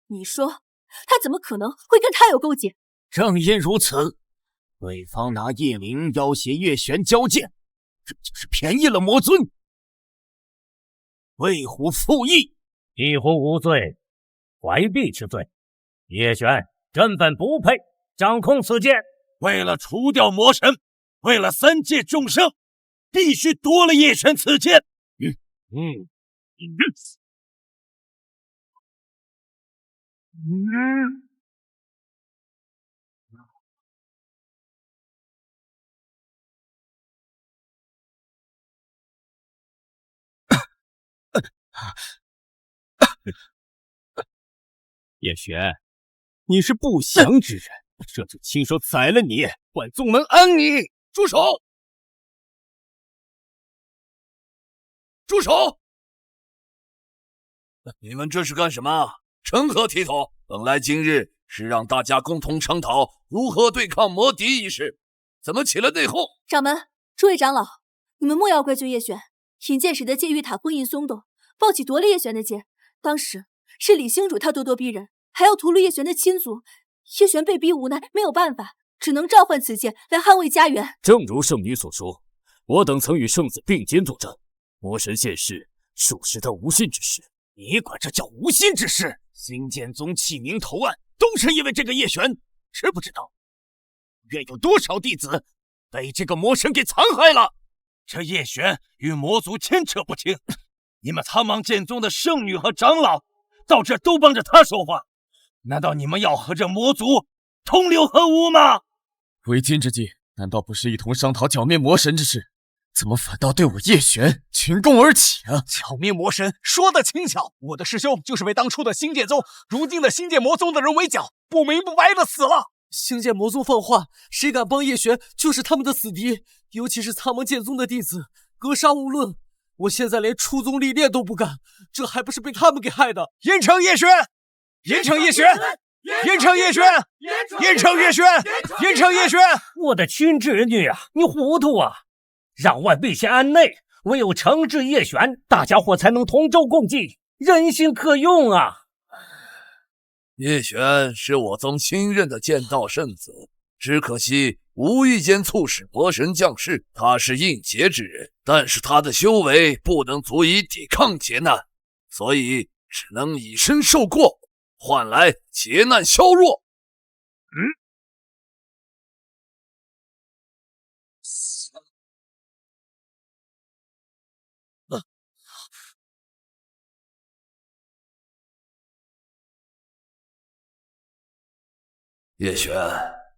[SPEAKER 14] 你说他怎么可能会跟他有勾结？
[SPEAKER 8] 正因如此，对方拿叶灵要挟叶璇交剑，这就是便宜了魔尊，为虎负义。
[SPEAKER 17] 一呼无罪，怀璧之罪。叶璇根本不配掌控此剑。
[SPEAKER 18] 为了除掉魔神，为了3界众生，必须夺了叶璇此剑。
[SPEAKER 2] 叶璇，你是不祥之人，这就亲手宰了你，换宗门安宁！
[SPEAKER 12] 住手！住手！你们这是干什么？成何体统？本来今日是让大家共同商讨如何对抗魔敌一事，怎么起了内讧？
[SPEAKER 14] 掌门，诸位长老，你们莫要怪罪叶璇。引剑使得戒玉塔封印松动，抱起夺了叶璇的剑。当时是李星主他咄咄逼人，还要屠戮叶璇的亲族。叶璇被逼无奈，没有办法，只能召唤此剑来捍卫家园。
[SPEAKER 3] 正如圣女所说，我等曾与圣子并肩作战，魔神现世，属实的无心之事。
[SPEAKER 8] 你管这叫无心之事？星剑宗弃明投案，都是因为这个叶璇，知不知道？愿有多少弟子被这个魔神给残害了？
[SPEAKER 18] 这叶璇与魔族牵扯不清，你们苍茫剑宗的圣女和长老到这都帮着他说话，难道你们要和这魔族同流合污吗？
[SPEAKER 1] 为今之计，难道不是一同商讨剿灭魔神之事？怎么反倒对我叶璇群攻而起啊？
[SPEAKER 10] 剿灭魔神说得轻巧，我的师兄就是被当初的星剑宗，如今的星剑魔宗的人围剿，不明不白的死了。
[SPEAKER 15] 星剑魔宗放话，谁敢帮叶璇，就是他们的死敌。尤其是苍茫剑宗的弟子，格杀勿论。我现在连出宗历练都不敢，这还不是被他们给害的？
[SPEAKER 10] 严惩叶璇！严惩叶璇！严惩叶璇！严惩叶璇！严惩叶璇！
[SPEAKER 17] 我的亲侄女啊，你糊涂啊！让万必先安内，唯有惩治叶璇，大家伙才能同舟共济，人心可用啊！
[SPEAKER 12] 叶璇是我宗亲任的剑道圣子，只可惜无意间促使魔神降世。他是应劫之人，但是他的修为不能足以抵抗劫难，所以只能以身受过，换来劫难削弱。叶璇，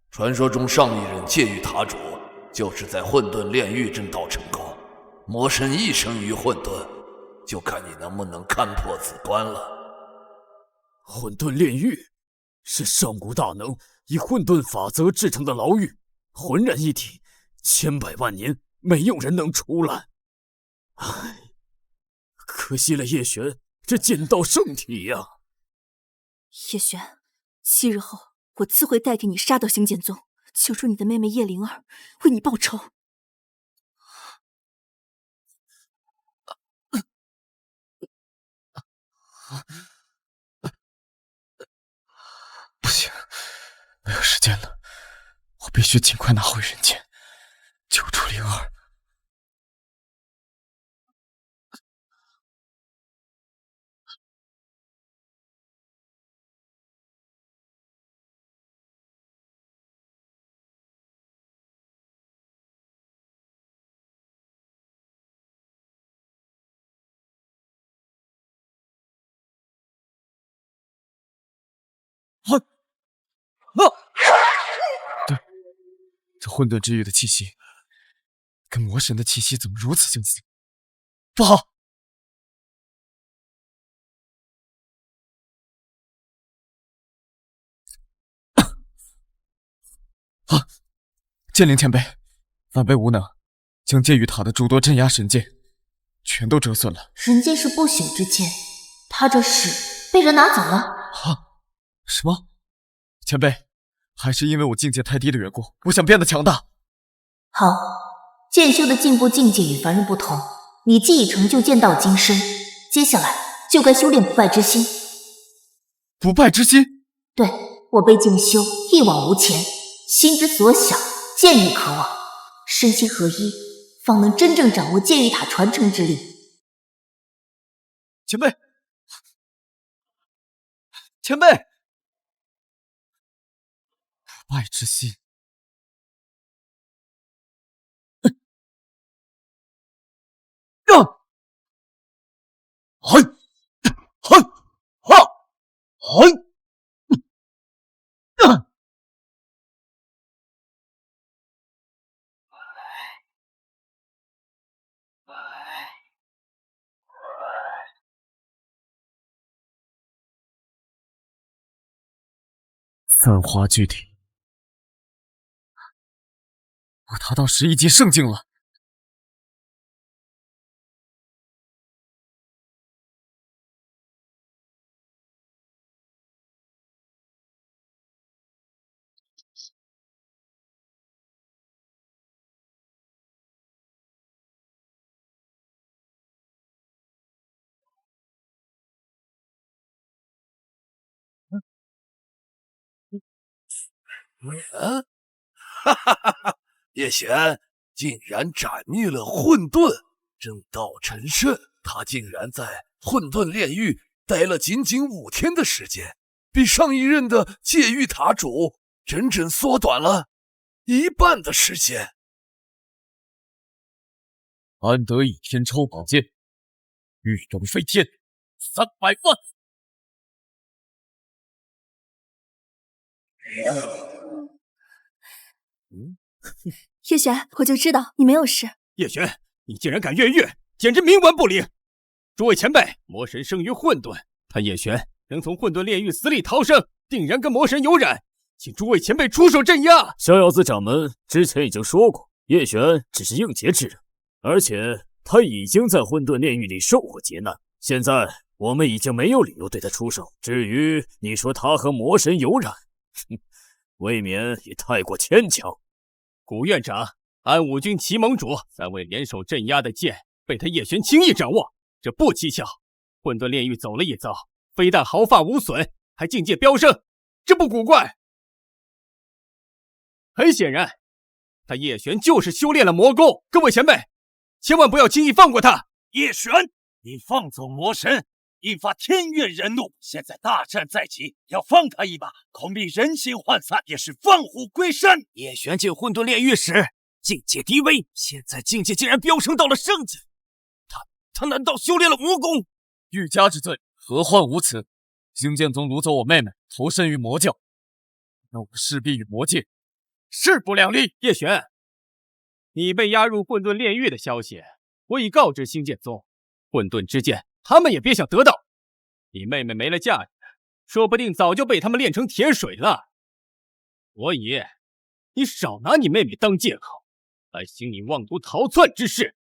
[SPEAKER 12] 传说中上一任戒狱塔主就是在混沌炼狱正道成功，魔神一生于混沌，就看你能不能看破此关了。
[SPEAKER 3] 混沌炼狱是上古大能以混沌法则制成的牢狱，浑然一体，千百万年没有人能出来。唉，可惜了叶璇这剑道圣体呀！
[SPEAKER 14] 叶璇，7日后我自会带着你杀到星剑宗，求助你的妹妹叶灵儿为你报仇。
[SPEAKER 1] 不行，没有时间了，我必须尽快拿回人间，救出灵儿。对，这混沌之域的气息，跟魔神的气息怎么如此相似？不好！啊！剑灵前辈，晚辈无能，将剑玉塔的诸多镇压神剑全都折损了。
[SPEAKER 5] 人剑是不朽之剑，他这是被人拿走了。
[SPEAKER 1] 什么？前辈，还是因为我境界太低的缘故，我想变得强大。
[SPEAKER 5] 好，剑修的进步境界与凡人不同，你既已成就剑道金身，接下来就该修炼不败之心。
[SPEAKER 1] 不败之心？
[SPEAKER 5] 对，我辈静修一往无前，心之所想，剑亦可往，身心合一，方能真正掌握剑玉塔传承之力。
[SPEAKER 1] 前辈，前辈！不败之心，三花具体，我达到11级圣境了。
[SPEAKER 12] 哈哈哈哈！叶璇竟然斩灭了混沌正道成圣，他竟然在混沌炼狱待了仅仅5天的时间，比上一任的界域塔主整整缩短了1半的时间。
[SPEAKER 1] 安得倚天抽宝剑，玉龙飞天，300万！
[SPEAKER 14] 叶璇，我就知道你没有事。
[SPEAKER 2] 叶璇，你竟然敢越狱，简直冥顽不灵！诸位前辈，魔神生于混沌，他叶璇能从混沌炼狱死里逃生，定然跟魔神有染，请诸位前辈出手镇压。
[SPEAKER 3] 逍遥子掌门之前已经说过，叶璇只是应劫之人，而且他已经在混沌炼狱里受过劫难，现在我们已经没有理由对他出手。至于你说他和魔神有染，未免也太过牵强。
[SPEAKER 2] 古院长、安武军齐盟主3位联手镇压的剑，被他叶璇轻易掌握，这不蹊跷。混沌炼狱走了一遭，非但毫发无损，还境界飙升，这不古怪。很显然，他叶璇就是修炼了魔功。各位前辈，千万不要轻易放过他。
[SPEAKER 8] 叶璇，你放走魔神，引发天怨人怒，现在大战在即，要放他一把，恐必人心涣散，也是放虎归山。
[SPEAKER 7] 叶璇进混沌炼狱时境界低微，现在境界竟然飙升到了圣境，他难道修炼了魔功？
[SPEAKER 1] 欲加之罪，何患无辞？星剑宗掳走我妹妹，投身于魔教，那我们势必与魔界势不两立。
[SPEAKER 2] 叶璇，你被押入混沌炼狱的消息，我已告知星剑宗，混沌之剑他们也别想得到。你妹妹没了价值，说不定早就被他们炼成铁水了。所以，你少拿你妹妹当借口，来行你妄图逃窜之事。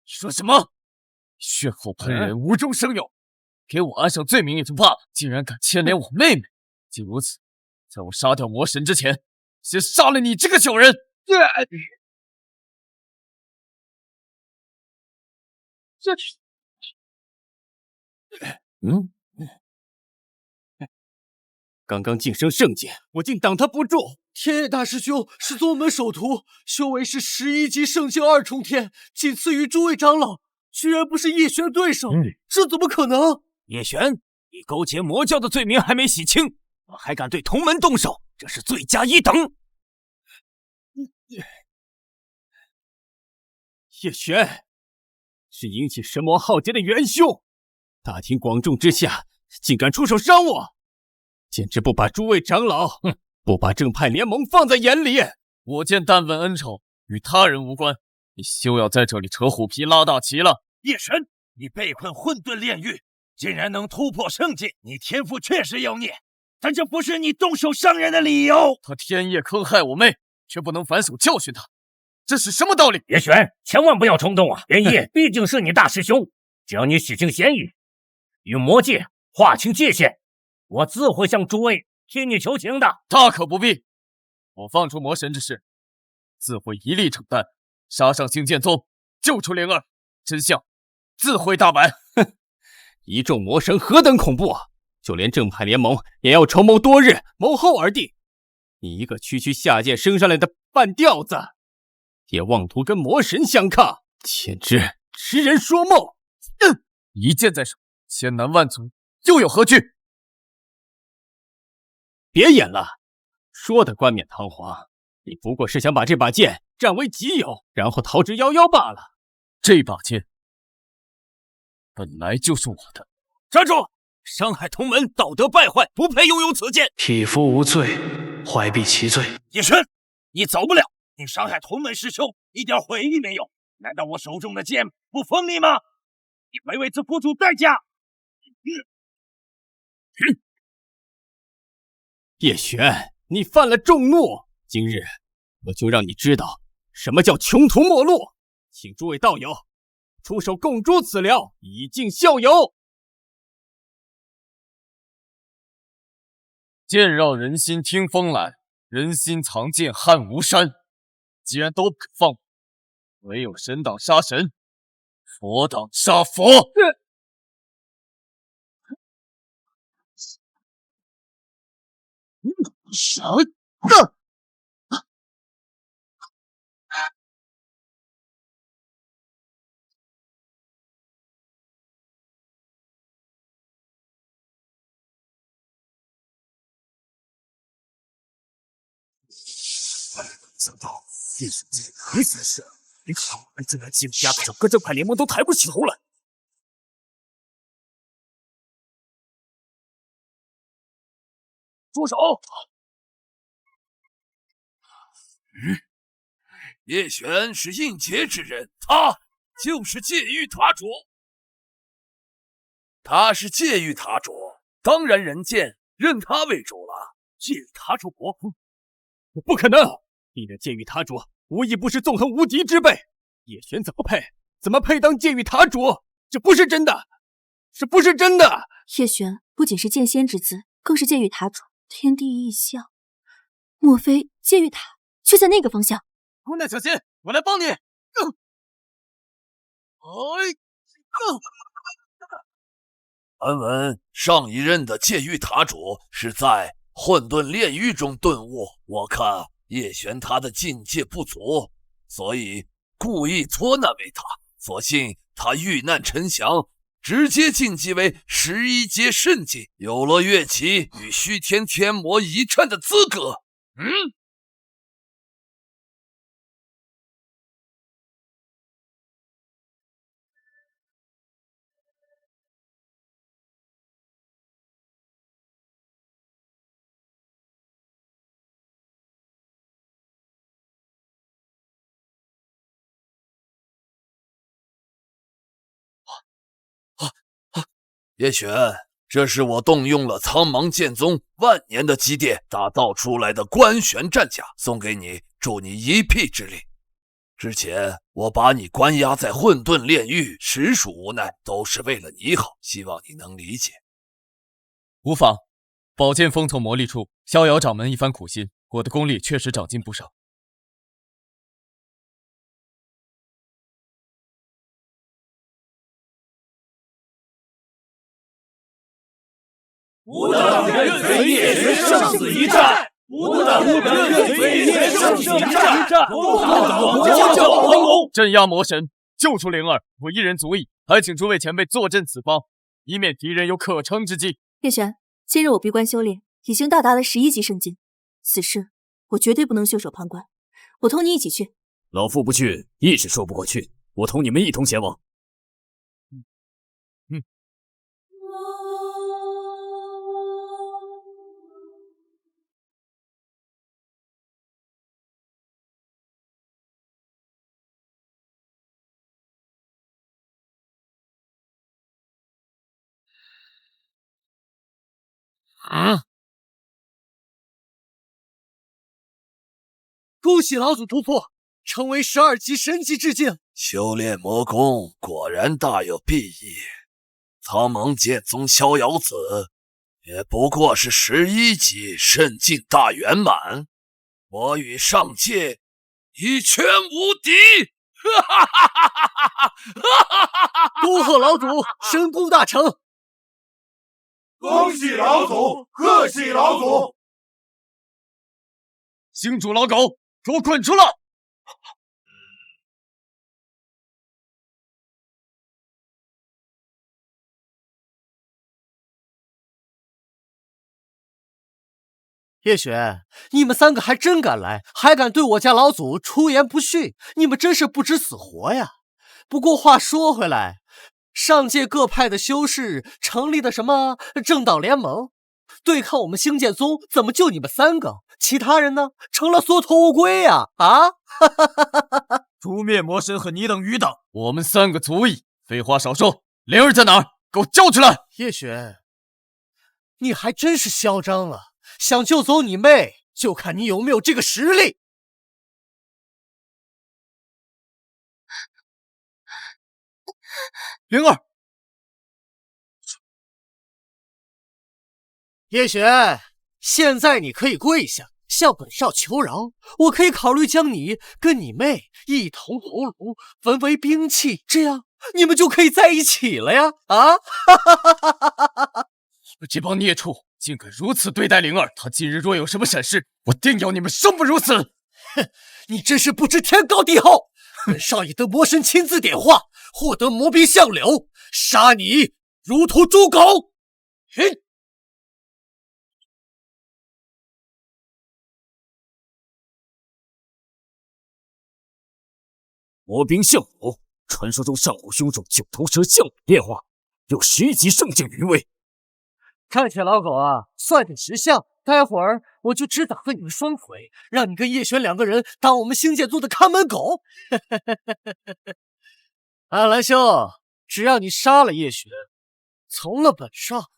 [SPEAKER 1] 说什么？血口喷人，无中生有，给我安上罪名也就罢了，竟然敢牵连我妹妹！既如此，在我杀掉魔神之前，先杀了你这个小人！
[SPEAKER 2] 刚刚晋升圣剑，我竟挡他不住。
[SPEAKER 15] 天野大师兄是宗门首徒，修为是11级圣境2重天，仅次于诸位长老，居然不是叶璇对手，这怎么可能？
[SPEAKER 18] 叶璇，你勾结魔教的罪名还没洗清，我还敢对同门动手，这是罪加一等。
[SPEAKER 2] 叶璇是引起神魔浩劫的元凶，大庭广众之下竟敢出手伤我，简直不把诸位长老，不把正派联盟放在眼里。
[SPEAKER 1] 我见但闻恩仇，与他人无关，你休要在这里扯虎皮拉大旗了。
[SPEAKER 8] 叶璇，你被困混沌炼狱，竟然能突破圣境，你天赋确实妖孽，但这不是你动手伤人的理由。
[SPEAKER 1] 他天夜坑害我妹，却不能反手教训他，这是什么道理？
[SPEAKER 17] 叶璇，千万不要冲动啊！天夜毕竟是你大师兄，只要你洗清嫌疑，与魔界划清界限，我自会向诸位替你求情的。
[SPEAKER 1] 大可不必，我放出魔神之事，自会一力承担，杀上星剑宗，救出灵儿，真相自会大白。
[SPEAKER 2] 哼，一众魔神何等恐怖啊！就连正派联盟也要筹谋多日，谋后而定。你一个区区下界升上来的半吊子，也妄图跟魔神相抗，简直痴人说梦！
[SPEAKER 1] 一剑在手，千难万阻，又有何惧？
[SPEAKER 2] 别演了，说的冠冕堂皇，你不过是想把这把剑占为己有，然后逃之夭夭罢了。
[SPEAKER 1] 这把剑本来就是我的。
[SPEAKER 18] 站住！伤害同门，道德败坏，不配拥有此剑。
[SPEAKER 19] 匹夫无罪，怀璧其罪。
[SPEAKER 8] 叶璇，你走不了！你伤害同门师兄，一点悔意没有？难道我手中的剑不封你吗？你会为此付出代价！
[SPEAKER 2] 叶璇，你犯了众怒，今日我就让你知道什么叫穷途末路。请诸位道友出手共诛此僚，以儆效尤。
[SPEAKER 1] 剑绕人心听风来，人心藏剑撼无山。既然都不肯放，唯有神挡杀神，佛挡杀佛。神的。
[SPEAKER 18] 想到叶璇竟如此事，连我们竟然欺负压得整个正派联盟都抬不起头来。
[SPEAKER 12] 住手！叶璇是应劫之人，他就是戒狱塔主。他是戒狱塔主，当然人剑认他为主了。
[SPEAKER 2] 戒狱塔主国，不可能！历任戒狱塔主无一不是纵横无敌之辈，叶璇怎么配当戒狱塔主？这不是真的，这不是真的！
[SPEAKER 14] 叶璇不仅是剑仙之资，更是戒狱塔主，天地异象。莫非戒狱塔就在那个方向？
[SPEAKER 1] 姑娘小心，我来帮你。
[SPEAKER 12] 传闻上一任的戒狱塔主是在混沌炼狱中顿悟，我看叶璇他的境界不足，所以故意搓难为他。所幸他遇难沉降，直接晋级为11阶圣境，有了跃起与虚天天魔一战的资格。叶璇，这是我动用了苍茫剑宗万年的积淀打造出来的关玄战甲，送给你，助你一臂之力。之前我把你关押在混沌炼狱，实属无奈，都是为了你好，希望你能理解。
[SPEAKER 1] 无妨，宝剑锋从魔力处，逍遥掌门一番苦心，我的功力确实长进不少。
[SPEAKER 13] 吾等愿随叶玄生死一战，吾等愿随叶生死一战，不怕王家教黄龙。
[SPEAKER 1] 镇压魔神，救出灵儿，我一人足矣。还请诸位前辈坐镇此方，以免敌人有可乘之机。
[SPEAKER 14] 叶璇，今日我闭关修炼，已经到达了11级圣境，此事我绝对不能袖手旁观。我同你一起去。
[SPEAKER 3] 老夫不去，亦是说不过去。我同你们一同前往。
[SPEAKER 10] 恭喜老祖突破，成为12级神级至境。
[SPEAKER 12] 修炼魔功果然大有裨益。苍蒙剑宗逍遥子也不过是11级圣境大圆满，我与上界一拳无敌。
[SPEAKER 10] 恭贺老祖神功大成！
[SPEAKER 13] 恭喜老祖，贺喜老祖！
[SPEAKER 1] 星主老狗，给我滚出来！
[SPEAKER 10] 叶雪，你们3个还真敢来，还敢对我家老祖出言不逊，你们真是不知死活呀！不过话说回来，上界各派的修士成立的什么正道联盟，对抗我们星剑宗，怎么就你们3个？其他人呢？成了缩头乌龟呀！
[SPEAKER 1] 诛灭魔神和你等余党，我们3个足矣。废话少说，灵儿在哪儿？给我叫出来！
[SPEAKER 10] 叶雪，你还真是嚣张了。想救走你妹，就看你有没有这个实力。
[SPEAKER 1] 灵儿，
[SPEAKER 10] 叶雪，现在你可以跪下，向本少求饶。我可以考虑将你跟你妹一同投炉，焚为兵器，这样你们就可以在一起了呀！
[SPEAKER 1] 这帮孽畜竟敢如此对待灵儿，她今日若有什么闪失，我定要你们生不如死！
[SPEAKER 10] 哼，你真是不知天高地厚！本少爷得魔神亲自点化，获得魔兵相柳，杀你如屠猪狗！
[SPEAKER 3] 魔兵相柳，传说中上古凶种九头蛇相柳炼化，有11级圣境余威。
[SPEAKER 10] 看起来老狗啊，算你识相。待会儿我就只打断你们双腿，让你跟叶璇2个人当我们星剑宗的看门狗。安兰兄，只要你杀了叶璇，从了本少，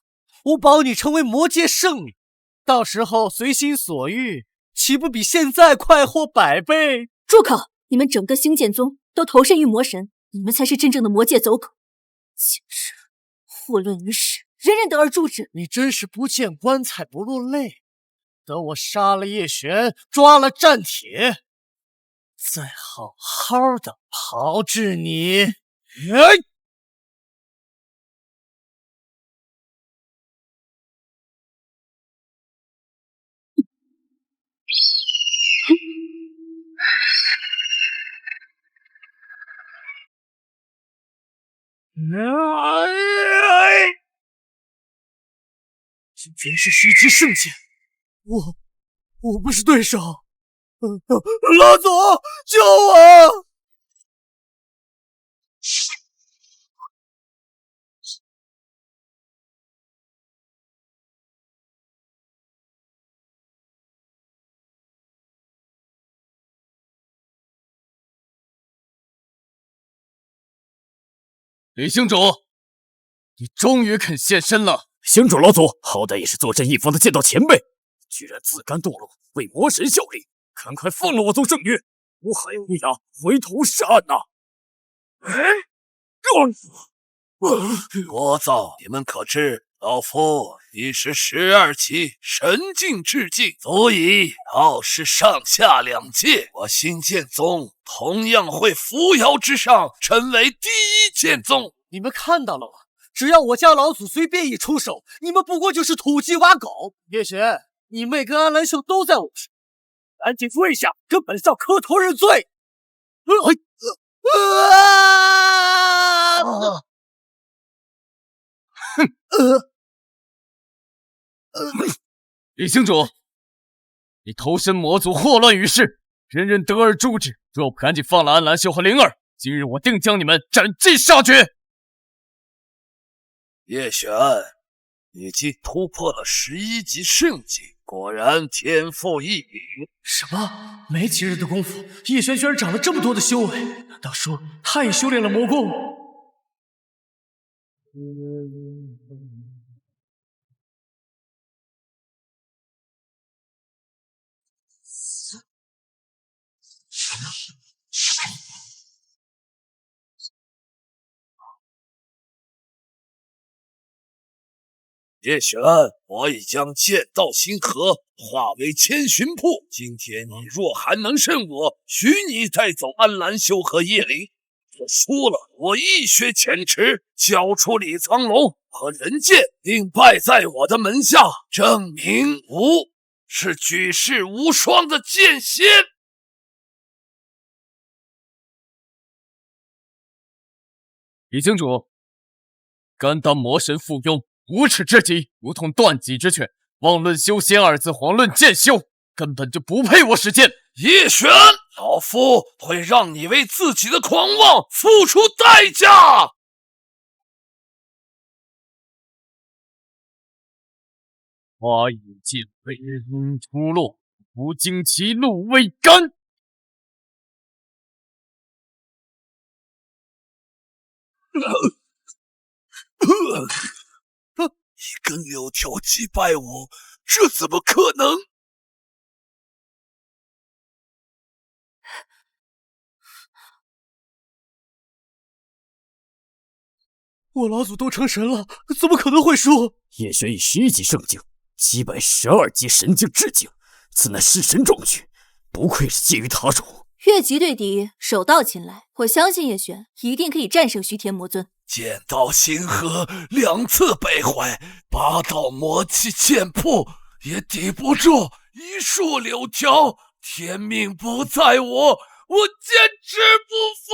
[SPEAKER 10] 我保你成为魔界圣女，到时候随心所欲，岂不比现在快活100倍？
[SPEAKER 14] 住口！你们整个星剑宗都投身于魔神，你们才是真正的魔界走狗，简直祸论于世，人人得而诛之。
[SPEAKER 10] 你真是不见棺材不落泪。等我杀了叶璇，抓了战铁，再好好的炮制你。今天是11级圣剑，我不是对手。老祖，救我！
[SPEAKER 1] 李星主，你终于肯现身了。
[SPEAKER 3] 星主老祖，好歹也是坐镇一方的剑道前辈，居然自甘堕落，为魔神效力，赶快放了我宗圣女！
[SPEAKER 6] 我还有呀，回头是岸呐！
[SPEAKER 12] 聒噪！你们可知，老夫已是12级神境至境，足以傲视上下2界。我新剑宗同样会扶摇直上，成为第1剑宗。
[SPEAKER 15] 你们看到了吗？只要我家老祖随便一出手，你们不过就是土鸡挖狗。叶璇，你妹跟安澜秀都在我身，赶紧跪下，跟本校磕头认罪！
[SPEAKER 1] 李星主，你投身魔族，祸乱于世，人人得而诛之。若不赶紧放了安澜秀和灵儿，今日我定将你们斩尽杀绝！
[SPEAKER 12] 叶璇，已经突破了11级圣境，果然天赋异禀。
[SPEAKER 19] 什么？没几日的功夫，叶璇居然长了这么多的修为，难道说他也修炼了魔功？
[SPEAKER 12] 叶璇，我已将剑道星河化为千寻瀑。今天你若还能胜我，许你带走安澜修和叶灵。我输了，我一雪前耻，交出李苍龙和人剑，并拜在我的门下，证明吾是举世无双的剑仙。
[SPEAKER 1] 李星主，敢当魔神附庸，无耻至极，如同断脊之犬，妄论修仙2字，遑论剑修，根本就不配我使剑。
[SPEAKER 12] 叶璇，老夫会让你为自己的狂妄付出代价。
[SPEAKER 1] 花引剑为人出落，不经其路为干。
[SPEAKER 12] 你跟柳条击败我，这怎么可能？
[SPEAKER 15] 我老祖都成神了，怎么可能会输？
[SPEAKER 3] 叶璇以11级圣境击败12级神境至境，此乃弑神壮举，不愧是介于塔主。
[SPEAKER 14] 越级对敌，手到擒来，我相信叶璇一定可以战胜须天魔尊。
[SPEAKER 12] 剑道星河2次被毁，8道魔气剑魄也抵不住一束柳条。天命不在我坚持不服。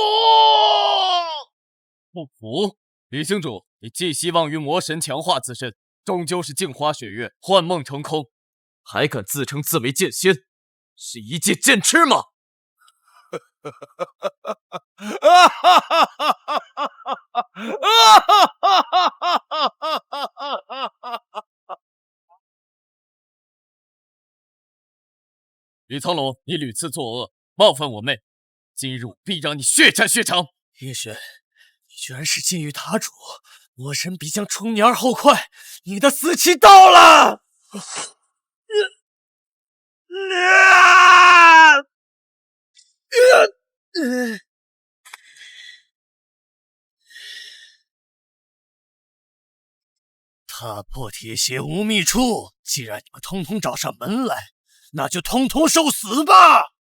[SPEAKER 1] 不服？李星主，你寄希望于魔神强化自身，终究是镜花水月，幻梦成空，还敢自称自为剑仙，是一介剑痴吗？李苍龙，你屡次作恶，冒犯我妹，今日我必让你血债血偿！
[SPEAKER 15] 叶璇，你居然是剑域塔主，魔神必将冲你而后快，你的死期到了！踏破铁鞋无觅处，既然你们通通找上门来，那就通通受死吧！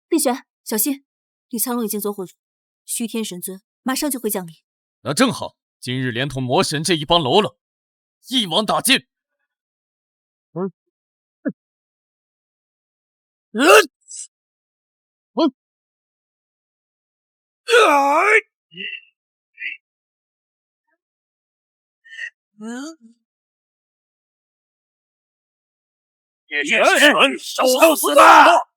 [SPEAKER 14] 碧璇，小心！李苍龙已经走火入须天神尊马上就会降临。
[SPEAKER 1] 那正好，今日连同魔神这一帮喽啰，一网打尽。
[SPEAKER 8] 叶璇，受死吧！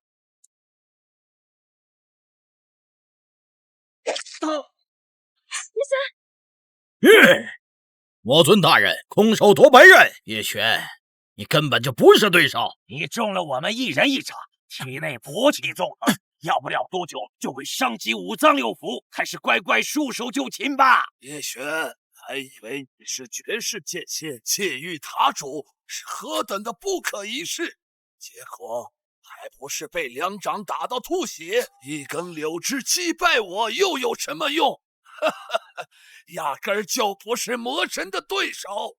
[SPEAKER 6] 魔尊大人，空手夺白刃，叶璇，你根本就不是对手。
[SPEAKER 8] 你中了我们一人一掌，体内魔气纵横，要不了多久就会伤及5脏6腑，还是乖乖束手就擒吧。
[SPEAKER 12] 叶璇，还以为你是绝世剑仙，界域塔主是何等的不可一世，结果还不是被2掌打到吐血，一根柳枝击败我又有什么用？哈哈哈，压根儿就不是魔神的对手。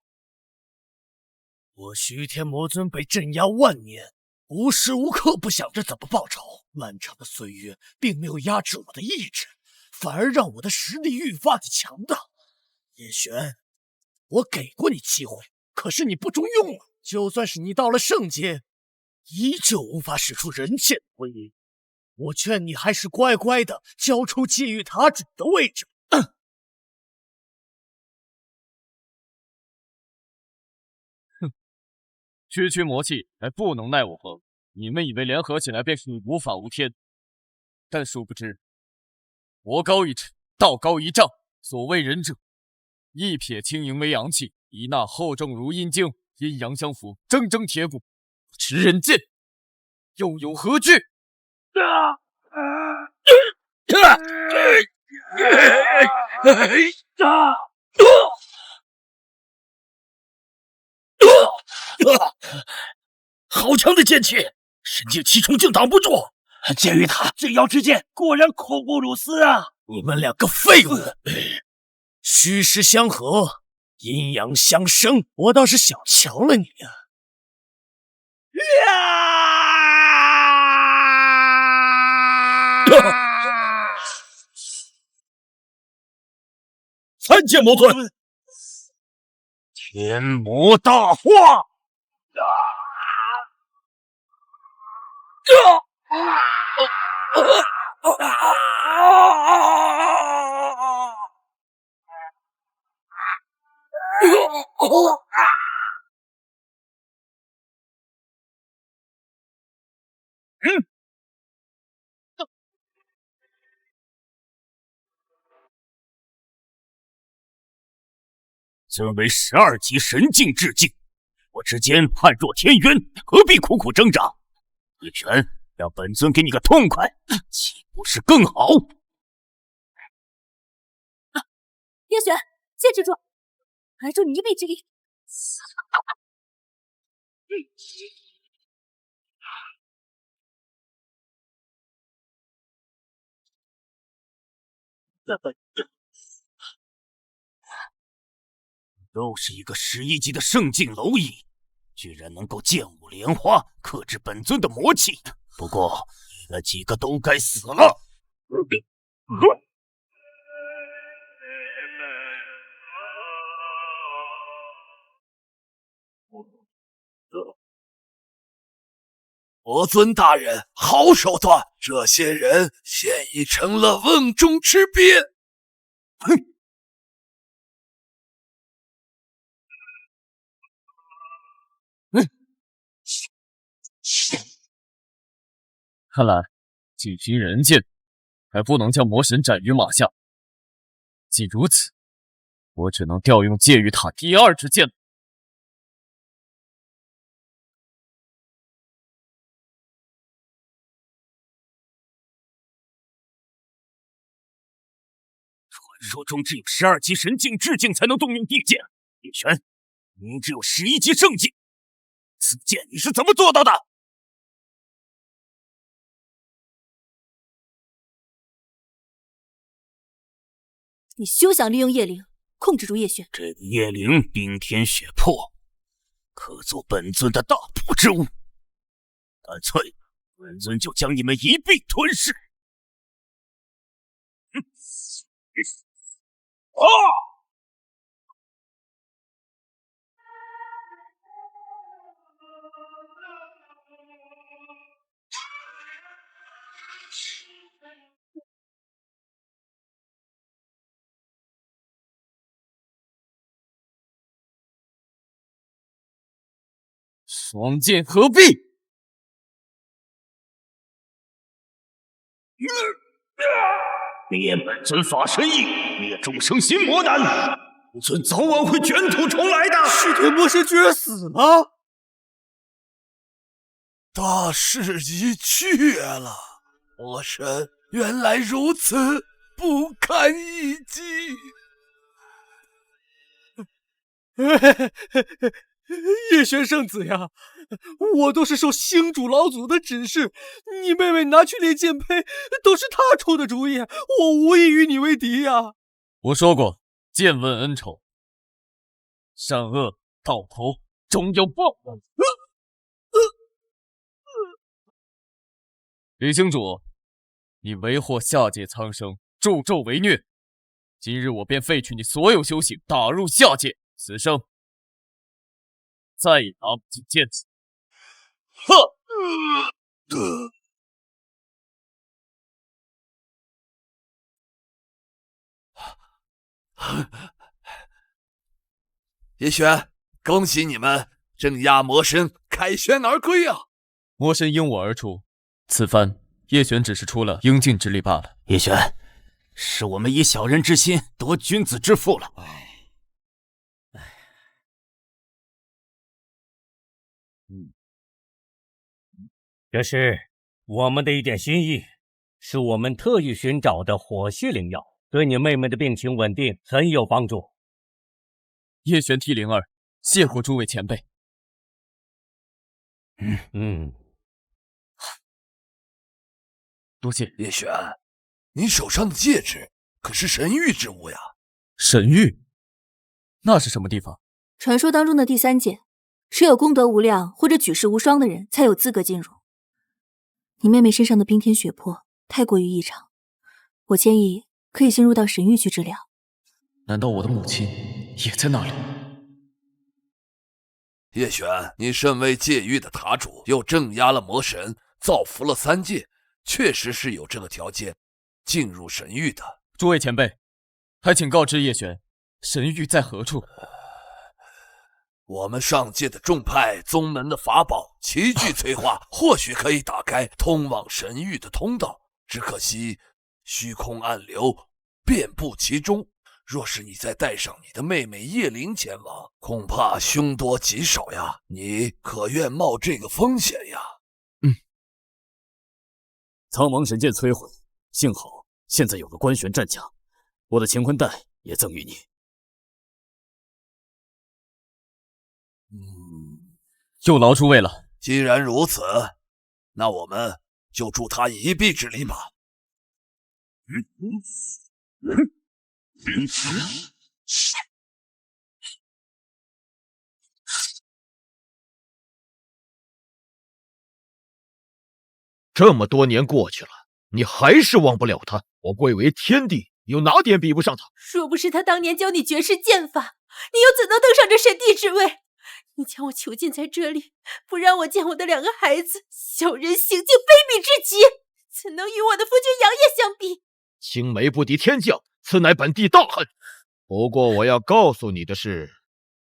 [SPEAKER 19] 我须天魔尊被镇压万年，无时无刻不想着怎么报仇。漫长的岁月并没有压制我的意志，反而让我的实力愈发的强大。叶璇，我给过你机会，可是你不中用了。就算是你到了圣阶，依旧无法使出人剑的威力。我劝你还是乖乖的交出界域塔主的位置。
[SPEAKER 1] 区区魔气还不能奈我何？你们以为联合起来便是无法无天，但殊不知，魔高一尺，道高一丈。所谓仁者，一撇轻盈为阳气，一纳厚重如阴茎，阴阳相符，铮铮铁骨。持人剑，又有何惧？
[SPEAKER 6] 好强的剑气，神界七重竟挡不住。
[SPEAKER 8] 剑与塔镇妖之剑果然恐怖如斯啊！
[SPEAKER 19] 你们两个废物，虚实相合，阴阳相生，我倒是小瞧了你啊！
[SPEAKER 6] 参见魔尊。
[SPEAKER 8] 天魔大化！尊为12级神境致敬，我之间判若天渊，何必苦苦挣扎？叶璇，让本尊给你个痛快，岂不是更好？
[SPEAKER 14] 叶璇，坚持住，挨住你一臂之力。
[SPEAKER 8] 又是一个11级的圣境蝼蚁，居然能够剑舞莲花，克制本尊的魔气。不过，你们几个都该死了！
[SPEAKER 12] 魔尊大人，好手段！这些人现已成了瓮中之鳖。
[SPEAKER 8] 哼！
[SPEAKER 1] 看来仅凭人剑还不能将魔神斩于马下。既如此，我只能调用界域塔第2支剑。
[SPEAKER 8] 传说中只有12级神境至境才能动用地剑，叶璇，你只有11级圣境，此剑你是怎么做到的？
[SPEAKER 14] 你休想利用叶灵控制住叶璇。
[SPEAKER 8] 这个叶灵冰天雪魄，可做本尊的大补之物。干脆，本尊就将你们一并吞噬。
[SPEAKER 1] 双剑合璧，
[SPEAKER 8] 灭本尊法神意，灭众生心魔胆，本尊早晚会卷土重来的。
[SPEAKER 19] 赤铁魔神居然死了！
[SPEAKER 12] 大势已去了，魔神原来如此，不堪一击。
[SPEAKER 19] 叶璇圣子呀，我都是受星主老祖的指示，你妹妹拿去练剑胚，都是他出的主意，我无意与你为敌呀。
[SPEAKER 1] 我说过，见问恩仇，善恶到头终有报。李星主，你为祸下界苍生，助纣为虐，今日我便废去你所有修行，打入下界，此生再也拿不进剑指。哼！
[SPEAKER 12] 叶璇，恭喜你们镇压魔神凯旋而归啊！
[SPEAKER 1] 魔神因我而出，此番叶璇只是出了应尽之力罢了。
[SPEAKER 8] 叶璇，是我们以小人之心夺君子之腹了。
[SPEAKER 17] 这是我们的一点心意，是我们特意寻找的火系灵药，对你妹妹的病情稳定很有帮助。
[SPEAKER 1] 叶璇替灵儿谢过诸位前辈。多谢。
[SPEAKER 12] 叶璇，你手上的戒指可是神域之物呀。
[SPEAKER 1] 神域？那是什么地方？
[SPEAKER 14] 传说当中的第三界，只有功德无量或者举世无双的人才有资格进入。你妹妹身上的冰天血魄太过于异常，我建议可以进入到神域去治疗。
[SPEAKER 1] 难道我的母亲也在那里？
[SPEAKER 12] 叶璇，你身为界域的塔主，又镇压了魔神，造福了三界，确实是有这个条件进入神域的。
[SPEAKER 1] 诸位前辈，还请告知叶璇，神域在何处？
[SPEAKER 12] 我们上界的众派宗门的法宝齐聚催化，或许可以打开通往神域的通道。只可惜虚空暗流遍布其中，若是你再带上你的妹妹叶灵前往，恐怕凶多吉少呀。你可愿冒这个风险呀？
[SPEAKER 3] 苍王神剑摧毁，幸好现在有个关玄战将，我的乾坤袋也赠予你。
[SPEAKER 1] 又劳诸位了。
[SPEAKER 12] 既然如此，那我们就助他一臂之力吧。
[SPEAKER 11] 这么多年过去了，你还是忘不了他。我贵为天帝，有哪点比不上他？
[SPEAKER 16] 若不是他当年教你绝世剑法，你又怎能登上这神帝之位？你将我囚禁在这里，不让我见我的2个孩子，小人行径卑鄙至极，怎能与我的夫君杨业相比？
[SPEAKER 11] 青梅不敌天降，此乃本帝大恨。不过我要告诉你的是，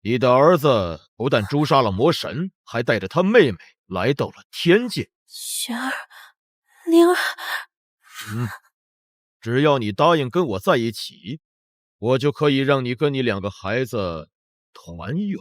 [SPEAKER 11] 你的儿子不但诛杀了魔神，还带着他妹妹来到了天界。
[SPEAKER 16] 璇儿，灵儿，
[SPEAKER 11] 只要你答应跟我在一起，我就可以让你跟你2个孩子团圆。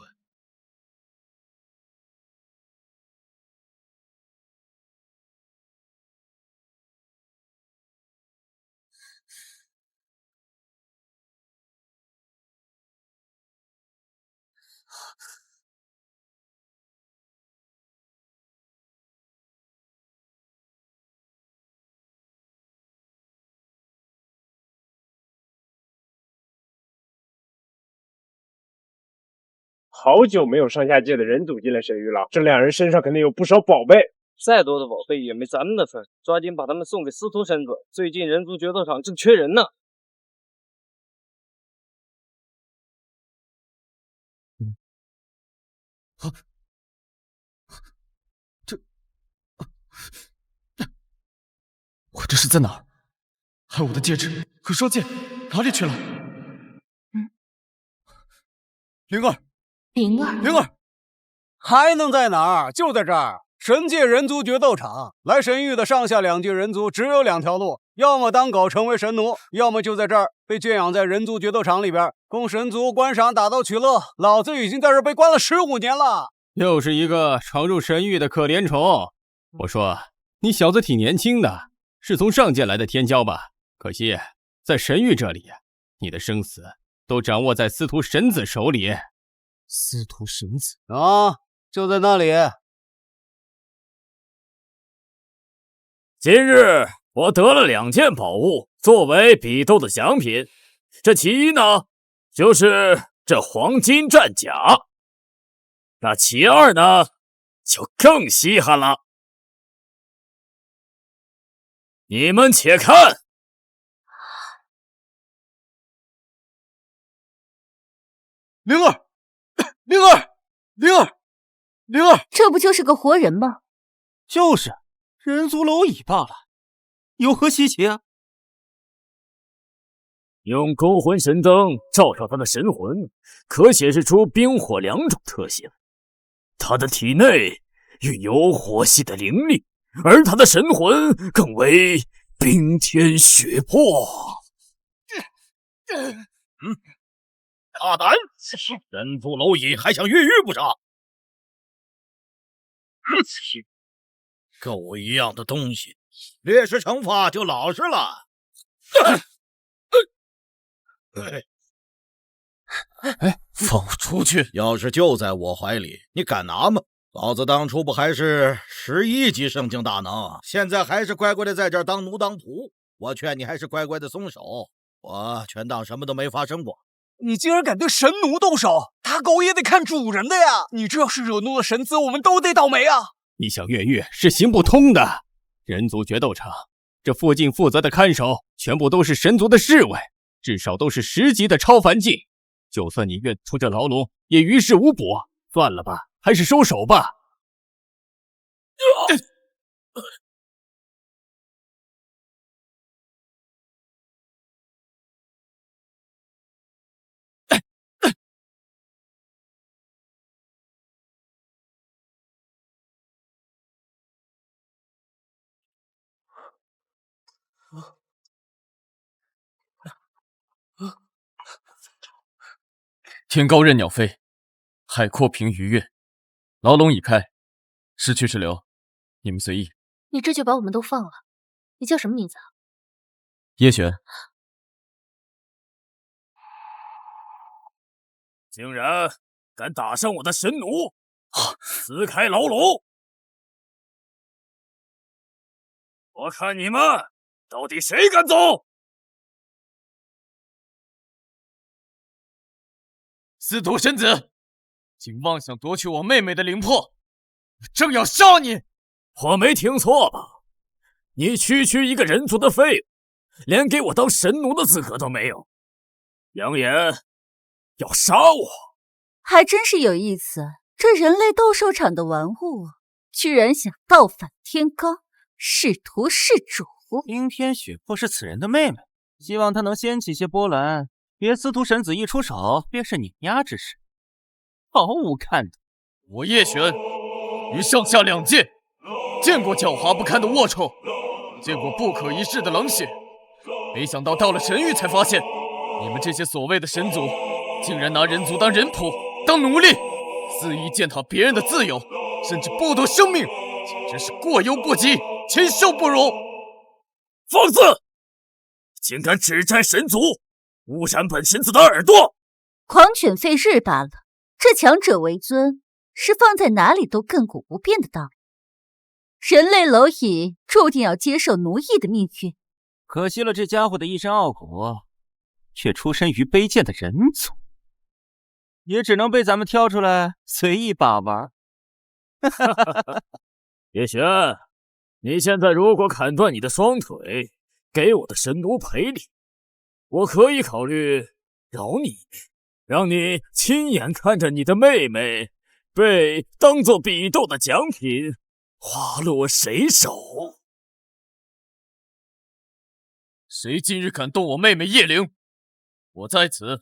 [SPEAKER 20] 好久没有上下界的人走进了神域了，这2人身上肯定有不少宝贝。
[SPEAKER 21] 再多的宝贝也没咱们的份，抓紧把他们送给司徒神子。最近人族决斗场正缺人呢。
[SPEAKER 1] 我这是在哪儿？还有我的戒指和双剑哪里去了？灵儿，
[SPEAKER 5] 灵儿，
[SPEAKER 1] 灵儿，
[SPEAKER 10] 还能在哪儿？就在这儿，神界人族决斗场。来神域的上下2界人族只有2条路，要么当狗成为神奴，要么就在这儿被圈养在人族决斗场里边，供神族观赏打斗取乐。老子已经在这儿被关了15年了。
[SPEAKER 2] 又是一个闯入神域的可怜虫。我说，你小子挺年轻的，是从上界来的天骄吧？可惜在神域这里，你的生死都掌握在司徒神子手里。
[SPEAKER 1] 司徒神子
[SPEAKER 7] 啊，就在那里。
[SPEAKER 8] 今日我得了2件宝物作为比斗的奖品，这其一呢，就是这黄金战甲，那其二呢，就更稀罕了。你们且看。
[SPEAKER 1] 灵儿，灵儿，灵儿，灵儿，
[SPEAKER 16] 这不就是个活人吗？
[SPEAKER 2] 就是人族蝼蚁罢了，有何稀奇啊？
[SPEAKER 8] 用勾魂神灯照照他的神魂，可显示出冰火2种特性。他的体内蕴有火系的灵力，而他的神魂更为冰天雪魄。
[SPEAKER 6] 大胆！人族蝼蚁还想越狱不成？狗一样的东西，烈士惩罚就老实了。
[SPEAKER 1] 放我出去！
[SPEAKER 6] 钥匙就在我怀里，你敢拿吗？老子当初不还是11级圣境大能，现在还是乖乖的在这儿当奴当仆。我劝你还是乖乖的松手，我全当什么都没发生过。
[SPEAKER 10] 你竟然敢对神奴动手，打狗也得看主人的呀！你这要是惹怒了神子，我们都得倒霉啊！
[SPEAKER 2] 你想越狱是行不通的。人族决斗场这附近负责的看守全部都是神族的侍卫，至少都是10级的超凡境。就算你越出这牢笼，也于事无补。算了吧，还是收手吧。
[SPEAKER 1] 天高任鸟飞，海阔凭鱼跃。牢笼已开，是去是留，你们随意。
[SPEAKER 16] 你这就把我们都放了？你叫什么名字啊？
[SPEAKER 1] 叶璇。
[SPEAKER 8] 竟然敢打伤我的神奴，撕开牢笼！我看你们到底谁敢走！
[SPEAKER 1] 司徒神子，竟妄想夺取我妹妹的灵魄，我正要杀你！
[SPEAKER 8] 我没听错吧？你区一个人族的废物，连给我当神奴的资格都没有，扬言要杀我！
[SPEAKER 9] 还真是有意思，这人类斗兽场的玩物，居然想倒反天罡，试图弑主。
[SPEAKER 2] 冰天雪魄是此人的妹妹，希望她能掀起些波澜，别司徒神子一出手便是碾压之势，毫无看头。
[SPEAKER 1] 我叶璇于上下2界见过狡猾不堪的龌龊，见过不可一世的冷血，没想到到了神域才发现，你们这些所谓的神族，竟然拿人族当人仆，当奴隶，肆意践踏别人的自由，甚至剥夺生命，简直是过犹不及，禽兽不如！
[SPEAKER 8] 放肆！竟敢指摘神族，污染本神子的耳朵！
[SPEAKER 9] 狂犬吠日罢了，这强者为尊是放在哪里都亘古不变的道理。人类蝼蚁注定要接受奴役的命运。
[SPEAKER 2] 可惜了这家伙的一身傲骨，却出身于卑贱的人族，也只能被咱们挑出来随意把玩。
[SPEAKER 8] 叶璇，你现在如果砍断你的双腿，给我的神奴赔礼，我可以考虑饶你，让你亲眼看着你的妹妹被当作比斗的奖品花落谁手。
[SPEAKER 1] 谁今日敢动我妹妹叶灵，我在此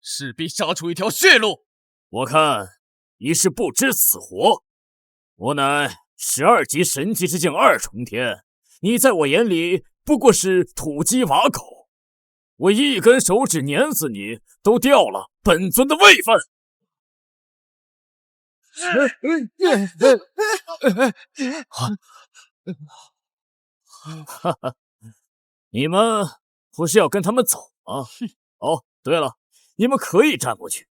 [SPEAKER 1] 势必杀出一条血路。
[SPEAKER 8] 我看你是不知死活，我乃12级神级之境2重天，你在我眼里不过是土鸡瓦狗，我一根手指碾死你，都掉了本尊的位分。哈哈，你们不是要跟他们走吗？哦，对了，你们可以站过去，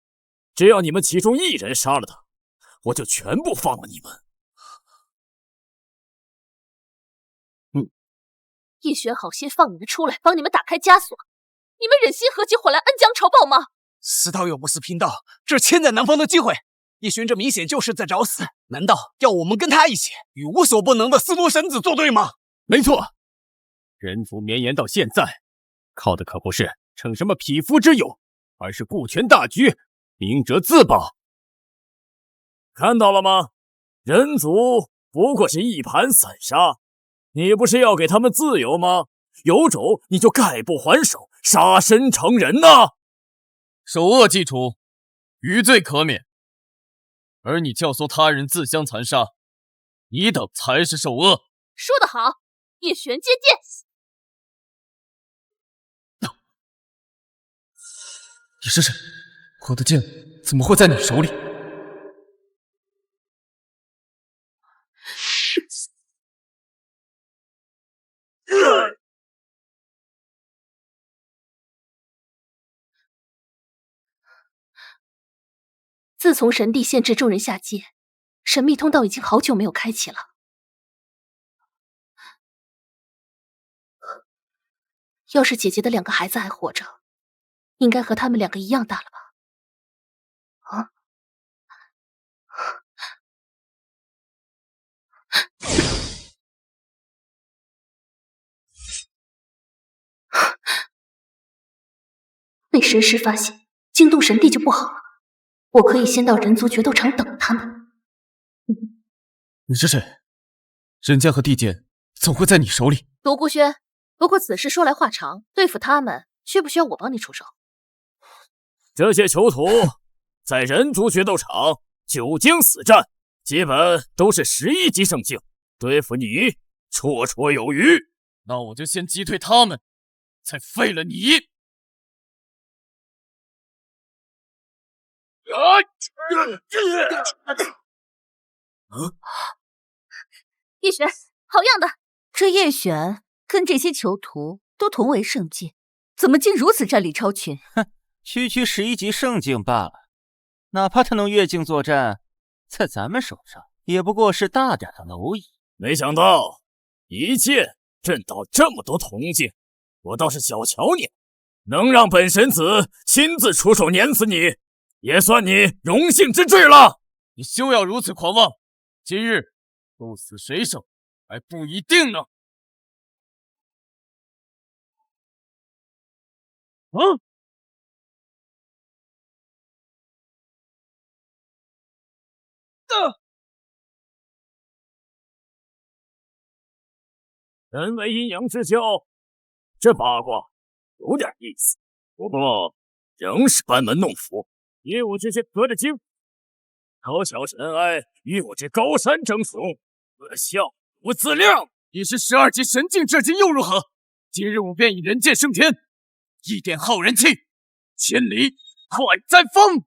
[SPEAKER 3] 只要你们其中一人杀了他，我就全部放了你们。
[SPEAKER 16] 叶璇好心放你们出来，帮你们打开枷锁，你们忍心和其火来恩将仇报吗？
[SPEAKER 10] 死道友不思贫道，这是千载难逢的机会。叶璇这明显就是在找死，难道要我们跟他一起与无所不能的司徒神子作对吗？
[SPEAKER 2] 没错，人族绵延到现在，靠的可不是逞什么匹夫之勇，而是顾全大局，明哲自保。
[SPEAKER 3] 看到了吗？人族不过是一盘散沙，你不是要给他们自由吗？有种你就概不还手，杀身成仁呐！
[SPEAKER 1] 首恶既除，余罪可免。而你教唆他人自相残杀，你等才是首恶。
[SPEAKER 16] 说得好，叶璇接剑。
[SPEAKER 1] 你是谁？我的剑怎么会在你手里？
[SPEAKER 16] 自从神帝限制众人下界，神秘通道已经好久没有开启了。要是姐姐的2个孩子还活着，应该和他们2个一样大了吧？啊！被神识发现，惊动神帝就不好了。我可以先到人族决斗场等他们。
[SPEAKER 1] 你是谁？人家和地剑怎会在你手里？
[SPEAKER 16] 独孤轩，不过此事说来话长，对付他们需不需要我帮你出手？
[SPEAKER 3] 这些囚徒在人族决斗场久经死战，基本都是11级圣境，对付你绰绰有余。
[SPEAKER 1] 那我就先击退他们，再废了你。
[SPEAKER 16] 叶璇，好样的！这叶璇跟这些囚徒都同为圣境，怎么竟如此战力超群？
[SPEAKER 2] 哼，区区11级圣境罢了，哪怕他能越境作战，在咱们手上也不过是大点的蝼蚁。
[SPEAKER 3] 没想到一剑震倒这么多铜镜，我倒是小瞧你，能让本神子亲自出手碾死你，也算你荣幸之至了。
[SPEAKER 1] 你休要如此狂妄，今日不死谁手还不一定呢。
[SPEAKER 3] 人为阴阳之交，这八卦有点意思，不过仍是班门弄斧，以我这些得的经，高桥尘埃与我这高山争雄，可笑无自量。
[SPEAKER 1] 你是12级神境至今又如何？今日我便以人剑升天，一点浩人气，千里快哉风。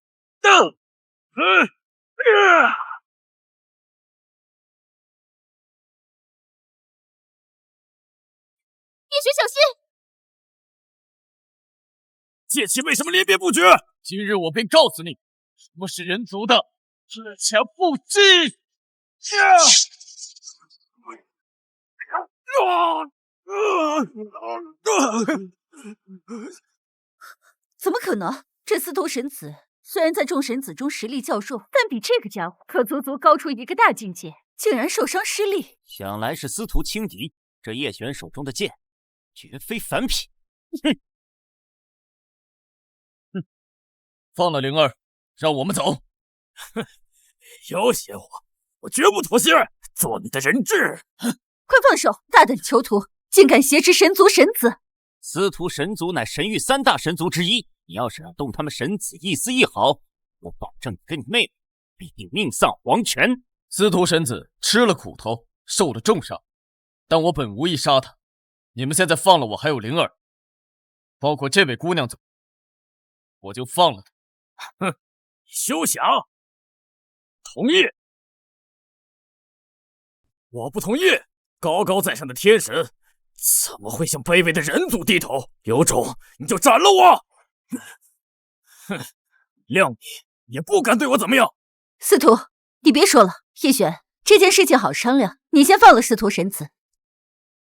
[SPEAKER 16] 叶璇小心！
[SPEAKER 3] 剑气为什么连绵不绝？
[SPEAKER 1] 今日我便告诉你，什么是人族的至强不击！
[SPEAKER 16] 怎么可能？这司徒神子虽然在众神子中实力较弱，但比这个家伙可足足高出一个大境界，竟然受伤失利。
[SPEAKER 2] 想来是司徒轻敌，这叶璇手中的剑绝非凡品。
[SPEAKER 1] 放了灵儿，让我们走。
[SPEAKER 3] 要挟我绝不妥协，做你的人质。
[SPEAKER 16] 快放手！大胆囚徒，竟敢挟持神族神子！
[SPEAKER 2] 司徒神族乃神域3大神族之一，你要是让动他们神子一丝一毫，我保证你跟你妹妹必定命丧黄泉。
[SPEAKER 1] 司徒神子吃了苦头，受了重伤，但我本无意杀他。你们现在放了我还有灵儿，包括这位姑娘走，我就放了他。
[SPEAKER 3] 哼，休想！同意？我不同意！高高在上的天神怎么会向卑微的人族低头？有种你就斩了我！哼，谅你也不敢对我怎么样。
[SPEAKER 9] 司徒，你别说了，叶璇，这件事情好商量，你先放了司徒神子。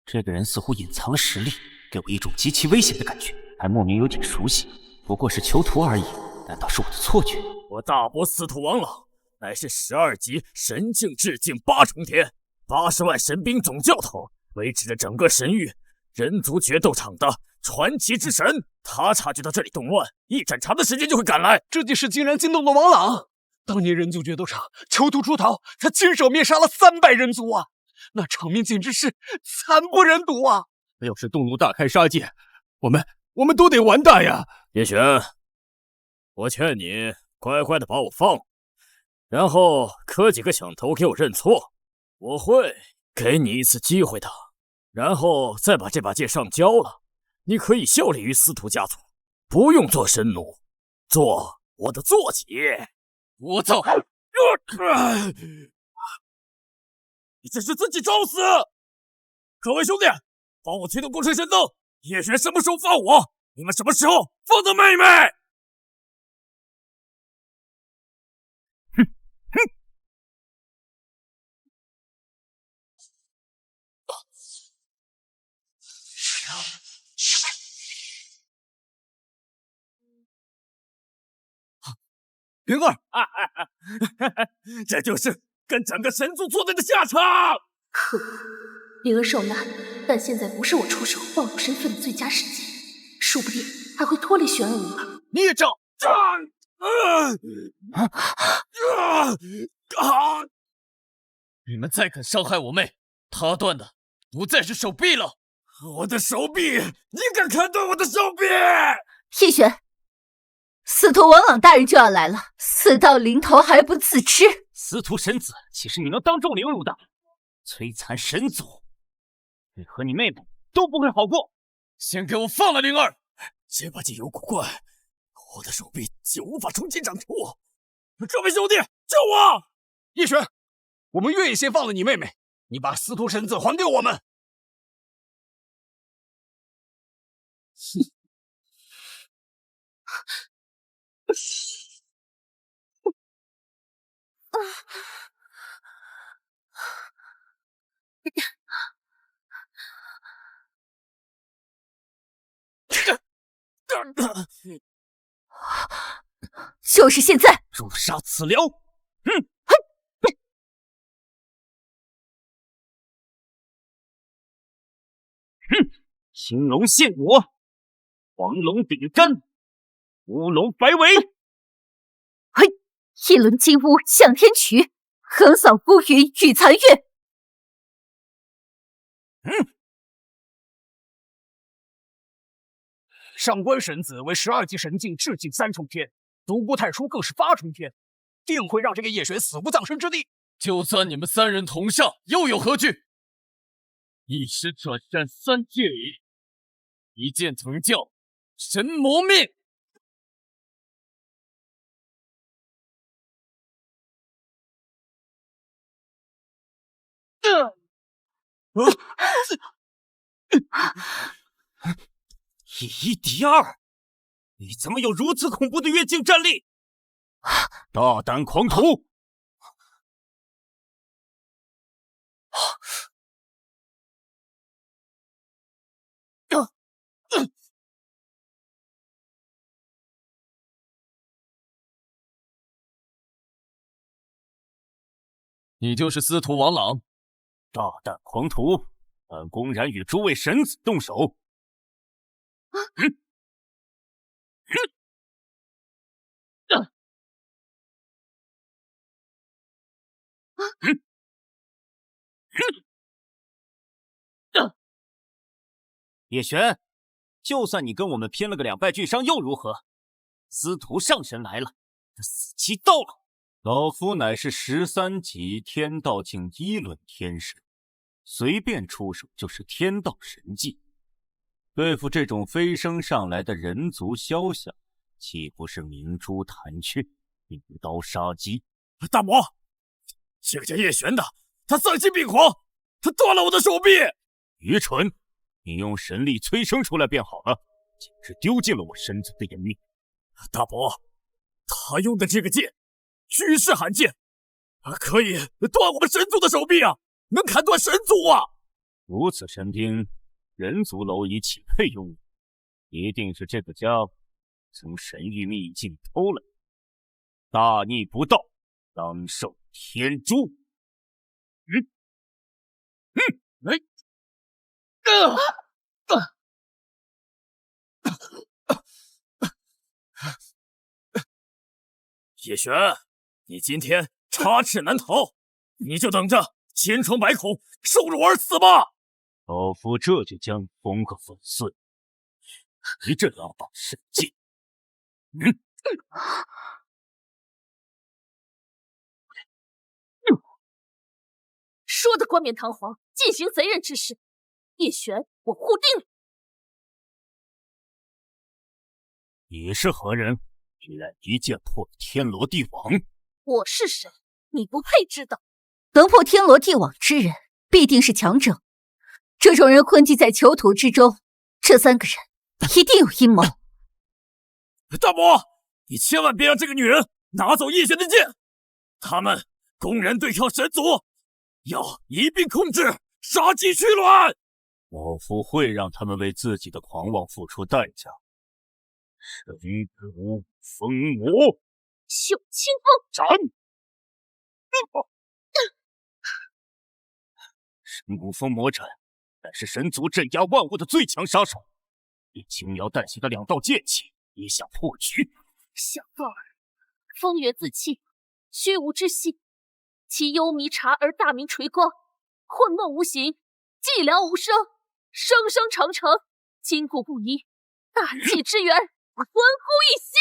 [SPEAKER 2] 这个人似乎隐藏了实力，给我一种极其危险的感觉，还莫名有点熟悉。不过是囚徒而已，难道是我的错觉？
[SPEAKER 3] 我大伯司徒王朗，乃是12级神境至境8重天，80万神兵总教头，维持着整个神域人族决斗场的传奇之神。他察觉到这里动乱，一盏茶的时间就会赶来。
[SPEAKER 10] 这件事竟然惊动了王朗。当年人族决斗场囚徒出逃，他亲手灭杀了300人族啊！那场面简直是惨不忍睹啊！
[SPEAKER 2] 要是动怒大开杀戒，我们都得完蛋呀！
[SPEAKER 3] 叶璇，我劝你乖乖的把我放，然后磕几个响头给我认错，我会给你一次机会的。然后再把这把剑上交了，你可以效力于司徒家族，不用做神奴，做我的坐骑。
[SPEAKER 10] 我操！
[SPEAKER 3] 你这是自己找死！各位兄弟，帮我催动工程神灯。叶璇什么时候放我？你们什么时候放的妹妹？
[SPEAKER 10] 灵儿，
[SPEAKER 3] 这就是跟整个神族作对的下场。
[SPEAKER 16] 可恶，灵儿受难，但现在不是我出手暴露身份的最佳时机，说不定还会拖累玄恩武。
[SPEAKER 10] 孽障！你们再敢伤害我妹，她断的不再是手臂了。
[SPEAKER 3] 我的手臂，你敢砍断我的手臂？
[SPEAKER 9] 叶璇，司徒王朗大人就要来了，死到临头还不自知。
[SPEAKER 2] 司徒神子，岂是你能当众凌辱的？摧残神族，你和你妹妹都不会好过。
[SPEAKER 10] 先给我放了灵儿！
[SPEAKER 3] 这把剑有古怪，我的手臂就无法重新长出。各位兄弟，救我！
[SPEAKER 10] 叶璇，我们愿意先放了你妹妹，你把司徒神子还给我们。
[SPEAKER 9] 就是现在！
[SPEAKER 2] 诛杀此僚！青龙献我，黄龙顶针，乌龙摆尾。
[SPEAKER 9] 嘿，一轮金乌向天曲，横扫孤云与残月。
[SPEAKER 10] 上官神子为12级神境至境3重天，独孤太初更是8重天，定会让这个叶璇死无葬身之地。就算你们3人同上，又有何惧？一时转山3界里，一剑曾教神魔命。
[SPEAKER 2] 以1敌2，你怎么有如此恐怖的越境战力？大胆狂徒！
[SPEAKER 10] 你就是司徒王朗？
[SPEAKER 2] 大胆狂徒，敢公然与诸位神子动手！叶璇，就算你跟我们拼了个2败俱伤又如何？司徒上神来了，这死期到了。老夫乃是13级天道境1轮天神，随便出手就是天道神技。对付这种飞升上来的人族枭饷，岂不是明珠弹雀，一刀杀鸡？
[SPEAKER 3] 大魔，这个叫叶璇的，他丧心病狂，他断了我的手臂！
[SPEAKER 2] 愚蠢！你用神力催生出来便好了，简直丢尽了我神族的颜面。
[SPEAKER 3] 大伯，他用的这个剑，举世罕见，可以断我们神族的手臂啊！能砍断神族啊！
[SPEAKER 2] 如此神兵，人族蝼蚁岂配拥有？一定是这个家伙从神域秘境偷来，大逆不道，当受天诛！
[SPEAKER 3] 叶璇，你今天插翅难逃，你就等着千疮百孔，受辱而死吧！
[SPEAKER 2] 老夫这就将崩个粉碎！一阵拉把神剑，
[SPEAKER 16] 说的冠冕堂皇，进行贼人之事。叶璇，我护定
[SPEAKER 2] 你。你是何人？居然一剑破天罗地网！
[SPEAKER 16] 我是谁？你不配知道。
[SPEAKER 9] 能破天罗地网之人，必定是强者。这种人混迹在囚徒之中，这3个人一定有阴谋。
[SPEAKER 3] 大伯，你千万别让这个女人拿走叶璇的剑！他们公然对抗神族，要一并控制，杀鸡取卵！
[SPEAKER 2] 老夫会让他们为自己的狂妄付出代价。神族封魔，
[SPEAKER 16] 九清风
[SPEAKER 2] 斩！神谷封魔斩乃是神族镇压万物的最强杀手，以轻描淡写的2道剑气也想破局。
[SPEAKER 16] 小凤儿，风月自弃，虚无之息，其幽迷察而大明垂光，混梦无形，寂寥无声，声声长成，筋骨不移，大气之源，魂乎一心。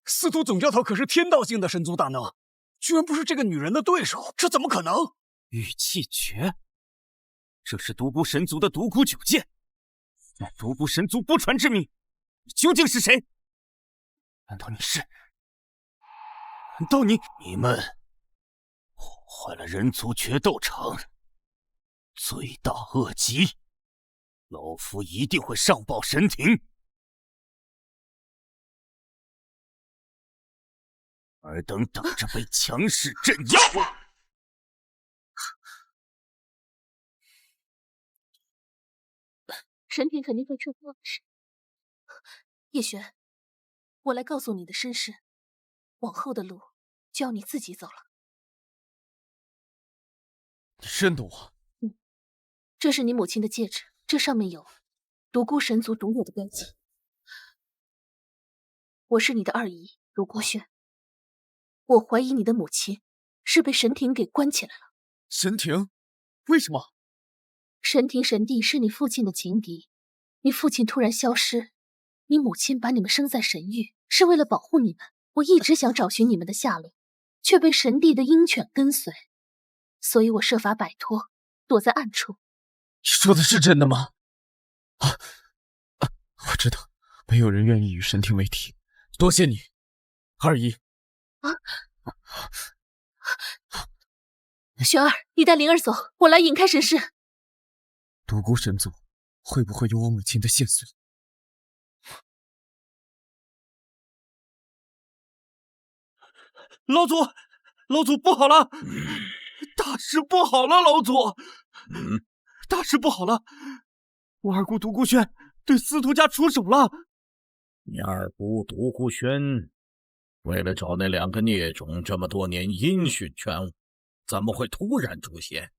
[SPEAKER 10] 司徒总教头可是天道境的神族大能，居然不是这个女人的对手，这怎么可能？
[SPEAKER 2] 玉气诀，这是独孤神族的独孤九剑，乃独孤神族不传之秘。你究竟是谁？难道你是？难道你们破坏了人族决斗场，罪大恶极，老夫一定会上报神庭。尔等等着被强势镇压！
[SPEAKER 16] 神庭肯定会撤复是。叶璇，我来告诉你的身世，往后的路就要你自己走了。
[SPEAKER 1] 你认得我？
[SPEAKER 16] 这是你母亲的戒指，这上面有独孤神族独有的标记。我是你的二姨独孤轩，我怀疑你的母亲是被神庭给关起来了。
[SPEAKER 1] 神庭？为什么？
[SPEAKER 16] 神庭神帝是你父亲的情敌，你父亲突然消失，你母亲把你们生在神域，是为了保护你们。我一直想找寻你们的下落，却被神帝的鹰犬跟随，所以我设法摆脱，躲在暗处。
[SPEAKER 1] 你说的是真的吗？我知道，没有人愿意与神庭为敌。多谢你，二姨。
[SPEAKER 16] 玄儿，你带灵儿走，我来引开神识。
[SPEAKER 1] 独孤神族会不会有我母亲的线索？
[SPEAKER 6] 老祖不好了！大事不好了，老祖！大事不好了！我二姑独孤轩对司徒家出手了。
[SPEAKER 19] 你二姑独孤轩为了找那2个孽种，这么多年音讯全无，怎么会突然出现？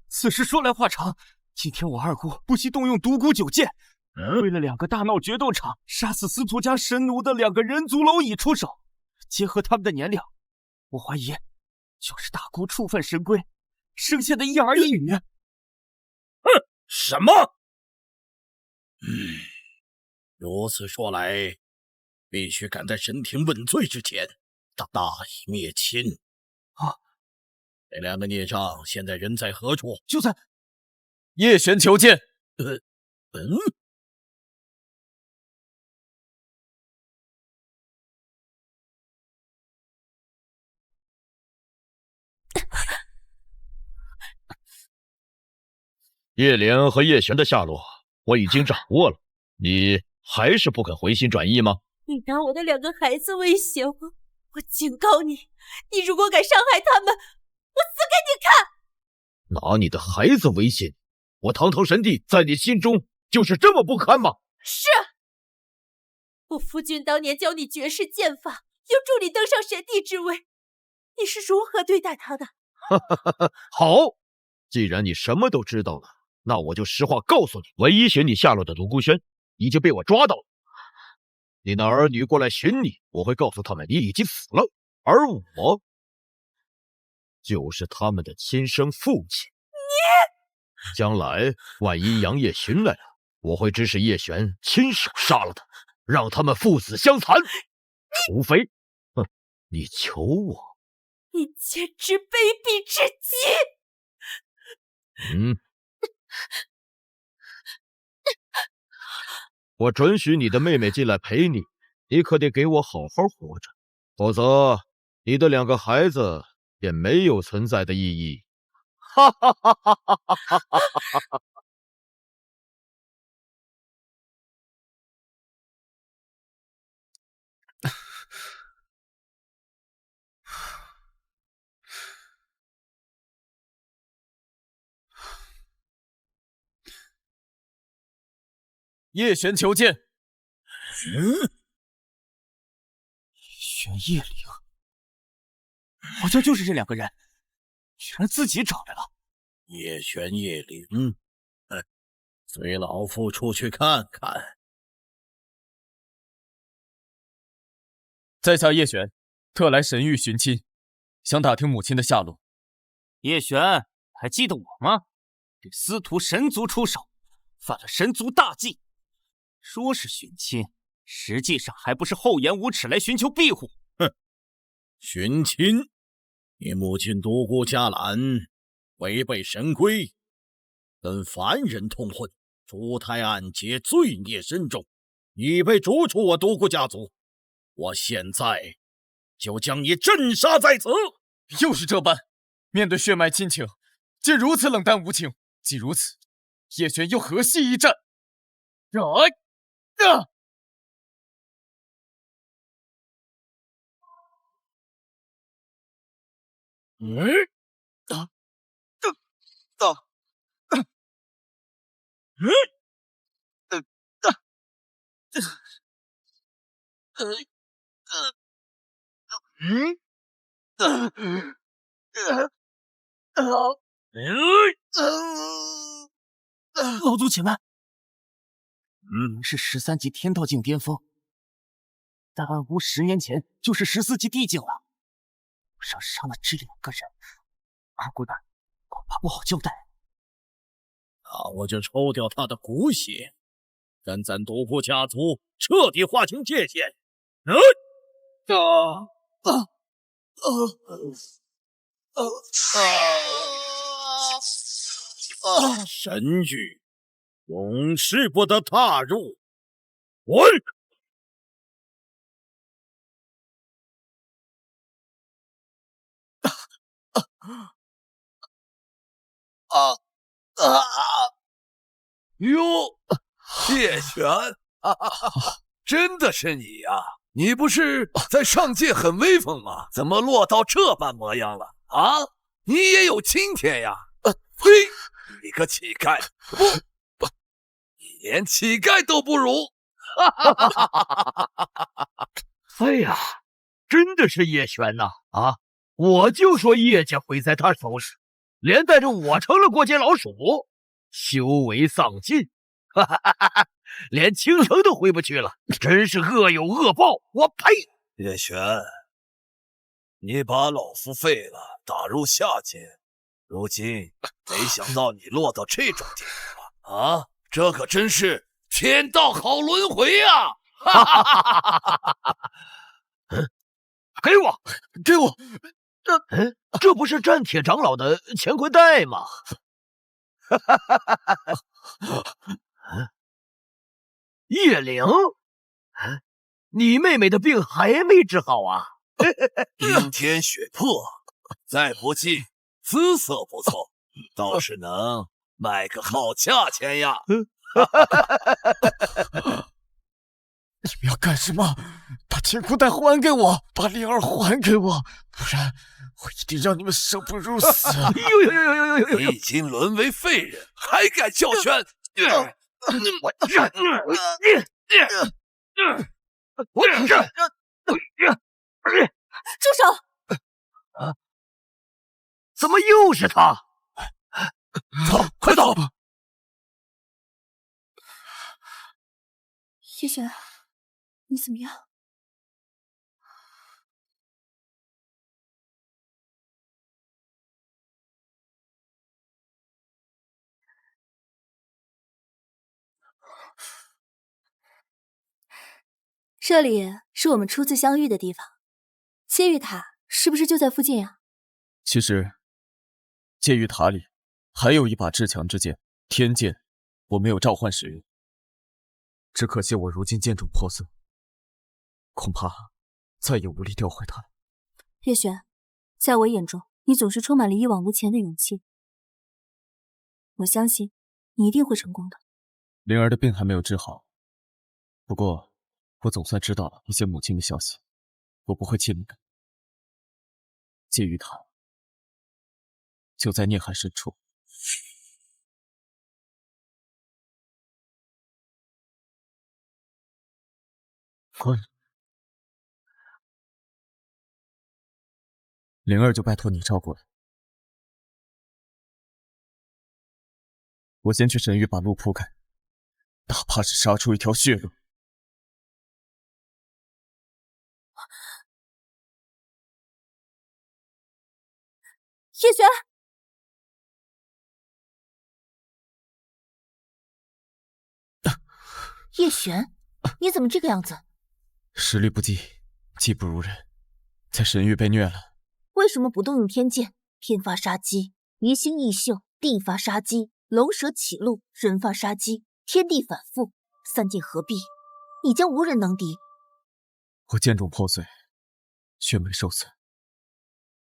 [SPEAKER 6] 此事说来话长。今天我二姑不惜动用独孤九剑，为了2个大闹决斗场、杀死司徒家神奴的2个人族蝼蚁出手。结合他们的年龄，我怀疑就是大姑触犯神规生下的一儿一女。
[SPEAKER 19] 什么？如此说来，必须赶在神庭问罪之前，大义灭亲。这2个孽障现在人在何处？
[SPEAKER 1] 就在叶璇求见。
[SPEAKER 11] 叶灵和叶璇的下落我已经掌握了，你还是不肯回心转意吗？
[SPEAKER 16] 你拿我的2个孩子威胁我，我警告你，你如果敢伤害他们，我死给你看！
[SPEAKER 11] 拿你的孩子威胁你，我堂堂神帝在你心中就是这么不堪吗？
[SPEAKER 16] 是。我夫君当年教你绝世剑法，又助你登上神帝之位，你是如何对待他的？
[SPEAKER 11] 好，既然你什么都知道了，那我就实话告诉你，唯一寻你下落的独孤轩已经被我抓到了。你的儿女过来寻你，我会告诉他们你已经死了，而我就是他们的亲生父亲。你将来万一杨业寻来了，我会指使叶璇亲手杀了他，让他们父子相残。除非，你求我。
[SPEAKER 16] 你简直卑鄙至极！
[SPEAKER 11] 我准许你的妹妹进来陪你，你可得给我好好活着，否则你的2个孩子便没有存在的意义。哈哈哈哈哈哈！
[SPEAKER 1] 叶璇求见。叶璇、叶灵，好像就是这2个人，居然自己找来了。
[SPEAKER 6] 叶璇、叶灵，随老夫出去看看。
[SPEAKER 1] 在下叶璇，特来神域寻亲，想打听母亲的下落。
[SPEAKER 2] 叶璇，还记得我吗？对司徒神族出手，犯了神族大忌。说是寻亲，实际上还不是厚颜无耻来寻求庇护。
[SPEAKER 6] 哼，寻亲？你母亲独孤嘉兰违背神规，跟凡人通婚，烛台暗结，罪孽深重，你被逐出我独孤家族。我现在就将你镇杀在此！
[SPEAKER 1] 又是这般，面对血脉亲情，竟如此冷淡无情。既如此，叶璇又何惜一战？老祖且慢。是13级天道境巅峰，但暗无10年前就是14级地境了。上杀了这2个人，二龟板恐怕不好交代。
[SPEAKER 6] 那我就抽掉他的骨血，跟咱独孤家族彻底划清界限。神域永世不得踏入。滚！
[SPEAKER 12] 哟，叶璇，真的是你呀！你不是在上界很威风吗？怎么落到这般模样了啊？你也有今天呀！呸！你个乞丐，不，你连乞丐都不如！
[SPEAKER 11] 哎呀，真的是叶璇呐！我就说叶家毁在他手里，连带着我成了过街老鼠，修为丧尽，连青城都回不去了，真是恶有恶报！我呸！
[SPEAKER 12] 叶璇，你把老夫废了，打入下界，如今没想到你落到这种地步啊！这可真是天道好轮回呀！
[SPEAKER 11] 给我，给我！这不是战铁长老的乾坤袋吗？叶灵，你妹妹的病还没治好啊？
[SPEAKER 12] 冰天雪魄，再不济，姿色不错，倒是能卖个好价钱呀！
[SPEAKER 1] 你们要干什么？把天裤带还给我，把灵儿还给我，不然我一定让你们生不如死！
[SPEAKER 12] 你已经沦为废人，还敢叫拳？
[SPEAKER 14] 住手！
[SPEAKER 10] 怎么又是他？
[SPEAKER 12] 走，快走！
[SPEAKER 14] 叶璇，你怎么样？这里是我们初次相遇的地方，谢玉塔是不是就在附近呀？
[SPEAKER 1] 其实，戒玉塔里还有一把至强之剑——天剑，我没有召唤使用。只可惜我如今剑种破碎，恐怕再也无力调回它了。
[SPEAKER 14] 叶璇，在我眼中，你总是充满了一往无前的勇气。我相信你一定会成功的。
[SPEAKER 1] 灵儿的病还没有治好，不过我总算知道了一些母亲的消息，我不会气馁的。戒玉塔就在孽海深处。灵儿就拜托你照顾了。我先去神域把路铺开，哪怕是杀出一条血路。
[SPEAKER 14] 叶璇，
[SPEAKER 5] 叶璇，你怎么这个样子？
[SPEAKER 1] 实力不济，技不如人，在神域被虐了。
[SPEAKER 5] 为什么不动用天剑？天发杀机，鱼星异秀；地发杀机，龙蛇起路；人发杀机，天地反复。三剑合璧，你将无人能敌。
[SPEAKER 1] 我剑种破碎，血脉受损，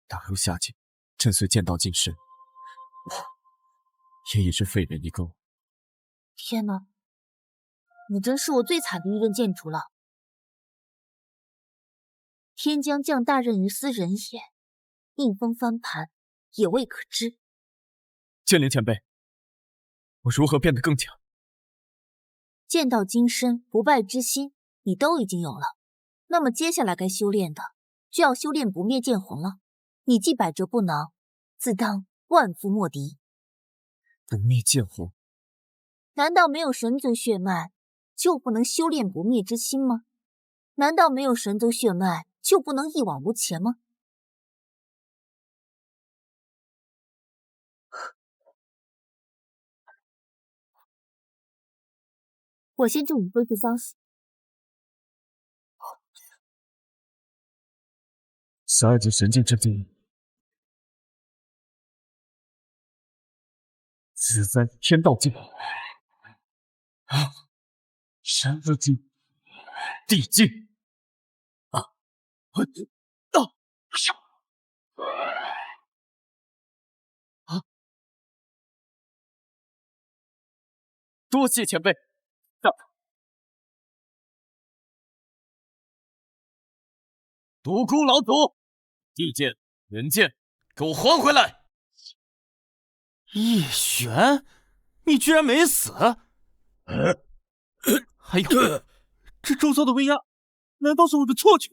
[SPEAKER 1] 打入下界，震碎剑道近身，我也已是废人一个。
[SPEAKER 5] 天哪，你真是我最惨的一任剑主了。天将降大任于斯人也，逆风翻盘，也未可知。
[SPEAKER 1] 剑灵前辈，我如何变得更强？
[SPEAKER 5] 剑道金身，不败之心，你都已经有了。那么接下来该修炼的，就要修炼不灭剑魂了。你既百折不挠，自当万夫莫敌。
[SPEAKER 1] 不灭剑魂？
[SPEAKER 5] 难道没有神族血脉，就不能修炼不灭之心吗？难道没有神族血脉，就不能一往无前吗？我先助你恢复伤势。
[SPEAKER 1] 12级神境之地，自在天道境，山河境，地境，多谢前辈。独孤老祖，地剑、人剑，给我还回来！
[SPEAKER 2] 叶璇，你居然没死！还有，这周遭的威压，难道是我的错觉？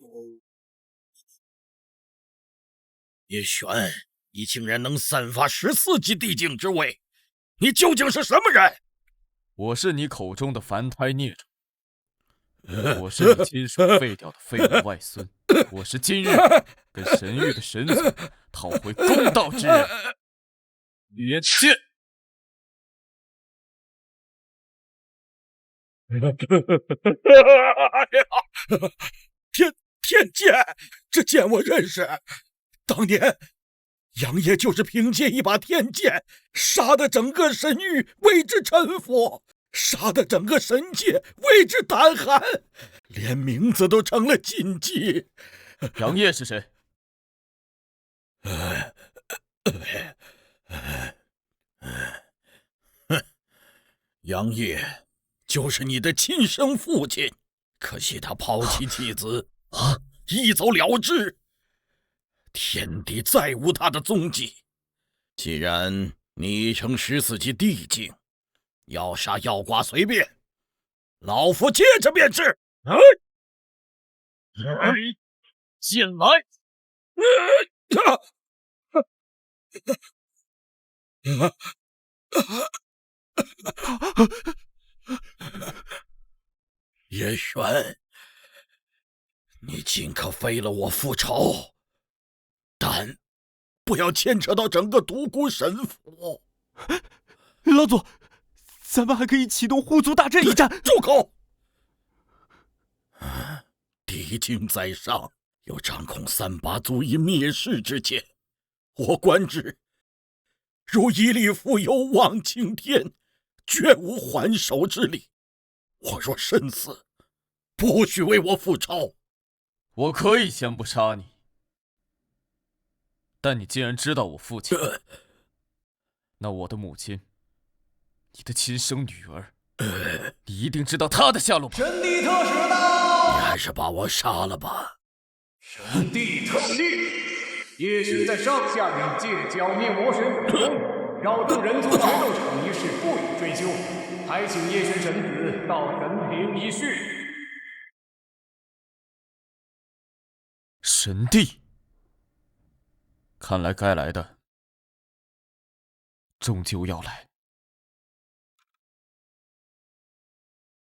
[SPEAKER 6] 叶璇，你竟然能散发14级地境之威，你究竟是什么人？
[SPEAKER 1] 我是你口中的凡胎孽种。我是你亲手废掉的废物外孙，我是今日跟神域的神族讨回公道之人。别剑！
[SPEAKER 6] 天剑，这剑我认识。当年杨业就是凭借一把天剑，杀得整个神域为之臣服。杀得整个神界为之胆寒，连名字都成了禁忌。
[SPEAKER 1] 杨业是谁？
[SPEAKER 6] 杨业就是你的亲生父亲，可惜他抛弃妻子，一走了之，天地再无他的踪迹。既然你已成14级地境，要杀要剐随便，老夫接着便是。
[SPEAKER 10] 进来！
[SPEAKER 6] 叶璇，你尽可废了我复仇，但不要牵扯到整个独孤神府。
[SPEAKER 1] 老祖，咱们还可以启动护族大阵一战。
[SPEAKER 6] 住口！敌境在上，有掌控3把足以灭世之剑，我观之，如一粒蜉蝣望青天，绝无还手之力。我若身死，不许为我复仇。
[SPEAKER 1] 我可以先不杀你，但你既然知道我父亲，那我的母亲，你的亲生女儿，你一定知道她的下落吧？
[SPEAKER 10] 神帝特使到！
[SPEAKER 6] 你还是把我杀了吧。
[SPEAKER 10] 神帝特令，叶璇在上下领界剿灭魔神古龙，扰动人族决斗场一事不予追究，还请叶璇神子到神灵一叙。
[SPEAKER 1] 神帝，看来该来的终究要来。